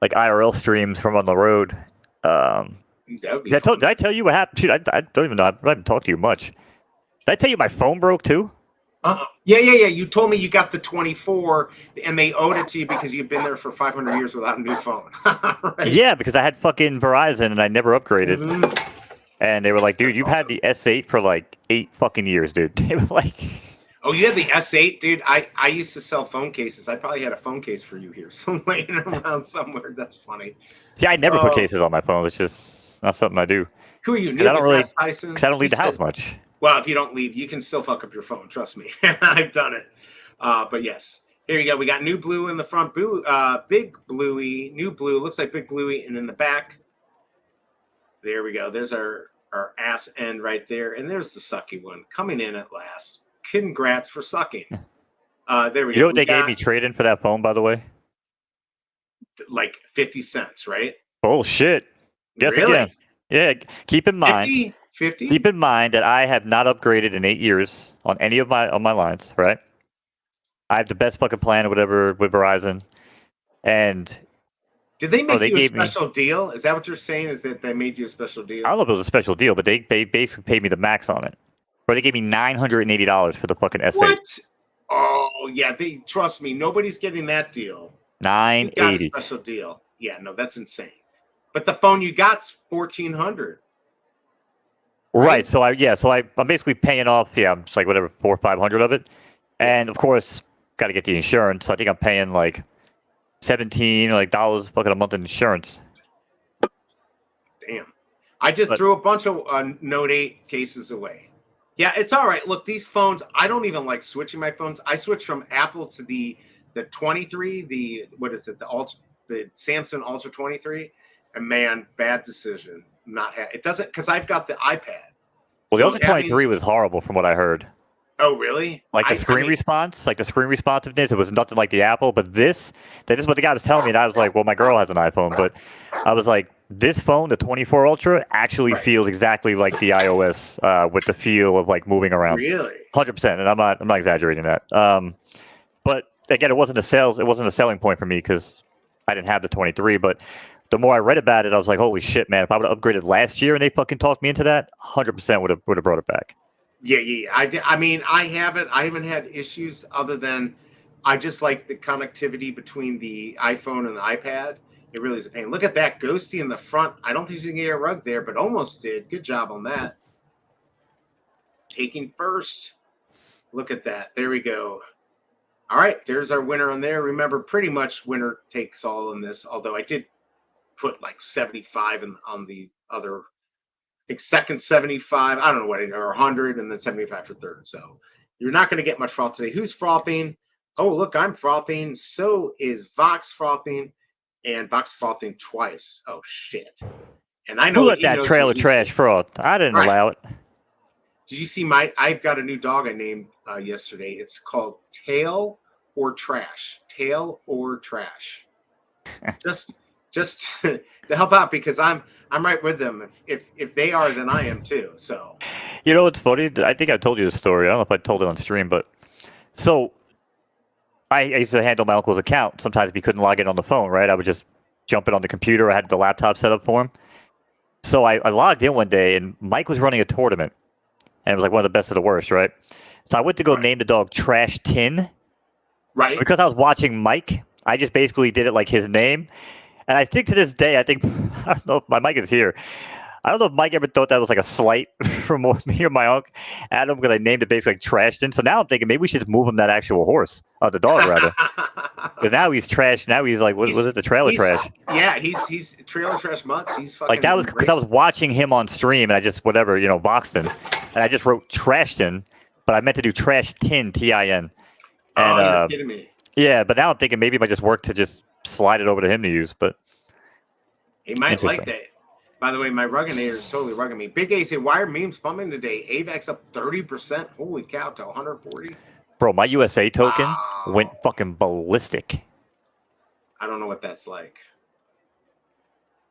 like IRL streams from on the road. Did I tell you what happened? Dude, I don't even know. I haven't talked to you much. Did I tell you my phone broke too? Yeah. You told me you got the 24, and they owed it to you because you've been there for 500 years without a new phone. Right? Yeah, because I had fucking Verizon and I never upgraded. Mm-hmm. And they were like, dude, you've had the S8 for like 8 fucking years, dude. They were like... Oh, you had the S8, dude? I used to sell phone cases. I probably had a phone case for you here, so laying around somewhere. That's funny. See, I never put cases on my phone. It's just not something I do. Who are you? Because I don't leave the house much. Well, if you don't leave, you can still fuck up your phone. Trust me. I've done it. But yes. Here you go. We got new blue in the front, big bluey, new blue. Looks like big bluey, and in the back, there we go. There's our ass end right there, and there's the sucky one coming in at last. Congrats for sucking. There we go. You know what they gave me trading for that phone, by the way? Like 50 cents, right? Oh shit! Guess really? Again. Yeah. Keep in mind. 50? Keep in mind that I have not upgraded in 8 years on any of my lines. Right. I have the best fucking plan or whatever with Verizon, and did they make you a special deal? Is that what you're saying? Is that they made you a special deal? I don't know if it was a special deal, but they basically paid me the max on it. But they gave me $980 for the fucking S8. What? Oh yeah, trust me. Nobody's getting that deal. $980. Got a special deal. Yeah, no, that's insane. But the phone you got's $1,400. Right. So I'm basically paying off. Yeah, it's like whatever, $400 or $500 of it, and of course, got to get the insurance. So I think I'm paying like $17 fucking a month in insurance. Damn. I just threw a bunch of Note 8 cases away. Yeah, it's all right. Look, these phones, I don't even like switching my phones. I switched from Apple to the 23, the Samsung Ultra 23, and man, bad decision. It doesn't, because I've got the iPad. Well, the Ultra 23 was horrible from what I heard. Oh, really? Like the screen response, like the screen responsiveness, it was nothing like the Apple. But this is what the guy was telling me, and I was like, well, my girl has an iPhone, but I was like, this phone, the 24 Ultra, actually feels exactly like the iOS with the feel of like moving around. Really? 100%, and I'm not exaggerating that. But again, it wasn't a selling point for me because I didn't have the 23. But the more I read about it, I was like, holy shit, man! If I would have upgraded last year and they fucking talked me into that, 100% would have brought it back. Yeah. I mean, I haven't had issues other than I just like the connectivity between the iPhone and the iPad. It really is a pain. Look at that ghosty in the front. I don't think you can get a rug there, but almost did. Good job on that. Taking first. Look at that. There we go. All right, there's our winner on there. Remember, pretty much winner takes all in this, although I did put like 75 on the other, I think second 75, I don't know what it is, or 100, and then 75 for third. So you're not going to get much froth today. Who's frothing? Oh, look, I'm frothing. So is Vox frothing. And Vox frothing twice. Oh shit! And I know who let that trailer trash froth. I didn't allow it. Did you see I've got a new dog I named yesterday. It's called Tail or Trash. Tail or Trash. just to help out because I'm right with them. If they are, then I am too. So you know what's funny? I think I told you the story. I don't know if I told it on stream, but so. I used to handle my uncle's account. Sometimes if he couldn't log in on the phone, right? I would just jump in on the computer. I had the laptop set up for him. So I logged in one day, and Mike was running a tournament. And it was like one of the best of the worst, right? So I went to go name the dog Trash Tin. Right. Because I was watching Mike, I just basically did it like his name. And I think to this day, I don't know if my Mike is here. I don't know if Mike ever thought that was like a slight from me or my uncle Adam because I named it basically like Trashton. So now I'm thinking maybe we should just move him that actual horse, the dog rather. But now he's trash. Now he's like, was it the trailer trash? Yeah, he's trailer trash mutts. He's fucking like that was because I was watching him on stream and I just boxed him and I just wrote Trashton, but I meant to do Trash Tin TIN. And, you're kidding me. Yeah, but now I'm thinking maybe it might just work to just slide it over to him to use. But he might like that. By the way, my Rugginator is totally rugging me. Big A said, why are memes pumping today? AVAX up 30%. Holy cow, to 140. Bro, my USA token went fucking ballistic. I don't know what that's like.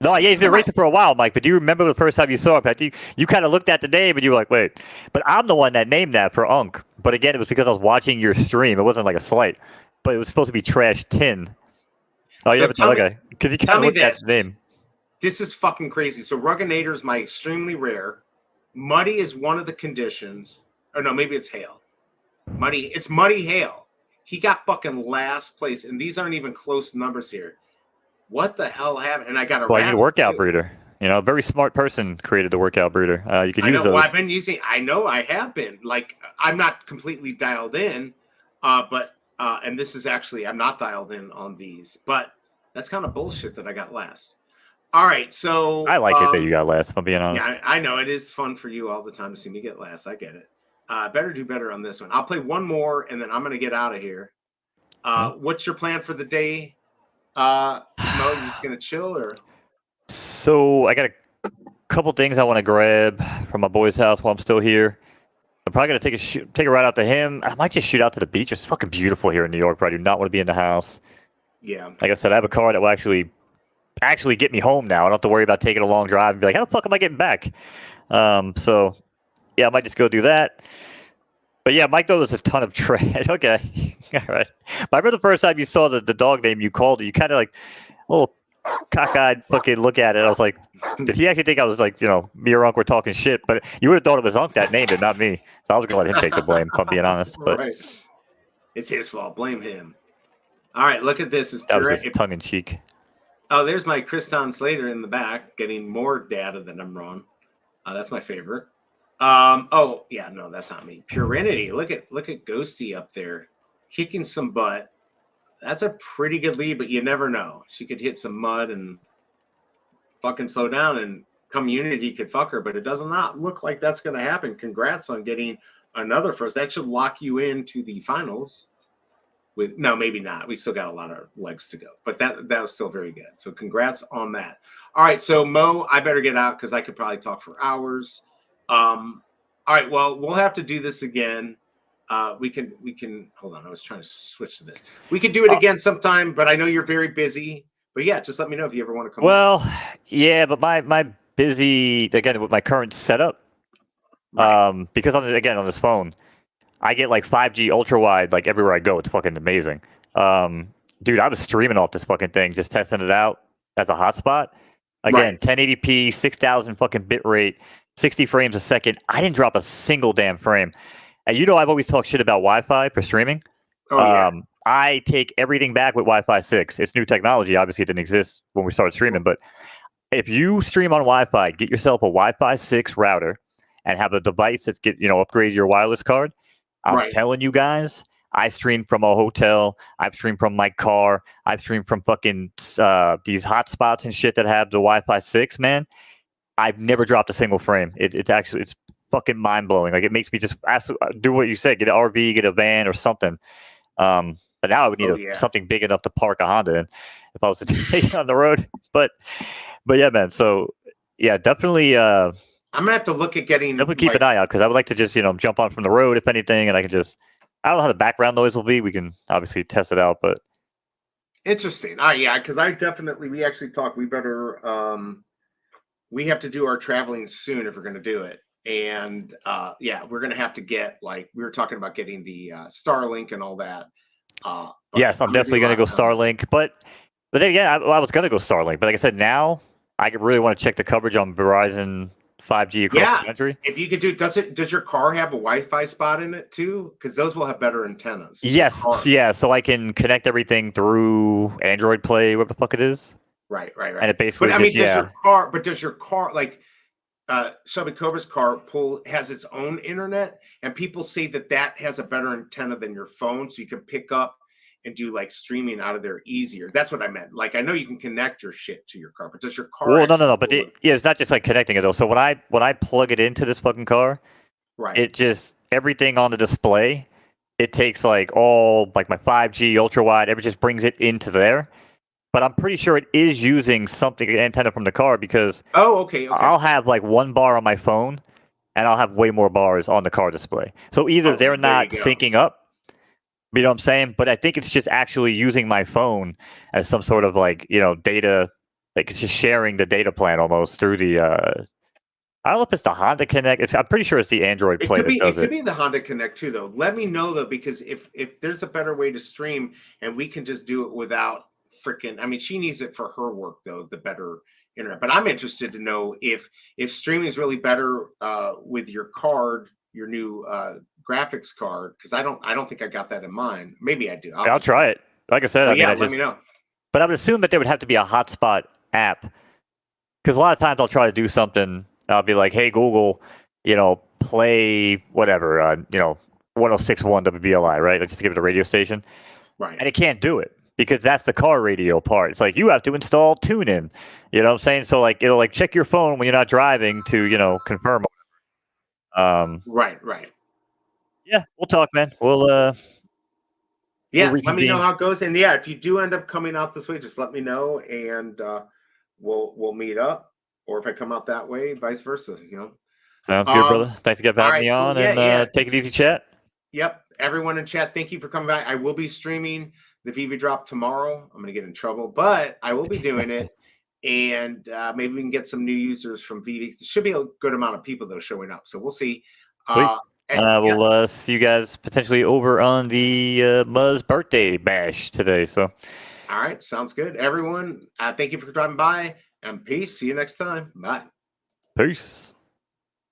No, yeah, he's been racing for a while, Mike. But do you remember the first time you saw it? You kind of looked at the name and you were like, wait. But I'm the one that named that for Unk. But again, it was because I was watching your stream. It wasn't like a slight. But it was supposed to be Trash Tin. Oh, you never tell okay. Because you kind of looked at the name. This is fucking crazy. So Rugginator is my extremely rare. Muddy is one of the conditions. Or no, maybe it's Hail. It's Muddy Hail. He got fucking last place. And these aren't even close numbers here. What the hell happened? And I got a I need a workout breeder. You know, a very smart person created the workout breeder. You can use those. Well, I've been using. I know I have been. Like, I'm not completely dialed in, but and this is actually I'm not dialed in on these, but that's kind of bullshit that I got last. All right, so I like it that you got last. If I'm being honest. Yeah, I know it is fun for you all the time to see me get last. I get it. Better do better on this one. I'll play one more, and then I'm going to get out of here. What's your plan for the day? Mo, you just gonna chill or? So I got a couple things I want to grab from my boy's house while I'm still here. I'm probably gonna take a ride out to him. I might just shoot out to the beach. It's fucking beautiful here in New York, but I do not want to be in the house. Yeah. Like I said, I have a car that will actually get me home now. I don't have to worry about taking a long drive and be like, how the fuck am I getting back? So yeah, I might just go do that. But yeah, Mike knows a ton of trash. Okay. All right. But I remember the first time you saw the dog name you called it, you kind of like a little cockeyed fucking look at it. I was like, did he actually think I was like, me or Unc were talking shit? But you would have thought it was Unc that named it, not me. So I was going to let him take the blame, if I'm being honest. But right. It's his fault. Blame him. All right, look at this. That was just tongue in cheek. Oh, there's my Kriston Slater in the back getting more data than I'm wrong. That's my favorite. Oh yeah, no, that's not me. Purinity. Look at Ghosty up there, kicking some butt. That's a pretty good lead, but you never know. She could hit some mud and fucking slow down, and community could fuck her. But it does not look like that's going to happen. Congrats on getting another first. That should lock you into the finals. No, maybe not. We still got a lot of legs to go, but that was still very good. So congrats on that. All right, so Mo, I better get out because I could probably talk for hours. All right, well, we'll have to do this again. We can hold on. I was trying to switch to this. We could do it again sometime, but I know you're very busy. But yeah, just let me know if you ever want to come. Well, yeah, but my busy again with my current setup, right. Because on this phone, I get like 5G ultra wide like everywhere I go. It's fucking amazing. Dude, I was streaming off this fucking thing, just testing it out as a hotspot. Again, right. 1080p, 6,000 fucking bit rate, 60 frames a second. I didn't drop a single damn frame. And I've always talked shit about Wi-Fi for streaming. Oh, yeah. I take everything back with Wi-Fi 6. It's new technology. Obviously, it didn't exist when we started streaming. But if you stream on Wi-Fi, get yourself a Wi-Fi 6 router and have a device that upgrades your wireless card. I'm telling you guys, I stream from a hotel. I've streamed from my car. I've streamed from fucking these hotspots and shit that have the Wi-Fi 6, man. I've never dropped a single frame. It's fucking mind-blowing. Like, it makes me just do what you said, get an RV, get a van or something. But now I would need something big enough to park a Honda in if I was to take it on the road. But yeah, man. So yeah, definitely. I'm gonna have to look at getting. Definitely keep an eye out because I would like to just jump on from the road if anything, and I can just. I don't know how the background noise will be. We can obviously test it out, but interesting. Yeah, because we actually talked. We better. We have to do our traveling soon if we're going to do it. And we're going to have to get, like, we were talking about getting the Starlink and all that. Yes, I'm definitely going to go Starlink. But then, I was going to go Starlink. But like I said, now I really want to check the coverage on Verizon 5G across the country. If you could do, does your car have a Wi-Fi spot in it too? Because those will have better antennas. Yes, yeah. So I can connect everything through Android Play, what the fuck it is. Right. And it basically, does your car like Shelby Cobra's car has its own internet, and people say that has a better antenna than your phone, so you can pick up and do like streaming out of there easier. That's what I meant. Like, I know you can connect your shit to your car, but does your car? Well, no. But it's not just like connecting it though. So when I plug it into this fucking car, right, it just everything on the display. It takes like all like my 5G ultra wide. It just brings it into there. But I'm pretty sure it is using an antenna from the car because okay. I'll have like one bar on my phone and I'll have way more bars on the car display. So either they're not syncing up, you know what I'm saying? But I think it's just actually using my phone as some sort of like, data, like it's just sharing the data plan almost through the, I don't know if it's the Honda Connect. I'm pretty sure it's the Android Play that does it. It could be the Honda Connect too, though. Let me know, though, because if there's a better way to stream and we can just do it without she needs it for her work, though, the better internet. But I'm interested to know if streaming is really better with your card, your new graphics card, because I don't think I got that in mind. Maybe I do. I'll try it. Like I said, let me know. But I would assume that there would have to be a hotspot app, because a lot of times I'll try to do something. I'll be like, "Hey Google, play whatever, 106.1 WBLI, right? Let's just give it a radio station, right?" And it can't do it. Because that's the car radio part. It's like you have to install TuneIn. You know what I'm saying? So like it'll like check your phone when you're not driving to confirm. Right. Yeah, we'll talk, man. We'll Yeah, We'll let me know reconvene. how it goes. And yeah, if you do end up coming out this way, just let me know, and we'll meet up. Or if I come out that way, vice versa. Sounds good, Um, brother. Thanks again for all having right, me cool. on, Yeah, and yeah. take it easy, chat. Yep. Everyone in chat, thank you for coming back. I will be streaming the Veve drop tomorrow. I'm gonna get in trouble, but I will be doing it. And maybe we can get some new users from Veve. There should be a good amount of people though showing up. So we'll see. Sweet. And I yeah, will see you guys potentially over on the Muzz birthday bash today. So, all right, sounds good. Everyone, thank you for dropping by, and peace. See you next time. Bye. peace.